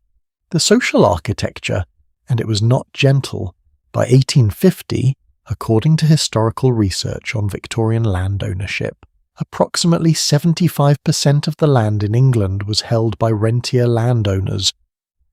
The social architecture, and it was not gentle. By 1850, according to historical research on Victorian land ownership, approximately 75% of the land in England was held by rentier landowners,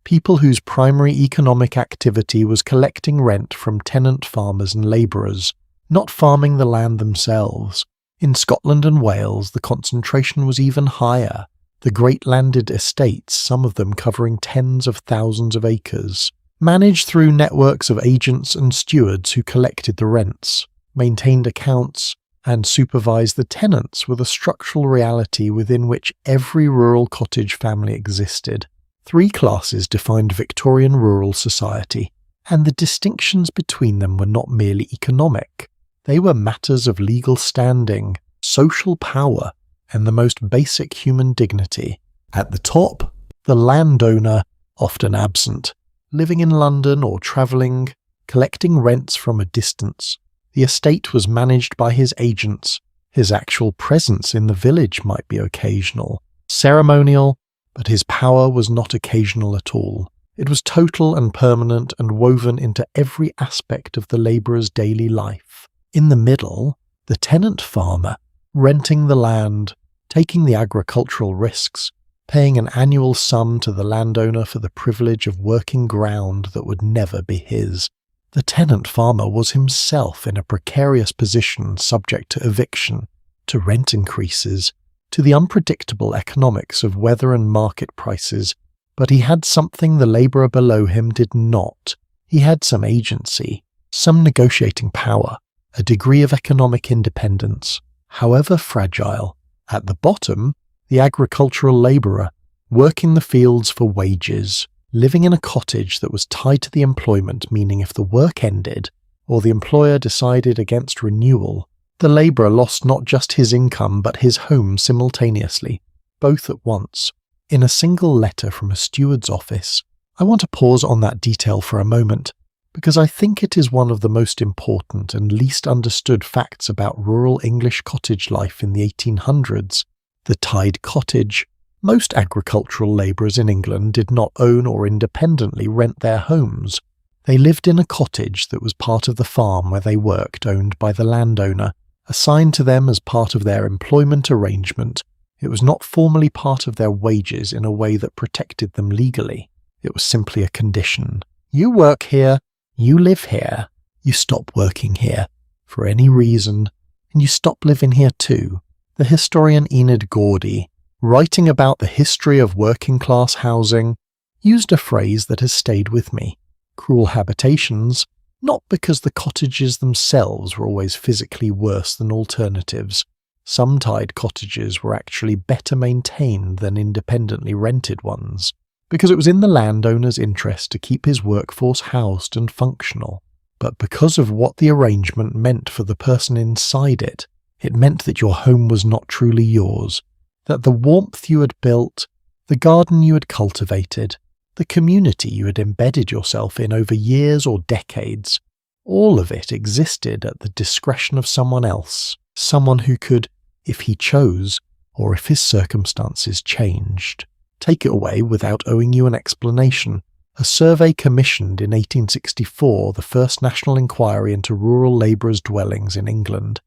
people whose primary economic activity was collecting rent from tenant farmers and labourers, not farming the land themselves. In Scotland and Wales, the concentration was even higher, the great landed estates, some of them covering tens of thousands of acres, managed through networks of agents and stewards who collected the rents, maintained accounts, and supervised the tenants with a structural reality within which every rural cottage family existed. Three classes defined Victorian rural society, and the distinctions between them were not merely economic. They were matters of legal standing, social power, and the most basic human dignity. At the top, the landowner, often absent, living in London or travelling, collecting rents from a distance. The estate was managed by his agents. His actual presence in the village might be occasional, ceremonial, but his power was not occasional at all. It was total and permanent and woven into every aspect of the labourer's daily life. In the middle, the tenant farmer, renting the land, taking the agricultural risks, paying an annual sum to the landowner for the privilege of working ground that would never be his. The tenant farmer was himself in a precarious position subject to eviction, to rent increases, to the unpredictable economics of weather and market prices, but he had something the labourer below him did not. He had some agency, some negotiating power, a degree of economic independence, however fragile. At the bottom, the agricultural labourer, working the fields for wages, living in a cottage that was tied to the employment, meaning if the work ended, or the employer decided against renewal, the labourer lost not just his income but his home simultaneously, both at once. In a single letter from a steward's office, I want to pause on that detail for a moment, because I think it is one of the most important and least understood facts about rural English cottage life in the 1800s. The tied cottage. Most agricultural labourers in England did not own or independently rent their homes. They lived in a cottage that was part of the farm where they worked, owned by the landowner, assigned to them as part of their employment arrangement. It was not formally part of their wages in a way that protected them legally. It was simply a condition. You work here, you live here, you stop working here, for any reason, and you stop living here too. The historian Enid Gordy, writing about the history of working-class housing, used a phrase that has stayed with me. Cruel habitations, not because the cottages themselves were always physically worse than alternatives. Some tied cottages were actually better maintained than independently rented ones, because it was in the landowner's interest to keep his workforce housed and functional. But because of what the arrangement meant for the person inside it, it meant that your home was not truly yours, that the warmth you had built, the garden you had cultivated, the community you had embedded yourself in over years or decades, all of it existed at the discretion of someone else, someone who could, if he chose, or if his circumstances changed, take it away without owing you an explanation. A survey commissioned in 1864, the first national inquiry into rural labourers' dwellings in England,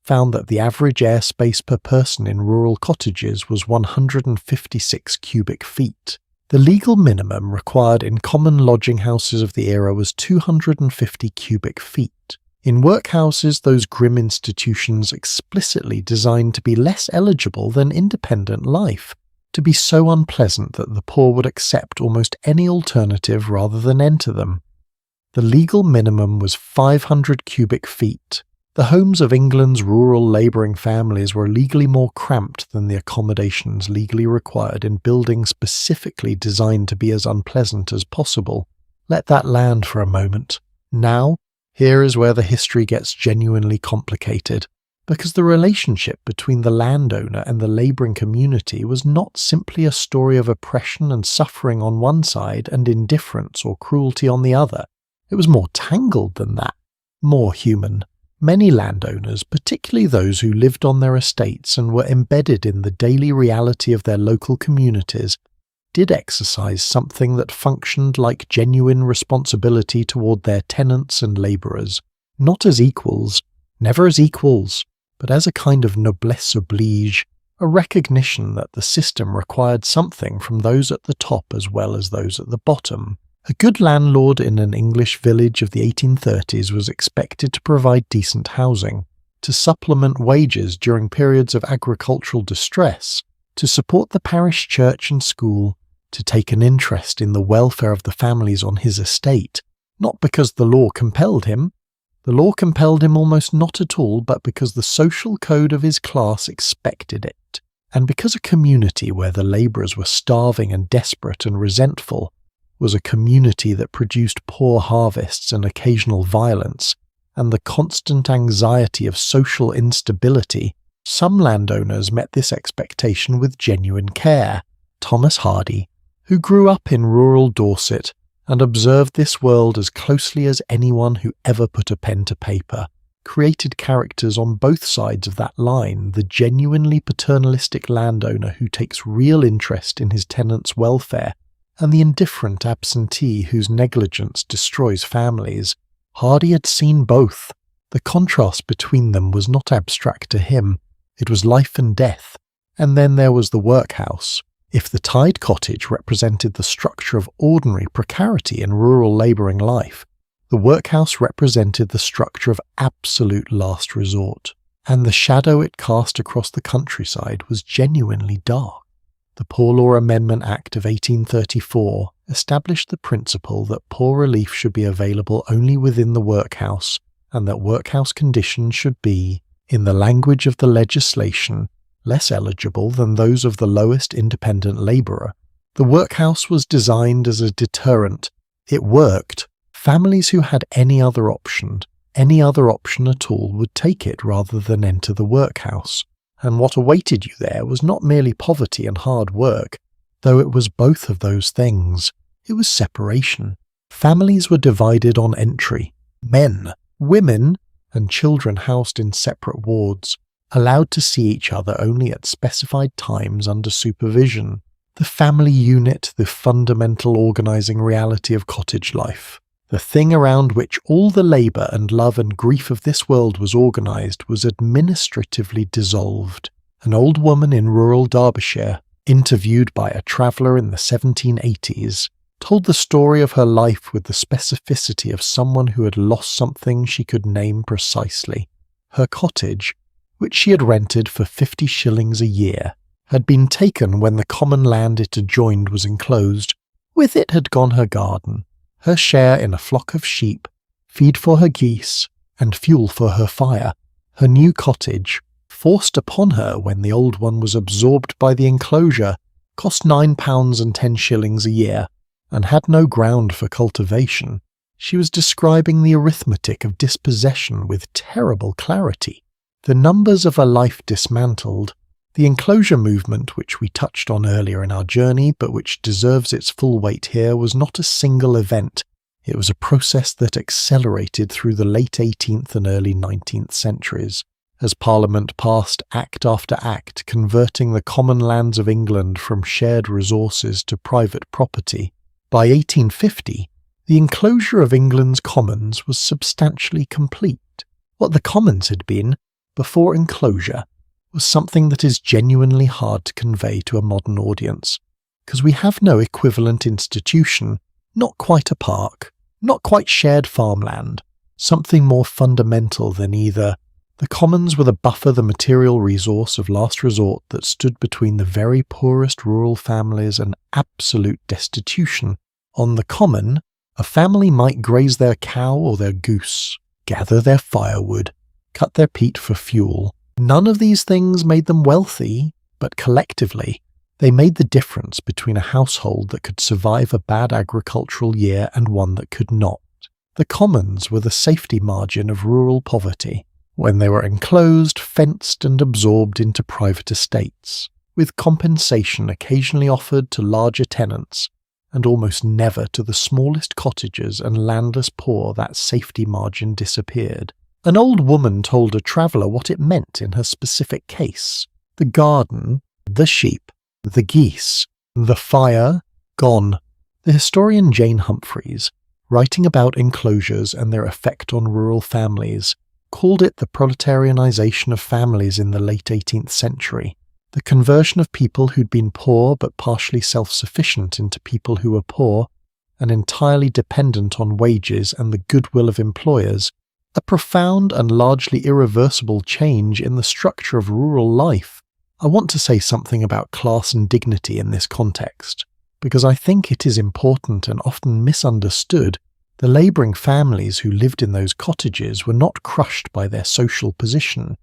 found that the average airspace per person in rural cottages was 156 cubic feet. The legal minimum required in common lodging houses of the era was 250 cubic feet. In workhouses, those grim institutions explicitly designed to be less eligible than independent life, to be so unpleasant that the poor would accept almost any alternative rather than enter them. The legal minimum was 500 cubic feet, The homes of England's rural labouring families were legally more cramped than the accommodations legally required in buildings specifically designed to be as unpleasant as possible. Let that land for a moment. Now, here is where the history gets genuinely complicated, because the relationship between the landowner and the labouring community was not simply a story of oppression and suffering on one side and indifference or cruelty on the other. It was more tangled than that, more human. Many landowners, particularly those who lived on their estates and were embedded in the daily reality of their local communities, did exercise something that functioned like genuine responsibility toward their tenants and labourers, not as equals, never as equals, but as a kind of noblesse oblige, a recognition that the system required something from those at the top as well as those at the bottom. A good landlord in an English village of the 1830s was expected to provide decent housing, to supplement wages during periods of agricultural distress, to support the parish church and school, to take an interest in the welfare of the families on his estate, not because the law compelled him. The law compelled him almost not at all, but because the social code of his class expected it, and because a community where the labourers were starving and desperate and resentful was a community that produced poor harvests and occasional violence, and the constant anxiety of social instability. Some landowners met this expectation with genuine care. Thomas Hardy, who grew up in rural Dorset and observed this world as closely as anyone who ever put a pen to paper, created characters on both sides of that line, the genuinely paternalistic landowner who takes real interest in his tenants' welfare, and the indifferent absentee whose negligence destroys families. Hardy had seen both. The contrast between them was not abstract to him. It was life and death. And then there was the workhouse. If the tied cottage represented the structure of ordinary precarity in rural labouring life, the workhouse represented the structure of absolute last resort. And the shadow it cast across the countryside was genuinely dark. The Poor Law Amendment Act of 1834 established the principle that poor relief should be available only within the workhouse, and that workhouse conditions should be, in the language of the legislation, less eligible than those of the lowest independent labourer. The workhouse was designed as a deterrent. It worked. Families who had any other option at all, would take it rather than enter the workhouse. And what awaited you there was not merely poverty and hard work, though it was both of those things. It was separation. Families were divided on entry. Men, women, and children housed in separate wards, allowed to see each other only at specified times under supervision. The family unit, the fundamental organising reality of cottage life. The thing around which all the labour and love and grief of this world was organised was administratively dissolved. An old woman in rural Derbyshire, interviewed by a traveller in the 1780s, told the story of her life with the specificity of someone who had lost something she could name precisely. Her cottage, which she had rented for 50 shillings a year, had been taken when the common land it adjoined was enclosed. With it had gone her garden, her share in a flock of sheep, feed for her geese, and fuel for her fire. Her new cottage, forced upon her when the old one was absorbed by the enclosure, cost £9.10 a year, and had no ground for cultivation. She was describing the arithmetic of dispossession with terrible clarity. The numbers of a life dismantled, the enclosure movement, which we touched on earlier in our journey, but which deserves its full weight here, was not a single event. It was a process that accelerated through the late 18th and early 19th centuries, as Parliament passed Act after Act converting the common lands of England from shared resources to private property. By 1850, the enclosure of England's commons was substantially complete. What the commons had been, before enclosure, was something that is genuinely hard to convey to a modern audience, because we have no equivalent institution, not quite a park, not quite shared farmland, something more fundamental than either. The commons were the material resource of last resort that stood between the very poorest rural families and absolute destitution. On the common, a family might graze their cow or their goose, gather their firewood, cut their peat for fuel. None of these things made them wealthy, but collectively, they made the difference between a household that could survive a bad agricultural year and one that could not. The commons were the safety margin of rural poverty, when they were enclosed, fenced, and absorbed into private estates, with compensation occasionally offered to larger tenants, and almost never to the smallest cottagers and landless poor. That safety margin disappeared. An old woman told a traveller what it meant in her specific case. The garden, the sheep, the geese, the fire, gone. The historian Jane Humphreys, writing about enclosures and their effect on rural families, called it the proletarianization of families in the late 18th century, the conversion of people who'd been poor but partially self-sufficient into people who were poor and entirely dependent on wages and the goodwill of employers, a profound and largely irreversible change in the structure of rural life. I want to say something about class and dignity in this context, because I think it is important and often misunderstood. The labouring families who lived in those cottages were not crushed by their social position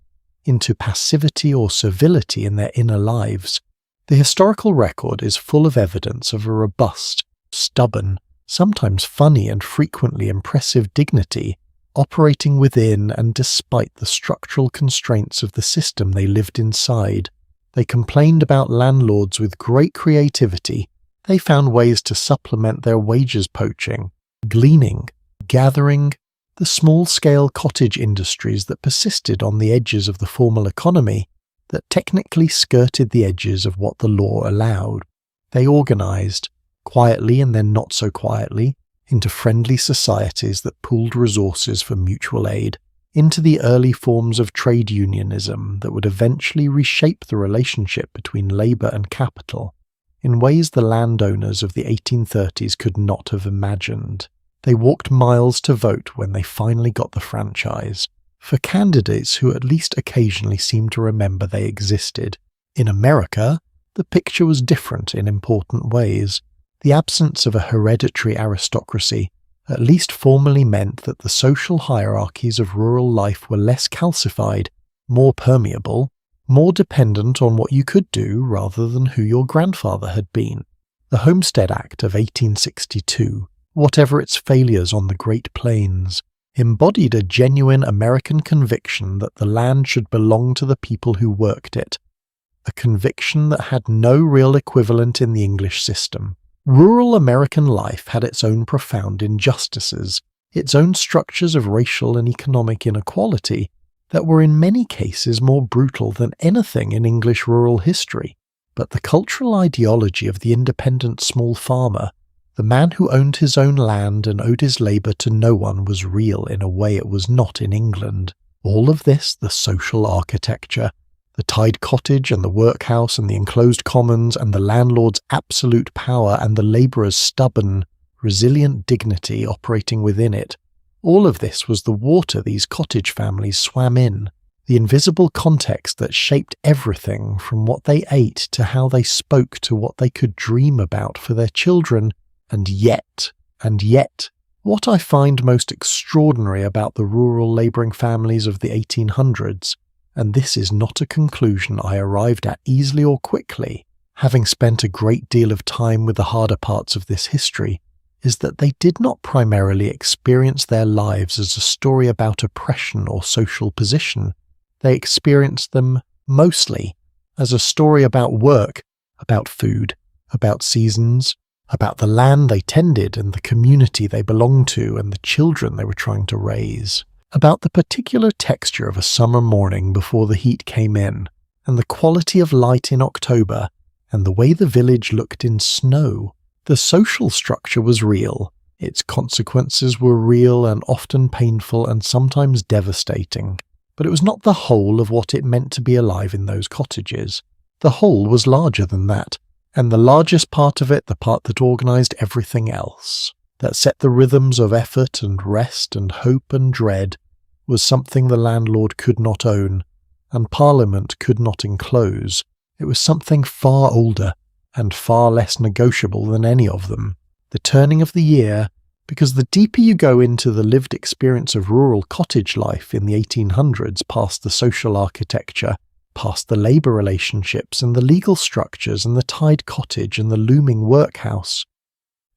into passivity or servility in their inner lives. The historical record is full of evidence of a robust, stubborn, sometimes funny and frequently impressive dignity operating within and despite the structural constraints of the system they lived inside. They complained about landlords with great creativity. They found ways to supplement their wages poaching, gleaning, gathering, the small-scale cottage industries that persisted on the edges of the formal economy, that technically skirted the edges of what the law allowed. They organized, quietly and then not so quietly, into friendly societies that pooled resources for mutual aid, into the early forms of trade unionism that would eventually reshape the relationship between labour and capital in ways the landowners of the 1830s could not have imagined. They walked miles to vote when they finally got the franchise, for candidates who at least occasionally seemed to remember they existed. In America, the picture was different in important ways. The absence of a hereditary aristocracy at least formally meant that the social hierarchies of rural life were less calcified, more permeable, more dependent on what you could do rather than who your grandfather had been. The Homestead Act of 1862, whatever its failures on the Great Plains, embodied a genuine American conviction that the land should belong to the people who worked it, a conviction that had no real equivalent in the English system. Rural American life had its own profound injustices, its own structures of racial and economic inequality that were in many cases more brutal than anything in English rural history. But the cultural ideology of the independent small farmer, the man who owned his own land and owed his labour to no one, was real in a way it was not in England. All of this, the social architecture, the tied cottage and the workhouse and the enclosed commons and the landlord's absolute power and the labourer's stubborn, resilient dignity operating within it, all of this was the water these cottage families swam in, the invisible context that shaped everything from what they ate to how they spoke to what they could dream about for their children. And yet, what I find most extraordinary about the rural labouring families of the 1800s, and this is not a conclusion I arrived at easily or quickly, having spent a great deal of time with the harder parts of this history, is that they did not primarily experience their lives as a story about oppression or social position. They experienced them, mostly, as a story about work, about food, about seasons, about the land they tended and the community they belonged to and the children they were trying to raise, about the particular texture of a summer morning before the heat came in, and the quality of light in October, and the way the village looked in snow. The social structure was real, its consequences were real and often painful and sometimes devastating, but it was not the whole of what it meant to be alive in those cottages. The whole was larger than that, and the largest part of it, the part that organised everything else, that set the rhythms of effort and rest and hope and dread, was something the landlord could not own, and Parliament could not enclose. It was something far older and far less negotiable than any of them. The turning of the year, Because the deeper you go into the lived experience of rural cottage life in the 1800s, past the social architecture, past the labour relationships and the legal structures and the tied cottage and the looming workhouse,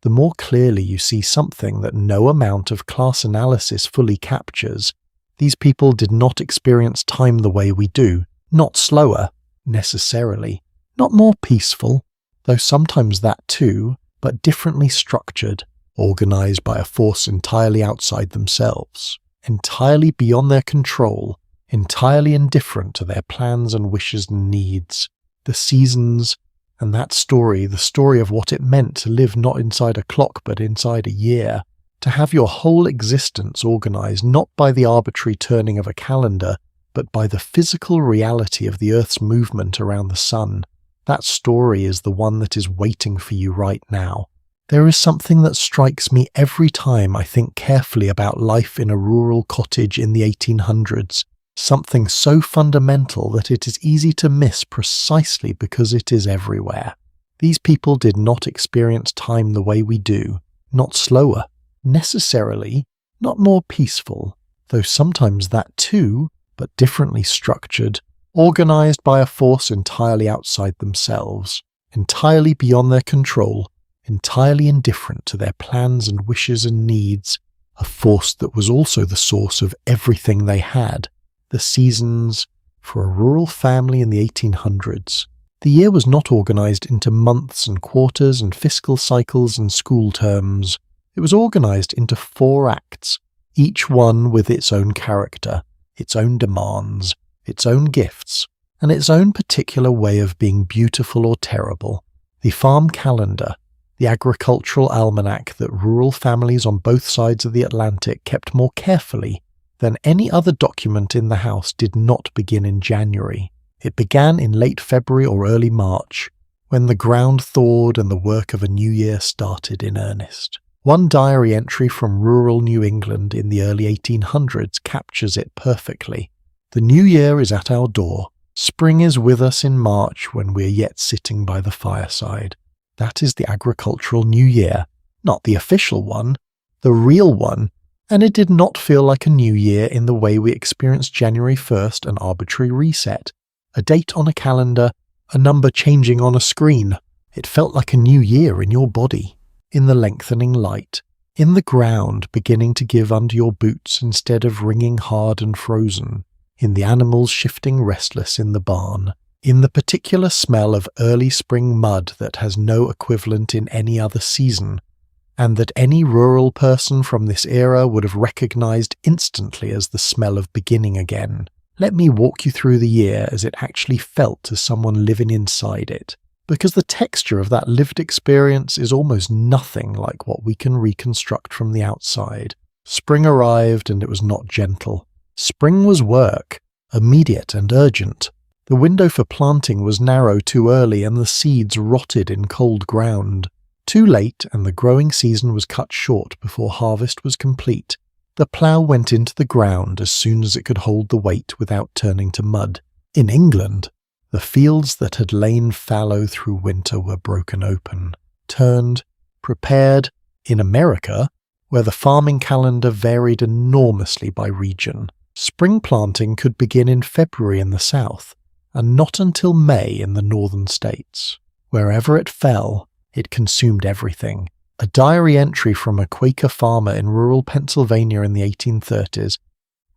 the more clearly you see something that no amount of class analysis fully captures. These people did not experience time the way we do, not slower, necessarily, not more peaceful, though sometimes that too, but differently structured, organised by a force entirely outside themselves, entirely beyond their control, entirely indifferent to their plans and wishes and needs, the seasons, and that story, the story of what it meant to live not inside a clock but inside a year, to have your whole existence organised not by the arbitrary turning of a calendar, but by the physical reality of the Earth's movement around the sun. That story is the one that is waiting for you right now. There is something that strikes me every time I think carefully about life in a rural cottage in the 1800s, something so fundamental that it is easy to miss precisely because it is everywhere. These people did not experience time the way we do, not slower, necessarily, not more peaceful, though sometimes that too, but differently structured, organised by a force entirely outside themselves, entirely beyond their control, entirely indifferent to their plans and wishes and needs, a force that was also the source of everything they had, the seasons. For a rural family in the 1800s, the year was not organised into months and quarters and fiscal cycles and school terms. It was organised into 4 acts, each one with its own character, its own demands, its own gifts, and its own particular way of being beautiful or terrible. The farm calendar, the agricultural almanac that rural families on both sides of the Atlantic kept more carefully than any other document in the house, did not begin in January. It began in late February or early March, when the ground thawed and the work of a new year started in earnest. One diary entry from rural New England in the early 1800s captures it perfectly. The new year is at our door. Spring is with us in March when we are yet sitting by the fireside. That is the agricultural New Year, not the official one, the real one, and it did not feel like a new year in the way we experienced January 1st, an arbitrary reset, a date on a calendar, a number changing on a screen. It felt like a new year in your body, in the lengthening light, in the ground beginning to give under your boots instead of ringing hard and frozen, in the animals shifting restless in the barn, in the particular smell of early spring mud that has no equivalent in any other season, and that any rural person from this era would have recognized instantly as the smell of beginning again. Let me walk you through the year as it actually felt to someone living inside it, because the texture of that lived experience is almost nothing like what we can reconstruct from the outside. Spring arrived and it was not gentle. Spring was work, immediate and urgent. The window for planting was narrow too early and the seeds rotted in cold ground. Too late, and the growing season was cut short before harvest was complete. The plough went into the ground as soon as it could hold the weight without turning to mud. In England, the fields that had lain fallow through winter were broken open, turned, prepared. In America, where the farming calendar varied enormously by region, spring planting could begin in February in the south, and not until May in the northern states. Wherever it fell, it consumed everything. A diary entry from a Quaker farmer in rural Pennsylvania in the 1830s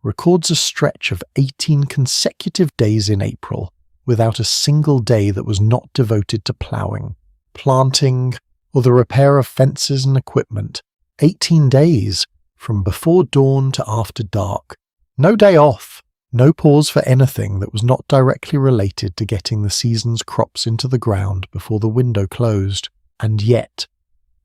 records a stretch of 18 consecutive days in April without a single day that was not devoted to ploughing, planting, or the repair of fences and equipment. 18 days, from before dawn to after dark. No day off. No pause for anything that was not directly related to getting the season's crops into the ground before the window closed. And yet,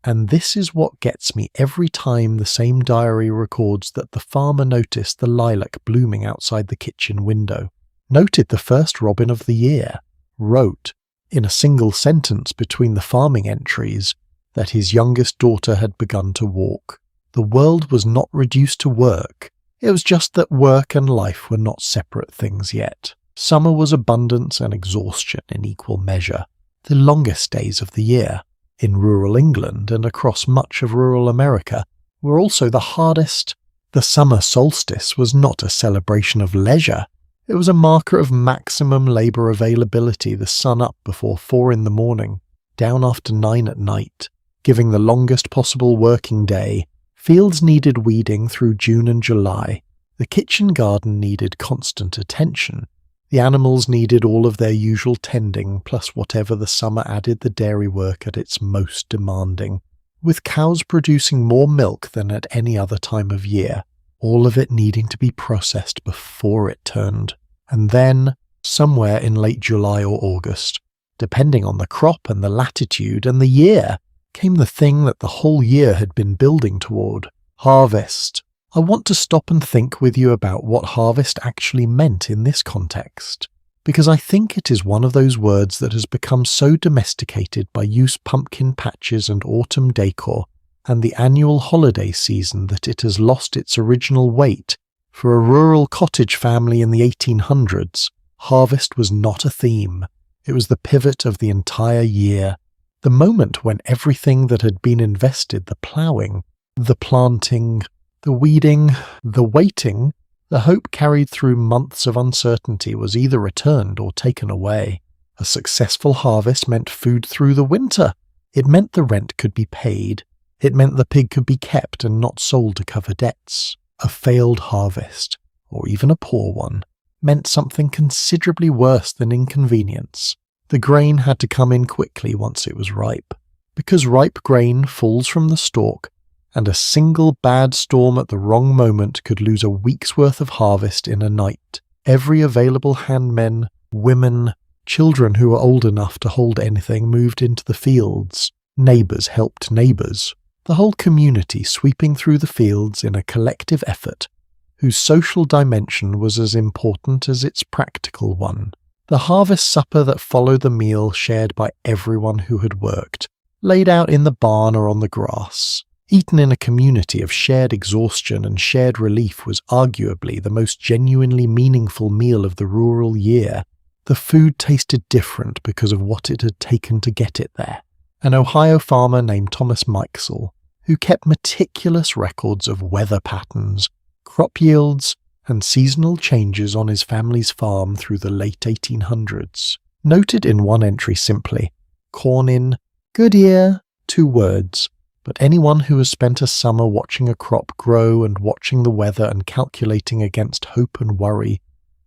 and this is what gets me every time the same diary records that the farmer noticed the lilac blooming outside the kitchen window, noted the first robin of the year, wrote, in a single sentence between the farming entries, that his youngest daughter had begun to walk. The world was not reduced to work. It was just that work and life were not separate things yet. Summer was abundance and exhaustion in equal measure, the longest days of the year. In rural England and across much of rural America, were also the hardest. The summer solstice was not a celebration of leisure. It was a marker of maximum labour availability, the sun up before 4 in the morning, down after 9 at night, giving the longest possible working day. Fields needed weeding through June and July. The kitchen garden needed constant attention. The animals needed all of their usual tending, plus whatever the summer added the dairy work at its most demanding, with cows producing more milk than at any other time of year, all of it needing to be processed before it turned. And then, somewhere in late July or August, depending on the crop and the latitude and the year, came the thing that the whole year had been building toward: harvest. I want to stop and think with you about what harvest actually meant in this context, because I think it is one of those words that has become so domesticated by used pumpkin patches and autumn decor and the annual holiday season that it has lost its original weight. For a rural cottage family in the 1800s, harvest was not a theme. It was the pivot of the entire year, the moment when everything that had been invested, the ploughing, the planting, the weeding, the waiting, the hope carried through months of uncertainty, was either returned or taken away. A successful harvest meant food through the winter. It meant the rent could be paid. It meant the pig could be kept and not sold to cover debts. A failed harvest, or even a poor one, meant something considerably worse than inconvenience. The grain had to come in quickly once it was ripe, because ripe grain falls from the stalk, and a single bad storm at the wrong moment could lose a week's worth of harvest in a night. Every available handmen, women, children who were old enough to hold anything moved into the fields. Neighbours helped neighbours. The whole community sweeping through the fields in a collective effort, whose social dimension was as important as its practical one. The harvest supper that followed the meal shared by everyone who had worked, laid out in the barn or on the grass, eaten in a community of shared exhaustion and shared relief, was arguably the most genuinely meaningful meal of the rural year. The food tasted different because of what it had taken to get it there. An Ohio farmer named Thomas Mikesell, who kept meticulous records of weather patterns, crop yields, and seasonal changes on his family's farm through the late 1800s, noted in one entry simply, "Corn in, good year," 2 words. But anyone who has spent a summer watching a crop grow and watching the weather and calculating against hope and worry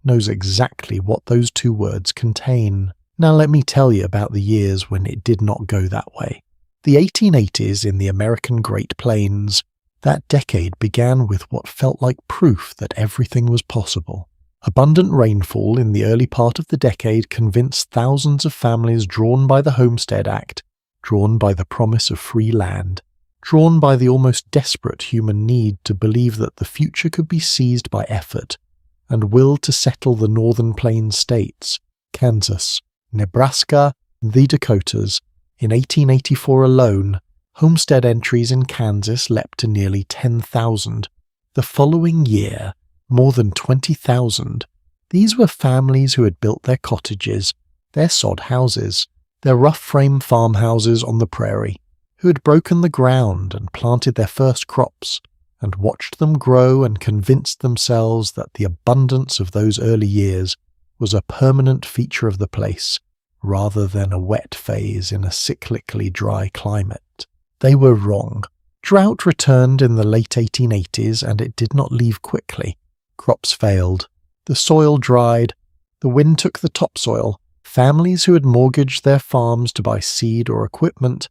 knows exactly what those 2 words contain. Now let me tell you about the years when it did not go that way. The 1880s in the American Great Plains. That decade began with what felt like proof that everything was possible. Abundant rainfall in the early part of the decade convinced thousands of families drawn by the Homestead Act, drawn by the promise of free land, drawn by the almost desperate human need to believe that the future could be seized by effort, and will to settle the northern plains states, Kansas, Nebraska, the Dakotas. In 1884 alone, homestead entries in Kansas leapt to nearly 10,000. The following year, more than 20,000. These were families who had built their cottages, their sod houses, their rough-frame farmhouses on the prairie, who had broken the ground and planted their first crops, and watched them grow and convinced themselves that the abundance of those early years was a permanent feature of the place, rather than a wet phase in a cyclically dry climate. They were wrong. Drought returned in the late 1880s, and it did not leave quickly. Crops failed. The soil dried. The wind took the topsoil. Families who had mortgaged their farms to buy seed or equipment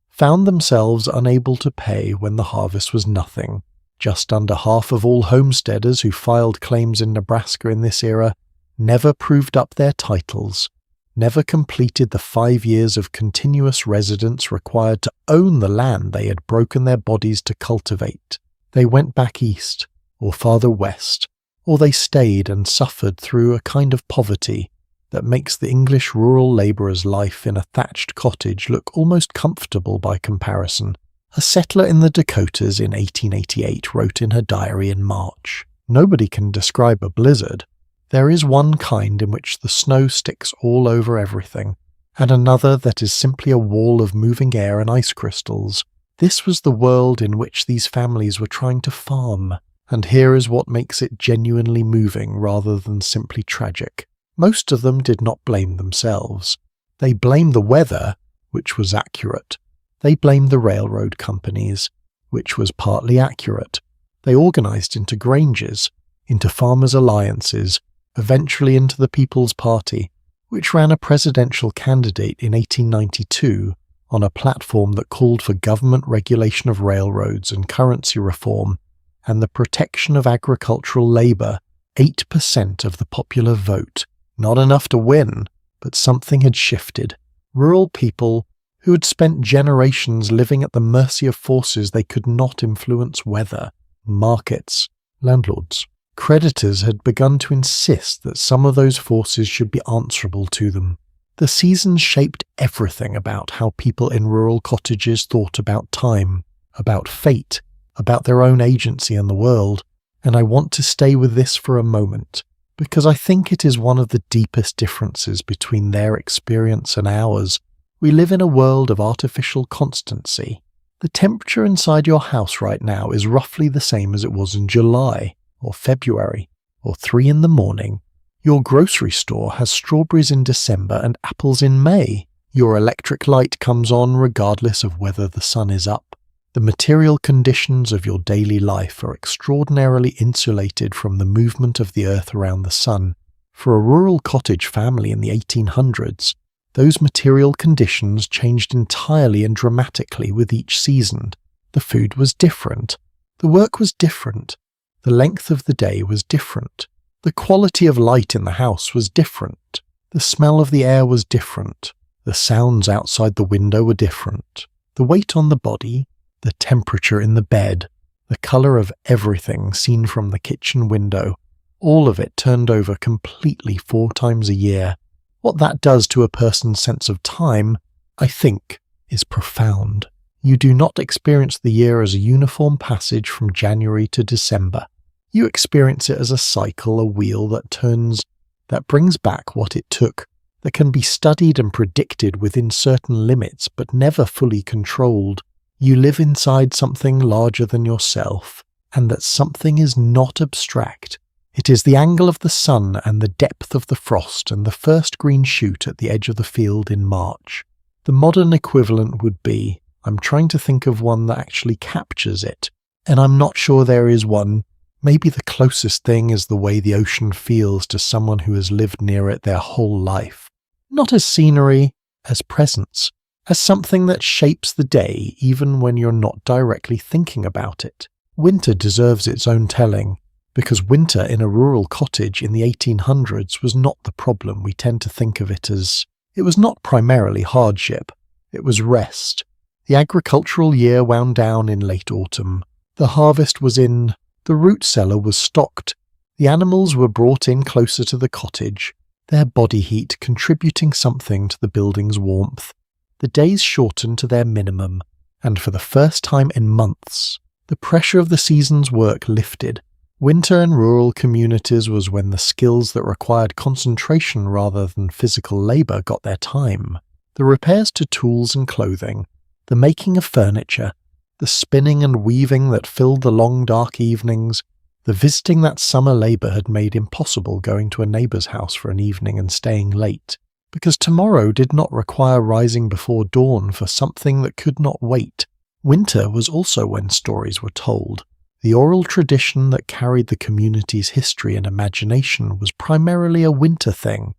found themselves unable to pay when the harvest was nothing. Just under half of all homesteaders who filed claims in Nebraska in this era never proved up their titles, never completed the 5 years of continuous residence required to own the land they had broken their bodies to cultivate. They went back east, or farther west, or they stayed and suffered through a kind of poverty that makes the English rural labourer's life in a thatched cottage look almost comfortable by comparison. A settler in the Dakotas in 1888 wrote in her diary in March, "Nobody can describe a blizzard. There is one kind in which the snow sticks all over everything, and another that is simply a wall of moving air and ice crystals. This was the world in which these families were trying to farm, and here is what makes it genuinely moving rather than simply tragic. Most of them did not blame themselves. They blamed the weather, which was accurate. They blamed the railroad companies, which was partly accurate. They organised into granges, into farmers' alliances, eventually into the People's Party, which ran a presidential candidate in 1892 on a platform that called for government regulation of railroads and currency reform and the protection of agricultural labour. 8% of the popular vote. Not enough to win, but something had shifted. Rural people who had spent generations living at the mercy of forces they could not influence, weather, markets, landlords. Creditors had begun to insist that some of those forces should be answerable to them. The seasons shaped everything about how people in rural cottages thought about time, about fate, about their own agency in the world, and I want to stay with this for a moment, because I think it is one of the deepest differences between their experience and ours. We live in a world of artificial constancy. The temperature inside your house right now is roughly the same as it was in July, or February, or 3 in the morning. Your grocery store has strawberries in December and apples in May. Your electric light comes on regardless of whether the sun is up. The material conditions of your daily life are extraordinarily insulated from the movement of the earth around the sun. For a rural cottage family in the 1800s, those material conditions changed entirely and dramatically with each season. The food was different. The work was different. The length of the day was different. The quality of light in the house was different. The smell of the air was different. The sounds outside the window were different. The weight on the body, the temperature in the bed, the colour of everything seen from the kitchen window, all of it turned over completely 4 times a year. What that does to a person's sense of time, I think, is profound. You do not experience the year as a uniform passage from January to December. You experience it as a cycle, a wheel that turns, that brings back what it took, that can be studied and predicted within certain limits but never fully controlled. You live inside something larger than yourself, and that something is not abstract. It is the angle of the sun and the depth of the frost and the first green shoot at the edge of the field in March. The modern equivalent would be, I'm trying to think of one that actually captures it, and I'm not sure there is one. Maybe the closest thing is the way the ocean feels to someone who has lived near it their whole life. Not as scenery, as presence, as something that shapes the day even when you're not directly thinking about it. Winter deserves its own telling, because winter in a rural cottage in the 1800s was not the problem we tend to think of it as. It was not primarily hardship, it was rest. The agricultural year wound down in late autumn. The harvest was in. The root cellar was stocked. The animals were brought in closer to the cottage, their body heat contributing something to the building's warmth. The days shortened to their minimum, and for the first time in months, the pressure of the season's work lifted. Winter in rural communities was when the skills that required concentration rather than physical labour got their time. The repairs to tools and clothing, the making of furniture, the spinning and weaving that filled the long dark evenings, the visiting that summer labour had made impossible going to a neighbour's house for an evening and staying late, because tomorrow did not require rising before dawn for something that could not wait. Winter was also when stories were told. The oral tradition that carried the community's history and imagination was primarily a winter thing,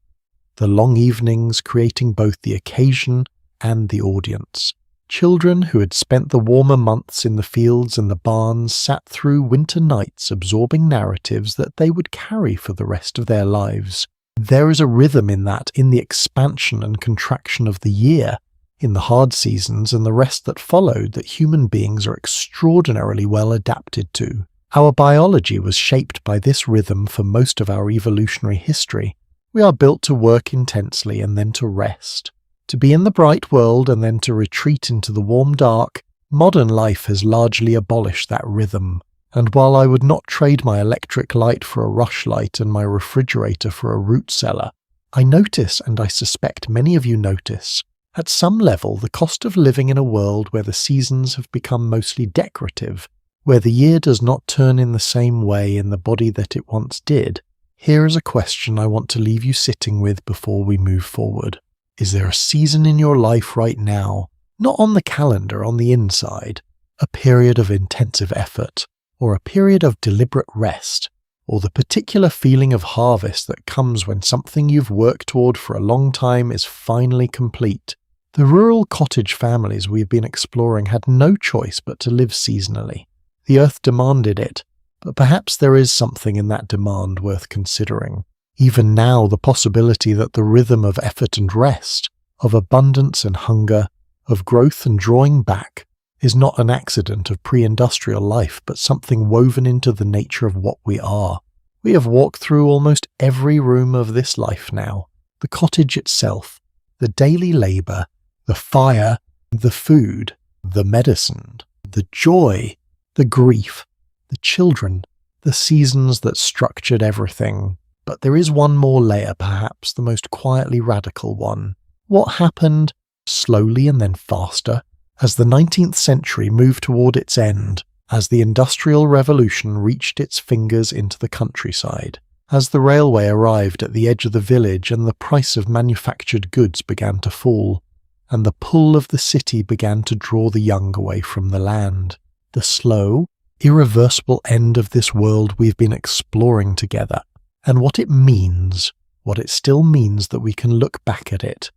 the long evenings creating both the occasion and the audience. Children who had spent the warmer months in the fields and the barns sat through winter nights absorbing narratives that they would carry for the rest of their lives. There is a rhythm in that, in the expansion and contraction of the year, in the hard seasons and the rest that followed, that human beings are extraordinarily well adapted to. Our biology was shaped by this rhythm for most of our evolutionary history. We are built to work intensely and then to rest, to be in the bright world and then to retreat into the warm dark. Modern life has largely abolished that rhythm, and while I would not trade my electric light for a rushlight and my refrigerator for a root cellar, I notice, and I suspect many of you notice, At some level, the cost of living in a world where the seasons have become mostly decorative, where the year does not turn in the same way in the body that it once did, here is a question I want to leave you sitting with before we move forward. Is there a season in your life right now, not on the calendar, on the inside, a period of intensive effort, or a period of deliberate rest, or the particular feeling of harvest that comes when something you've worked toward for a long time is finally complete? The rural cottage families we've been exploring had no choice but to live seasonally. The earth demanded it, but perhaps there is something in that demand worth considering. Even now, the possibility that the rhythm of effort and rest, of abundance and hunger, of growth and drawing back, is not an accident of pre-industrial life, but something woven into the nature of what we are. We have walked through almost every room of this life now. The cottage itself, the daily labour, the fire, the food, the medicine, the joy, the grief, the children, the seasons that structured everything. But there is one more layer, perhaps the most quietly radical one. What happened, slowly and then faster, as the 19th century moved toward its end, as the Industrial Revolution reached its fingers into the countryside, as the railway arrived at the edge of the village and the price of manufactured goods began to fall, and the pull of the city began to draw the young away from the land. The slow, irreversible end of this world we've been exploring together, and what it means, what it still means that we can look back at it,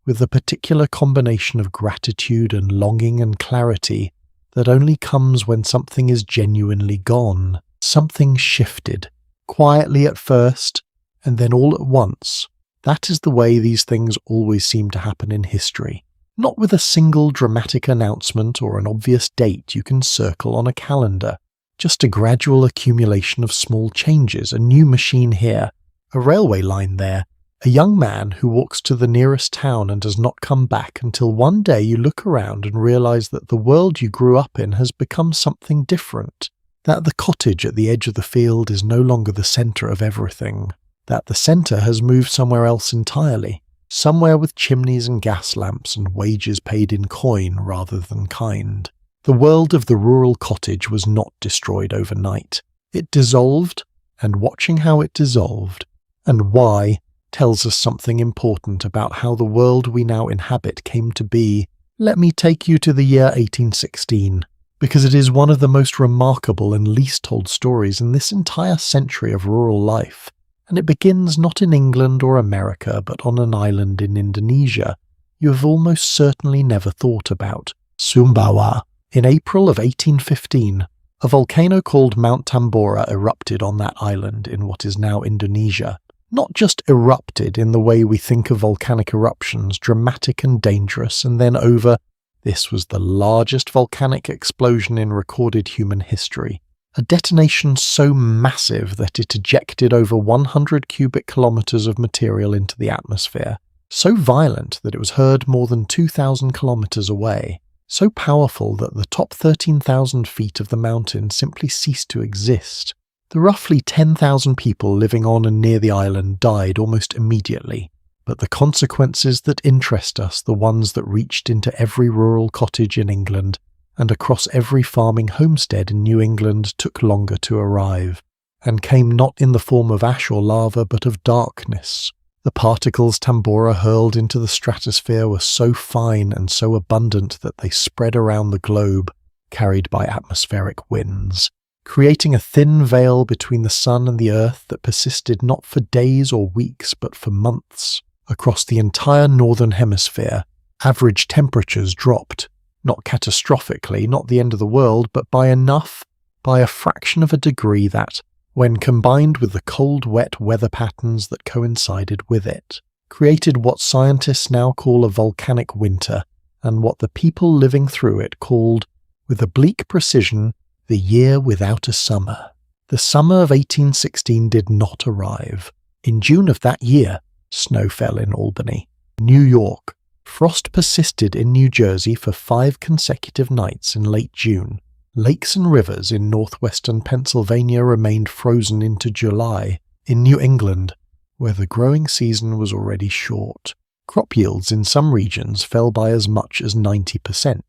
with the particular combination of gratitude and longing and clarity that only comes when something is genuinely gone, something shifted, quietly at first, and then all at once. That is the way these things always seem to happen in history. Not with a single dramatic announcement or an obvious date you can circle on a calendar, just a gradual accumulation of small changes, a new machine here, a railway line there, a young man who walks to the nearest town and does not come back until one day you look around and realize that the world you grew up in has become something different, that the cottage at the edge of the field is no longer the center of everything, that the center has moved somewhere else entirely, somewhere with chimneys and gas lamps and wages paid in coin rather than kind. The world of the rural cottage was not destroyed overnight. It dissolved, and watching how it dissolved, and why, tells us something important about how the world we now inhabit came to be. Let me take you to the year 1816, because it is one of the most remarkable and least told stories in this entire century of rural life, and it begins not in England or America, but on an island in Indonesia you have almost certainly never thought about, Sumbawa. In April of 1815, a volcano called Mount Tambora erupted on that island in what is now Indonesia. Not just erupted in the way we think of volcanic eruptions, dramatic and dangerous, and then over. This was the largest volcanic explosion in recorded human history. A detonation so massive that it ejected over 100 cubic kilometers of material into the atmosphere. So violent that it was heard more than 2,000 kilometers away. So powerful that the top 13,000 feet of the mountain simply ceased to exist. The roughly 10,000 people living on and near the island died almost immediately, but the consequences that interest us, the ones that reached into every rural cottage in England and across every farming homestead in New England, took longer to arrive, and came not in the form of ash or lava but of darkness. The particles Tambora hurled into the stratosphere were so fine and so abundant that they spread around the globe, carried by atmospheric winds, creating a thin veil between the sun and the earth that persisted not for days or weeks but for months. Across the entire northern hemisphere, average temperatures dropped, not catastrophically, not the end of the world, but by enough, by a fraction of a degree that, when combined with the cold, wet weather patterns that coincided with it, created what scientists now call a volcanic winter, and what the people living through it called, with a bleak precision, the year without a summer. The summer of 1816 did not arrive. In June of that year, snow fell in Albany. New York. Frost persisted in New Jersey for 5 consecutive nights in late June. Lakes and rivers in northwestern Pennsylvania remained frozen into July. In New England, where the growing season was already short, Crop yields in some regions fell by as much as 90%.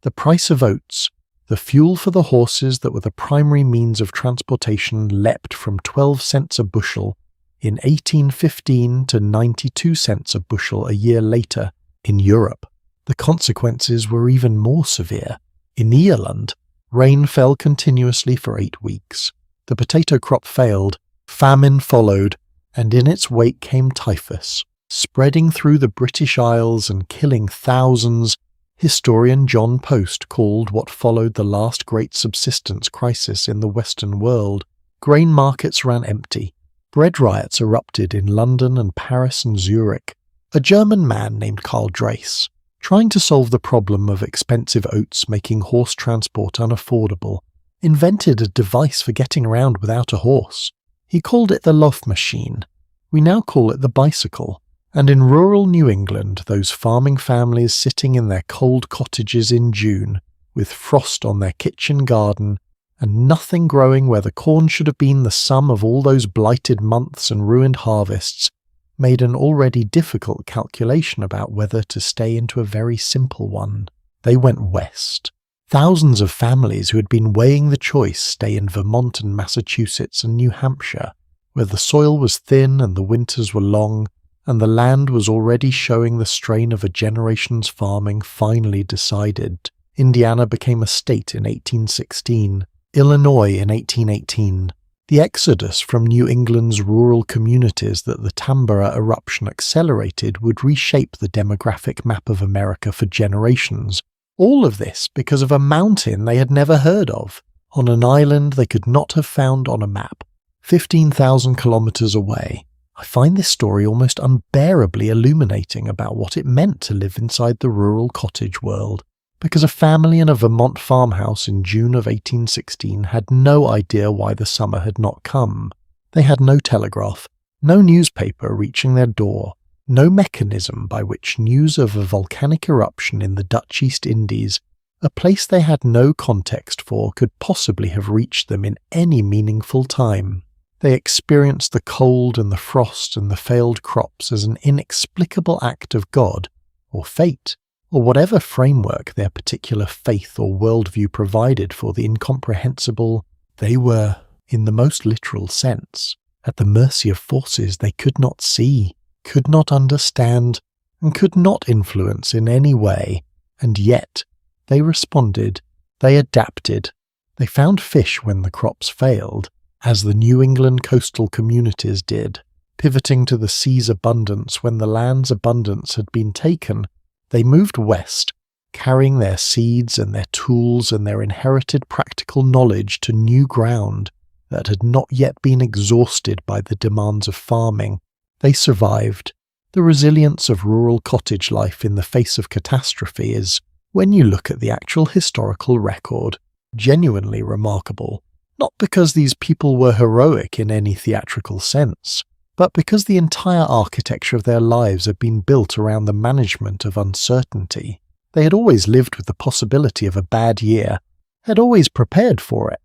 The price of oats, the fuel for the horses that were the primary means of transportation, leapt from 12 cents a bushel in 1815 to 92 cents a bushel a year later in Europe. The consequences were even more severe. In Ireland, rain fell continuously for 8 weeks. The potato crop failed, famine followed, and in its wake came typhus, spreading through the British Isles and killing thousands. Historian John Post called what followed the last great subsistence crisis in the Western world. Grain markets ran empty. Bread riots erupted in London and Paris and Zurich. A German man named Karl Dreis, trying to solve the problem of expensive oats making horse transport unaffordable, invented a device for getting around without a horse. He called it the loaf machine. We now call it the bicycle. And in rural New England, those farming families sitting in their cold cottages in June, with frost on their kitchen garden, and nothing growing where the corn should have been the sum of all those blighted months and ruined harvests, made an already difficult calculation about whether to stay into a very simple one. They went west. Thousands of families who had been weighing the choice stay in Vermont and Massachusetts and New Hampshire, where the soil was thin and the winters were long, and the land was already showing the strain of a generation's farming finally decided. Indiana became a state in 1816, Illinois in 1818. The exodus from New England's rural communities that the Tambora eruption accelerated would reshape the demographic map of America for generations. All of this because of a mountain they had never heard of, on an island they could not have found on a map, 15,000 kilometers away. I find this story almost unbearably illuminating about what it meant to live inside the rural cottage world, because a family in a Vermont farmhouse in June of 1816 had no idea why the summer had not come. They had no telegraph, no newspaper reaching their door, no mechanism by which news of a volcanic eruption in the Dutch East Indies, a place they had no context for, could possibly have reached them in any meaningful time. They experienced the cold and the frost and the failed crops as an inexplicable act of God, or fate, or whatever framework their particular faith or worldview provided for the incomprehensible. They were, in the most literal sense, at the mercy of forces they could not see, could not understand, and could not influence in any way, and yet they responded, they adapted, they found fish when the crops failed, as the New England coastal communities did, pivoting to the sea's abundance when the land's abundance had been taken. They moved west, carrying their seeds and their tools and their inherited practical knowledge to new ground that had not yet been exhausted by the demands of farming. They survived. The resilience of rural cottage life in the face of catastrophe is, when you look at the actual historical record, genuinely remarkable. Not because these people were heroic in any theatrical sense, but because the entire architecture of their lives had been built around the management of uncertainty. They had always lived with the possibility of a bad year, had always prepared for it,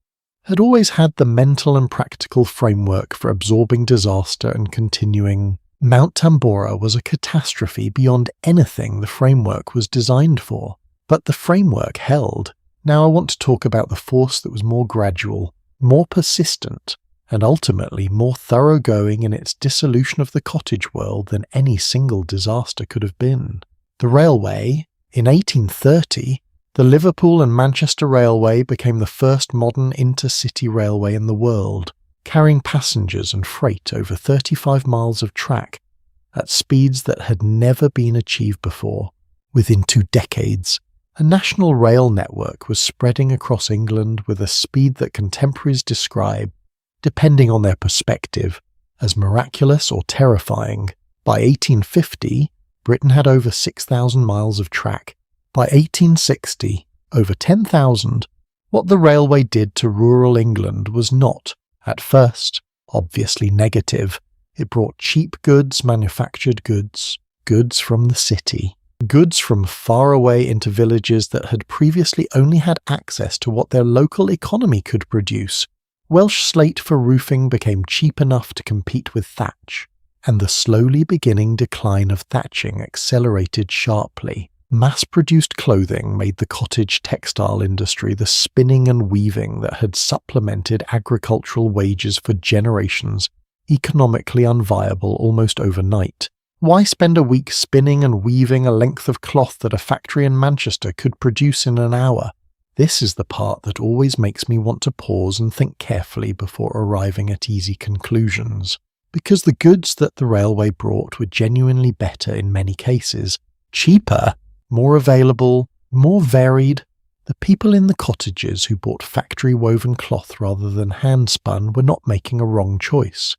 had always had the mental and practical framework for absorbing disaster and continuing. Mount Tambora was a catastrophe beyond anything the framework was designed for, but the framework held. Now I want to talk about the force that was more gradual, more persistent, and ultimately more thoroughgoing in its dissolution of the cottage world than any single disaster could have been. The railway. In 1830, the Liverpool and Manchester Railway became the first modern intercity railway in the world, carrying passengers and freight over 35 miles of track at speeds that had never been achieved before. Within 2 decades, a national rail network was spreading across England with a speed that contemporaries describe, depending on their perspective, as miraculous or terrifying. By 1850, Britain had over 6,000 miles of track. By 1860, over 10,000. What the railway did to rural England was not, at first, obviously negative. It brought cheap goods, manufactured goods, goods from the city. Goods from far away into villages that had previously only had access to what their local economy could produce. Welsh slate for roofing became cheap enough to compete with thatch, and the slowly beginning decline of thatching accelerated sharply. Mass-produced clothing made the cottage textile industry the spinning and weaving that had supplemented agricultural wages for generations economically unviable almost overnight. Why spend a week spinning and weaving a length of cloth that a factory in Manchester could produce in an hour? This is the part that always makes me want to pause and think carefully before arriving at easy conclusions. Because the goods that the railway brought were genuinely better in many cases, cheaper, more available, more varied. The people in the cottages who bought factory-woven cloth rather than hand-spun were not making a wrong choice.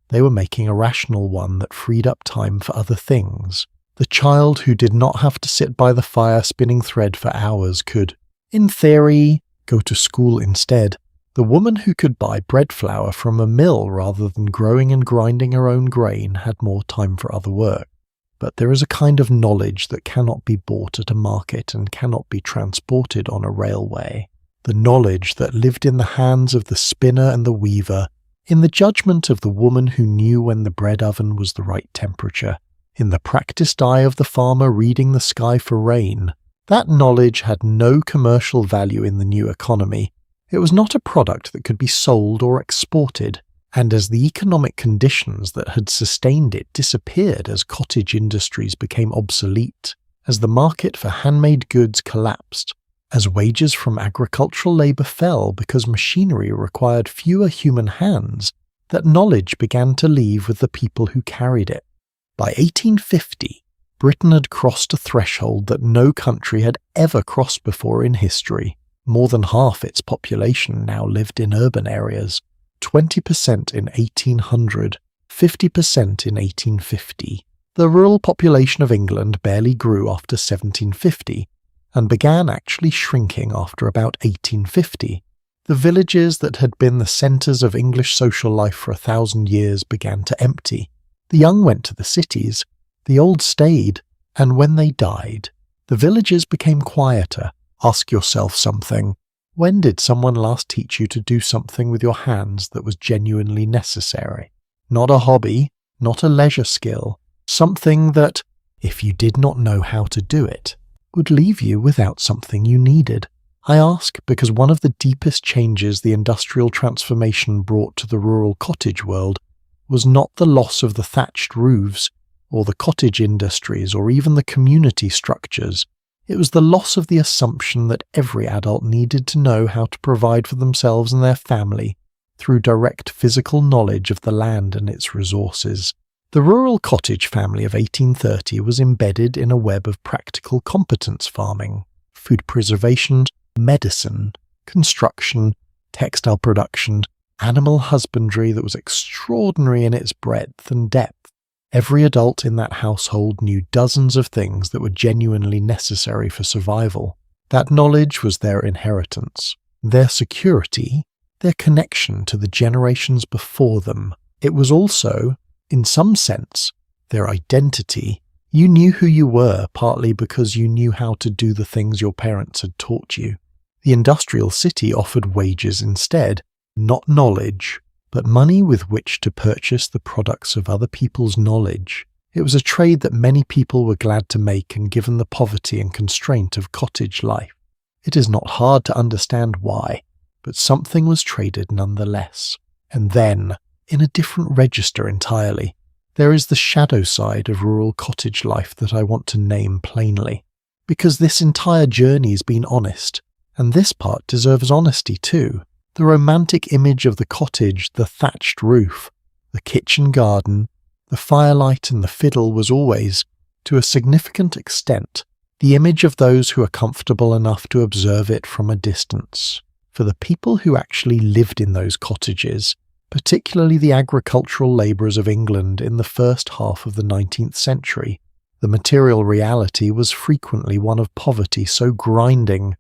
They were making a rational one that freed up time for other things. The child who did not have to sit by the fire spinning thread for hours could, in theory, go to school instead. The woman who could buy bread flour from a mill rather than growing and grinding her own grain had more time for other work. But there is a kind of knowledge that cannot be bought at a market and cannot be transported on a railway. The knowledge that lived in the hands of the spinner and the weaver, in the judgment of the woman who knew when the bread oven was the right temperature, in the practiced eye of the farmer reading the sky for rain. That knowledge had no commercial value in the new economy. It was not a product that could be sold or exported, and as the economic conditions that had sustained it disappeared as cottage industries became obsolete, as the market for handmade goods collapsed, as wages from agricultural labour fell because machinery required fewer human hands, that knowledge began to leave with the people who carried it. By 1850, Britain had crossed a threshold that no country had ever crossed before in history. More than half its population now lived in urban areas, 20% in 1800, 50% in 1850. The rural population of England barely grew after 1750, and began actually shrinking after about 1850. The villages that had been the centres of English social life for 1,000 years began to empty. The young went to the cities, the old stayed, and when they died, the villages became quieter. Ask yourself something. When did someone last teach you to do something with your hands that was genuinely necessary? Not a hobby, not a leisure skill, something that, if you did not know how to do it, would leave you without something you needed. I ask because one of the deepest changes the industrial transformation brought to the rural cottage world was not the loss of the thatched roofs, or the cottage industries, or even the community structures. It was the loss of the assumption that every adult needed to know how to provide for themselves and their family through direct physical knowledge of the land and its resources. The rural cottage family of 1830 was embedded in a web of practical competence farming, food preservation, medicine, construction, textile production, animal husbandry that was extraordinary in its breadth and depth. Every adult in that household knew dozens of things that were genuinely necessary for survival. That knowledge was their inheritance, their security, their connection to the generations before them. It was also, in some sense, their identity. You knew who you were partly because you knew how to do the things your parents had taught you. The industrial city offered wages instead, not knowledge, but money with which to purchase the products of other people's knowledge. It was a trade that many people were glad to make, and given the poverty and constraint of cottage life, it is not hard to understand why, but something was traded nonetheless. And then, in a different register entirely, there is the shadow side of rural cottage life that I want to name plainly, because this entire journey's been honest, and this part deserves honesty too. The romantic image of the cottage, the thatched roof, the kitchen garden, the firelight and the fiddle was always, to a significant extent, the image of those who are comfortable enough to observe it from a distance. For the people who actually lived in those cottages, particularly the agricultural labourers of England in the first half of the 19th century, the material reality was frequently one of poverty so grinding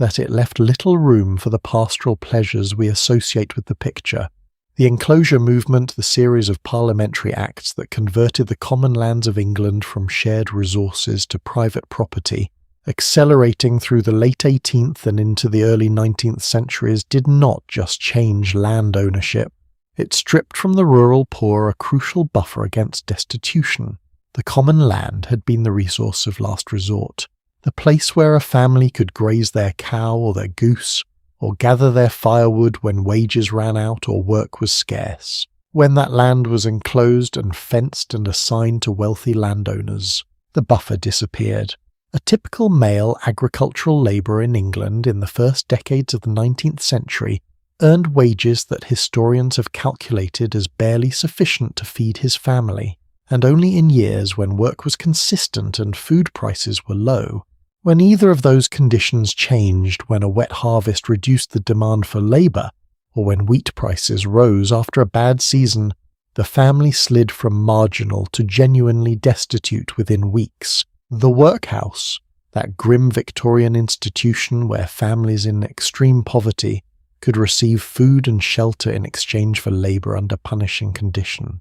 that it left little room for the pastoral pleasures we associate with the picture. The enclosure movement, the series of parliamentary acts that converted the common lands of England from shared resources to private property, accelerating through the late 18th and into the early 19th centuries, did not just change land ownership. It stripped from the rural poor a crucial buffer against destitution. The common land had been the resource of last resort, the place where a family could graze their cow or their goose, or gather their firewood when wages ran out or work was scarce. When that land was enclosed and fenced and assigned to wealthy landowners, the buffer disappeared. A typical male agricultural labourer in England in the first decades of the 19th century earned wages that historians have calculated as barely sufficient to feed his family, and only in years when work was consistent and food prices were low. When either of those conditions changed, when a wet harvest reduced the demand for labour, or when wheat prices rose after a bad season, the family slid from marginal to genuinely destitute within weeks. The workhouse, that grim Victorian institution where families in extreme poverty could receive food and shelter in exchange for labour under punishing conditions,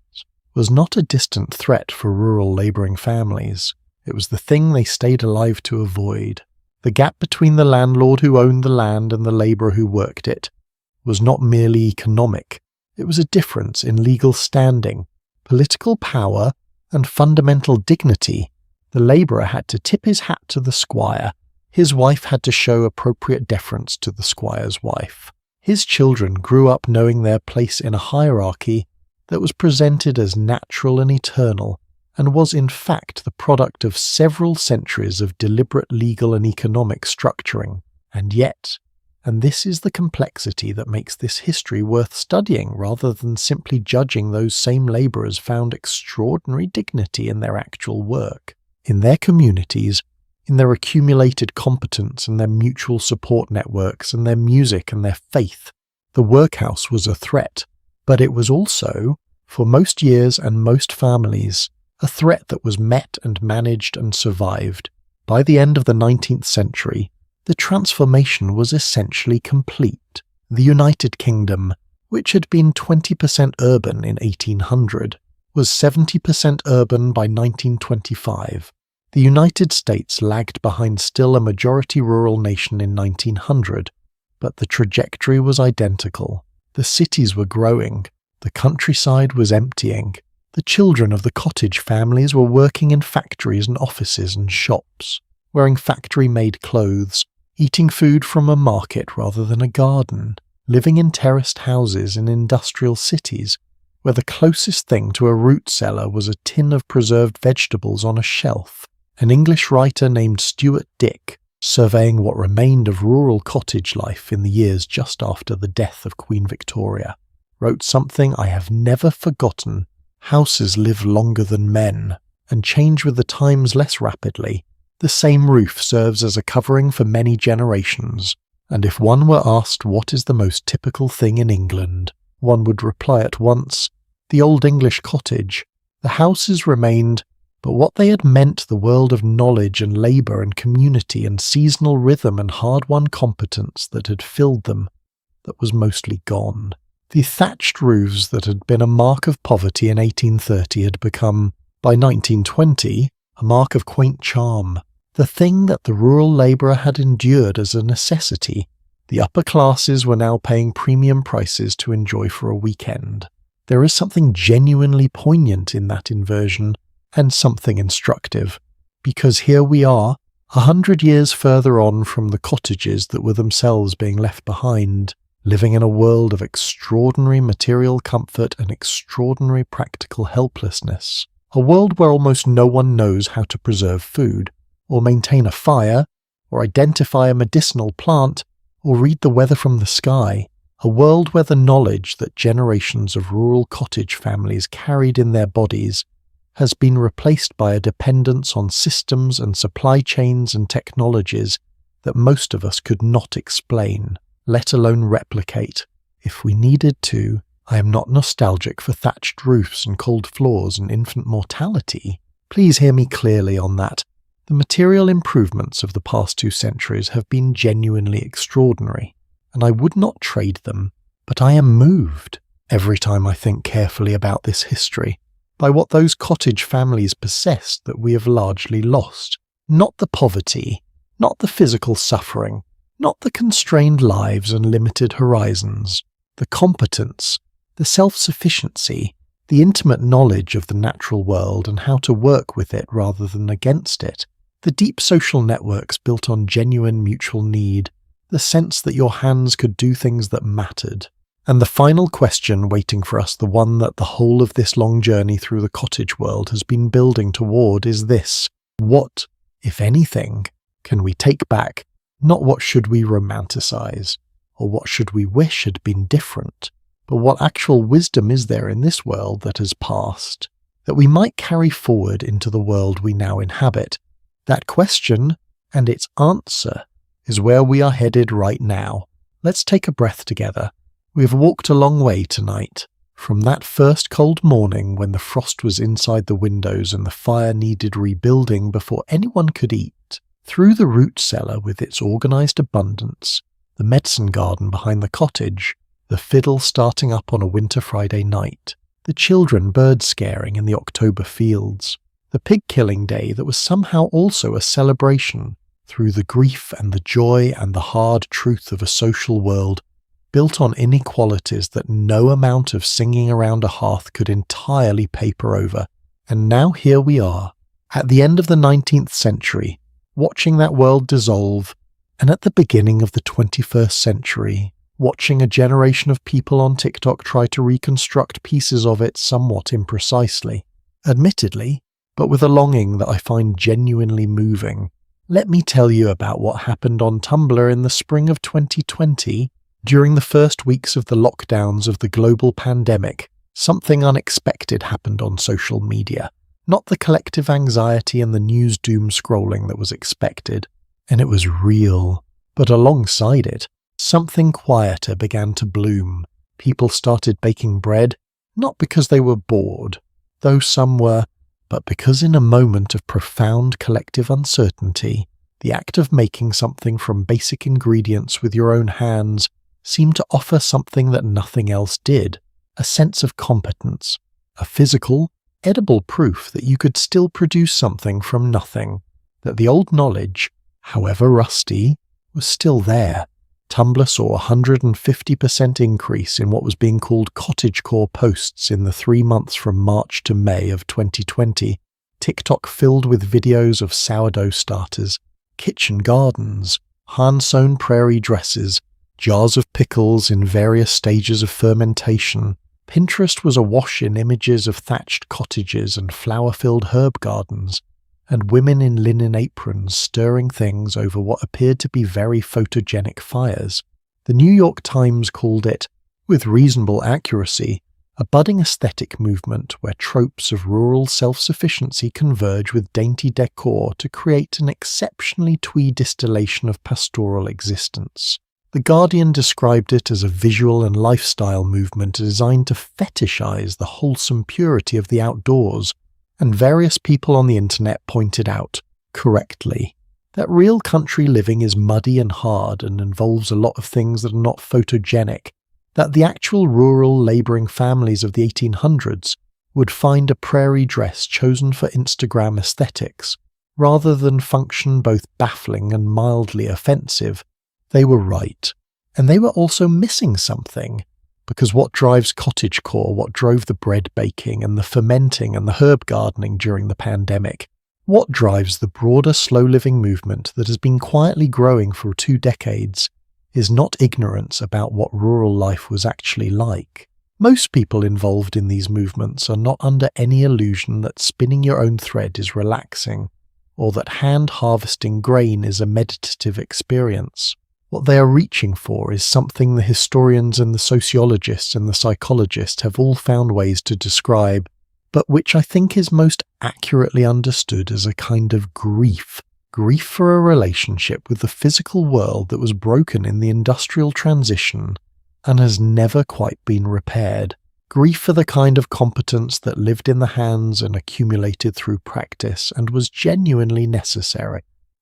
was not a distant threat for rural labouring families. It was the thing they stayed alive to avoid. The gap between the landlord who owned the land and the labourer who worked it was not merely economic. It was a difference in legal standing, political power, and fundamental dignity. The labourer had to tip his hat to the squire. His wife had to show appropriate deference to the squire's wife. His children grew up knowing their place in a hierarchy that was presented as natural and eternal, and was in fact the product of several centuries of deliberate legal and economic structuring. And yet, and this is the complexity that makes this history worth studying rather than simply judging, those same labourers found extraordinary dignity in their actual work, in their communities, in their accumulated competence and their mutual support networks and their music and their faith. The workhouse was a threat, but it was also, for most years and most families, a threat that was met and managed and survived. By the end of the 19th century, the transformation was essentially complete. The United Kingdom, which had been 20% urban in 1800, was 70% urban by 1925. The United States lagged behind still a majority rural nation in 1900, but the trajectory was identical. The cities were growing, the countryside was emptying, the children of the cottage families were working in factories and offices and shops, wearing factory-made clothes, eating food from a market rather than a garden, living in terraced houses in industrial cities, where the closest thing to a root cellar was a tin of preserved vegetables on a shelf. An English writer named Stuart Dick, surveying what remained of rural cottage life in the years just after the death of Queen Victoria, wrote something I have never forgotten: "Houses live longer than men, and change with the times less rapidly. The same roof serves as a covering for many generations, and if one were asked what is the most typical thing in England, one would reply at once, the old English cottage. The houses remained, but what they had meant, the world of knowledge and labour and community and seasonal rhythm and hard-won competence that had filled them, that was mostly gone. The thatched roofs that had been a mark of poverty in 1830 had become, by 1920, a mark of quaint charm. The thing that the rural labourer had endured as a necessity, the upper classes were now paying premium prices to enjoy for a weekend. There is something genuinely poignant in that inversion, and something instructive, because here we are, 100 years further on from the cottages that were themselves being left behind, living in a world of extraordinary material comfort and extraordinary practical helplessness. A world where almost no one knows how to preserve food, or maintain a fire, or identify a medicinal plant, or read the weather from the sky. A world where the knowledge that generations of rural cottage families carried in their bodies has been replaced by a dependence on systems and supply chains and technologies that most of us could not explain, let alone replicate. If we needed to, I am not nostalgic for thatched roofs and cold floors and infant mortality. Please hear me clearly on that. The material improvements of the past 2 centuries have been genuinely extraordinary, and I would not trade them, but I am moved, every time I think carefully about this history, by what those cottage families possessed that we have largely lost. Not the poverty, not the physical suffering, not the constrained lives and limited horizons, the competence, The self-sufficiency, the intimate knowledge of the natural world and how to work with it rather than against it, the deep social networks built on genuine mutual need, the sense that your hands could do things that mattered. And the final question waiting for us, the one that the whole of this long journey through the cottage world has been building toward, is this: what, if anything, can we take back? Not what should we romanticize, or what should we wish had been different, but what actual wisdom is there in this world that has passed, that we might carry forward into the world we now inhabit? That question, and its answer, is where we are headed right now. Let's take a breath together. We have walked a long way tonight, from that first cold morning when the frost was inside the windows and the fire needed rebuilding before anyone could eat, through the root cellar with its organized abundance, the medicine garden behind the cottage, the fiddle starting up on a winter Friday night, the children bird scaring in the October fields, the pig killing day that was somehow also a celebration, through the grief and the joy and the hard truth of a social world built on inequalities that no amount of singing around a hearth could entirely paper over. And now here we are, at the end of the 19th century, watching that world dissolve, and at the beginning of the 21st century, watching a generation of people on TikTok try to reconstruct pieces of it somewhat imprecisely. Admittedly, but with a longing that I find genuinely moving. Let me tell you about what happened on Tumblr in the spring of 2020, during the first weeks of the lockdowns of the global pandemic. Something unexpected happened on social media. Not the collective anxiety and the news doom scrolling that was expected, and it was real. But alongside it, something quieter began to bloom. People started baking bread, not because they were bored, though some were, but because in a moment of profound collective uncertainty, the act of making something from basic ingredients with your own hands seemed to offer something that nothing else did: a sense of competence, a physical, edible proof that you could still produce something from nothing, that the old knowledge, however rusty, was still there. Tumblr saw a 150% increase in what was being called cottagecore posts in the 3 months from March to May of 2020, TikTok filled with videos of sourdough starters, kitchen gardens, hand-sewn prairie dresses, jars of pickles in various stages of fermentation. Pinterest was awash in images of thatched cottages and flower-filled herb gardens, and women in linen aprons stirring things over what appeared to be very photogenic fires. The New York Times called it, with reasonable accuracy, a budding aesthetic movement where tropes of rural self-sufficiency converge with dainty decor to create an exceptionally twee distillation of pastoral existence. The Guardian described it as a visual and lifestyle movement designed to fetishize the wholesome purity of the outdoors, and various people on the internet pointed out, correctly, that real country living is muddy and hard and involves a lot of things that are not photogenic, that the actual rural labouring families of the 1800s would find a prairie dress chosen for Instagram aesthetics, rather than function both baffling and mildly offensive. They were right, and they were also missing something, because what drives cottagecore, what drove the bread baking and the fermenting and the herb gardening during the pandemic, what drives the broader slow-living movement that has been quietly growing for 2 decades, is not ignorance about what rural life was actually like. Most people involved in these movements are not under any illusion that spinning your own thread is relaxing, or that hand-harvesting grain is a meditative experience. What they are reaching for is something the historians and the sociologists and the psychologists have all found ways to describe, but which I think is most accurately understood as a kind of grief. Grief for a relationship with the physical world that was broken in the industrial transition and has never quite been repaired. Grief for the kind of competence that lived in the hands and accumulated through practice and was genuinely necessary.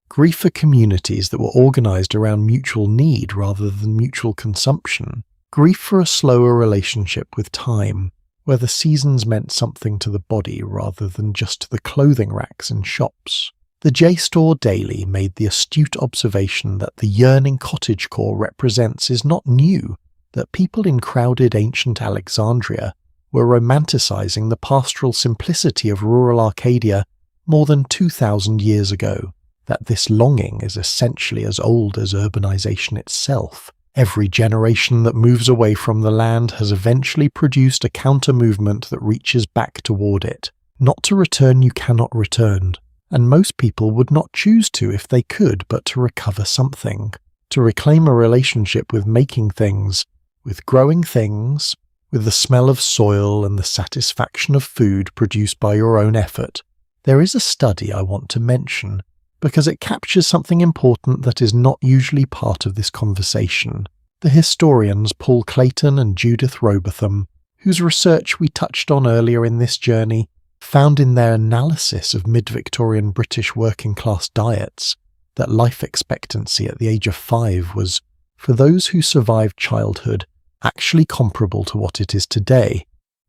Grief for communities that were organized around mutual need rather than mutual consumption. Grief for a slower relationship with time, where the seasons meant something to the body rather than just to the clothing racks in shops. The JSTOR Daily made the astute observation that the yearning cottagecore represents is not new, that people in crowded ancient Alexandria were romanticizing the pastoral simplicity of rural Arcadia more than 2,000 years ago, that this longing is essentially as old as urbanization itself. Every generation that moves away from the land has eventually produced a counter-movement that reaches back toward it. Not to return you cannot return, and most people would not choose to if they could, but to recover something, to reclaim a relationship with making things, with growing things, with the smell of soil and the satisfaction of food produced by your own effort. There is a study I want to mention, because it captures something important that is not usually part of this conversation. The historians Paul Clayton and Judith Robotham, whose research we touched on earlier in this journey, found in their analysis of mid-Victorian British working-class diets that life expectancy at the age of 5 was, for those who survived childhood, actually comparable to what it is today,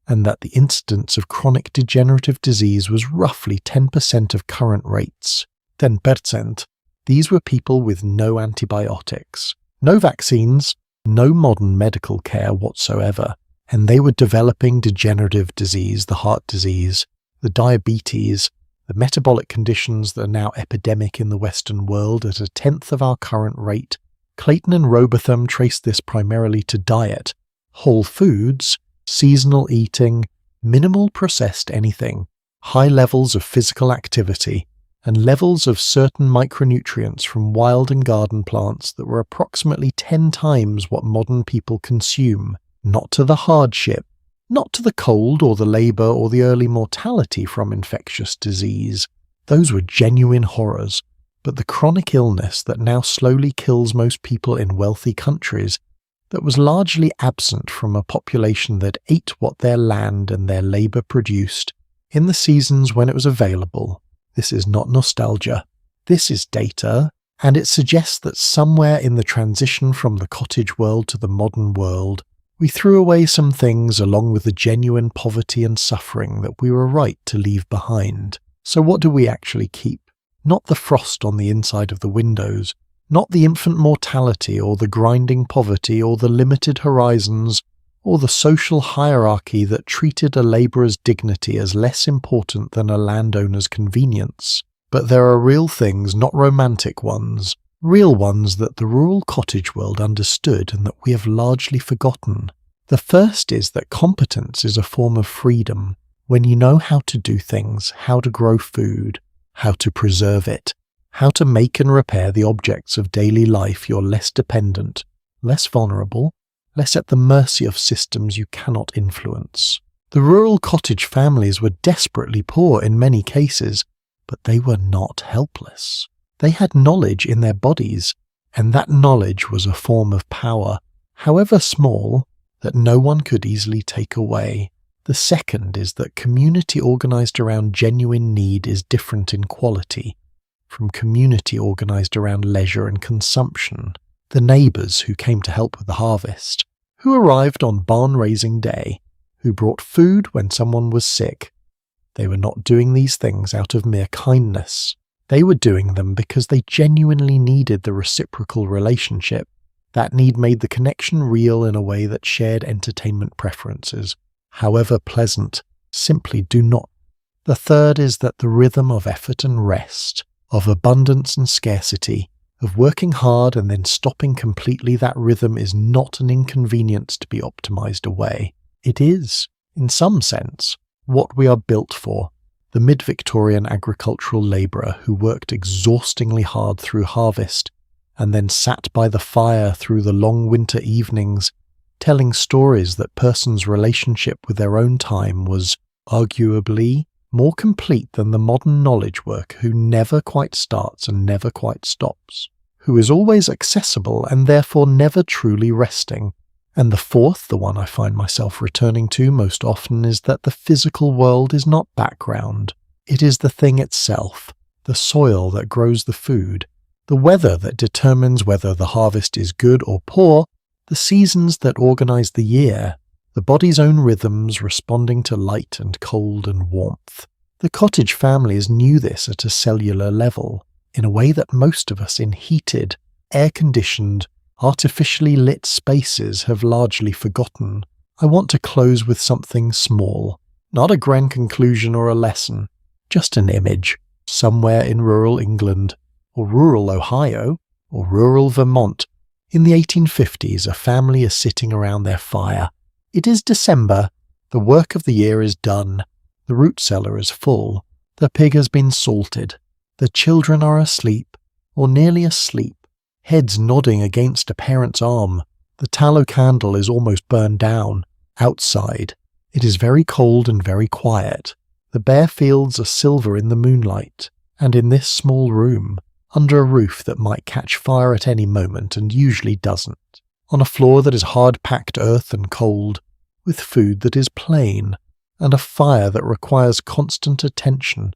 and that the incidence of chronic degenerative disease was roughly 10% of current rates. 10%. These were people with no antibiotics, no vaccines, no modern medical care whatsoever, and they were developing degenerative disease, the heart disease, the diabetes, the metabolic conditions that are now epidemic in the Western world at 1/10 of our current rate. Clayton and Robotham traced this primarily to diet, whole foods, seasonal eating, minimal processed anything, high levels of physical activity, and levels of certain micronutrients from wild and garden plants that were approximately 10 times what modern people consume, not to the hardship, not to the cold or the labour or the early mortality from infectious disease. Those were genuine horrors, but the chronic illness that now slowly kills most people in wealthy countries, that was largely absent from a population that ate what their land and their labour produced in the seasons when it was available. This is not nostalgia. This is data, and it suggests that somewhere in the transition from the cottage world to the modern world, we threw away some things along with the genuine poverty and suffering that we were right to leave behind. So what do we actually keep? Not the frost on the inside of the windows, not the infant mortality or the grinding poverty or the limited horizons or the social hierarchy that treated a labourer's dignity as less important than a landowner's convenience. But there are real things, not romantic ones, real ones that the rural cottage world understood and that we have largely forgotten. The first is that competence is a form of freedom. When you know how to do things, how to grow food, how to preserve it, how to make and repair the objects of daily life, you're less dependent, less vulnerable, less at the mercy of systems you cannot influence. The rural cottage families were desperately poor in many cases, but they were not helpless. They had knowledge in their bodies, and that knowledge was a form of power, however small, that no one could easily take away. The second is that community organised around genuine need is different in quality from community organised around leisure and consumption. The neighbours who came to help with the harvest, who arrived on barn-raising day, who brought food when someone was sick. They were not doing these things out of mere kindness. They were doing them because they genuinely needed the reciprocal relationship. That need made the connection real in a way that shared entertainment preferences, however pleasant, simply do not. The third is that the rhythm of effort and rest, of abundance and scarcity, of working hard and then stopping completely, that rhythm is not an inconvenience to be optimized away. It is, in some sense, what we are built for. The mid-Victorian agricultural labourer who worked exhaustingly hard through harvest and then sat by the fire through the long winter evenings, telling stories that person's relationship with their own time was, arguably, more complete than the modern knowledge worker who never quite starts and never quite stops, who is always accessible and therefore never truly resting. And the fourth, the one I find myself returning to most often, is that the physical world is not background. It is the thing itself, the soil that grows the food, the weather that determines whether the harvest is good or poor, the seasons that organize the year, the body's own rhythms responding to light and cold and warmth. The cottage families knew this at a cellular level, in a way that most of us in heated, air-conditioned, artificially lit spaces have largely forgotten, I want to close with something small. Not a grand conclusion or a lesson, just an image, somewhere in rural England, or rural Ohio, or rural Vermont. In the 1850s, a family is sitting around their fire. It is December. The work of the year is done. The root cellar is full. The pig has been salted. The children are asleep, or nearly asleep, heads nodding against a parent's arm. The tallow candle is almost burned down. Outside, it is very cold and very quiet. The bare fields are silver in the moonlight, and in this small room, under a roof that might catch fire at any moment and usually doesn't, on a floor that is hard-packed earth and cold, with food that is plain, and a fire that requires constant attention,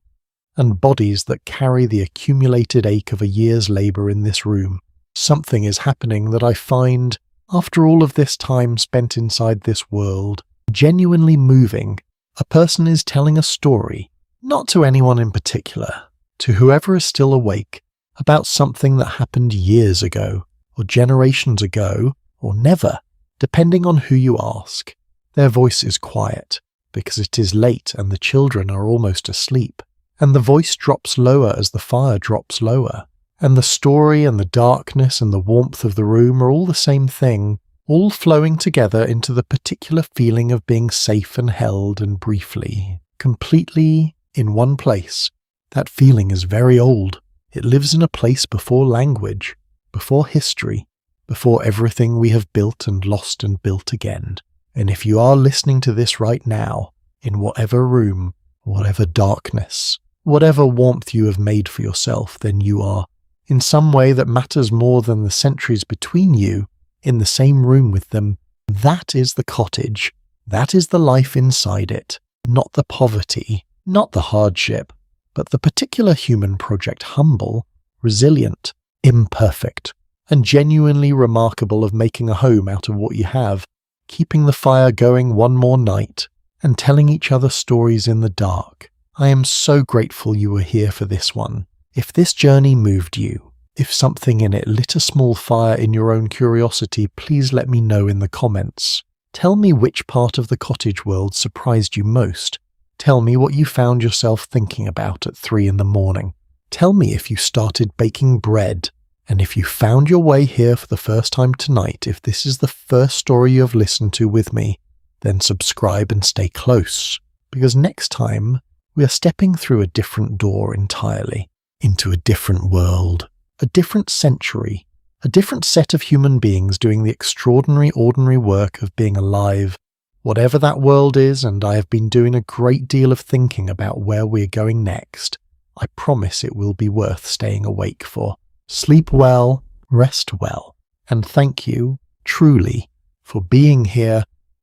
and bodies that carry the accumulated ache of a year's labour in this room, something is happening that I find, after all of this time spent inside this world, genuinely moving. A person is telling a story, not to anyone in particular, to whoever is still awake, about something that happened years ago, or generations ago, or never, depending on who you ask. Their voice is quiet, because it is late and the children are almost asleep, and the voice drops lower as the fire drops lower, and the story and the darkness and the warmth of the room are all the same thing, all flowing together into the particular feeling of being safe and held and briefly, completely in one place. That feeling is very old. It lives in a place before language, before history, before everything we have built and lost and built again. And if you are listening to this right now, in whatever room, whatever darkness, whatever warmth you have made for yourself, then you are, in some way that matters more than the centuries between you, in the same room with them. That is the cottage. That is the life inside it. Not the poverty, not the hardship, but the particular human project, humble, resilient, imperfect, and genuinely remarkable of making a home out of what you have, keeping the fire going one more night, and telling each other stories in the dark. I am so grateful you were here for this one. If this journey moved you, if something in it lit a small fire in your own curiosity, please let me know in the comments. Tell me which part of the cottage world surprised you most. Tell me what you found yourself thinking about at 3 a.m. Tell me if you started baking bread, and if you found your way here for the first time tonight. If this is the first story you have listened to with me, then subscribe and stay close, because next time we are stepping through a different door entirely, into a different world, a different century, a different set of human beings doing the extraordinary, ordinary work of being alive, whatever that world is. And I have been doing a great deal of thinking about where we're going next. I promise it will be worth staying awake for. Sleep well, rest well, and thank you, truly, for being here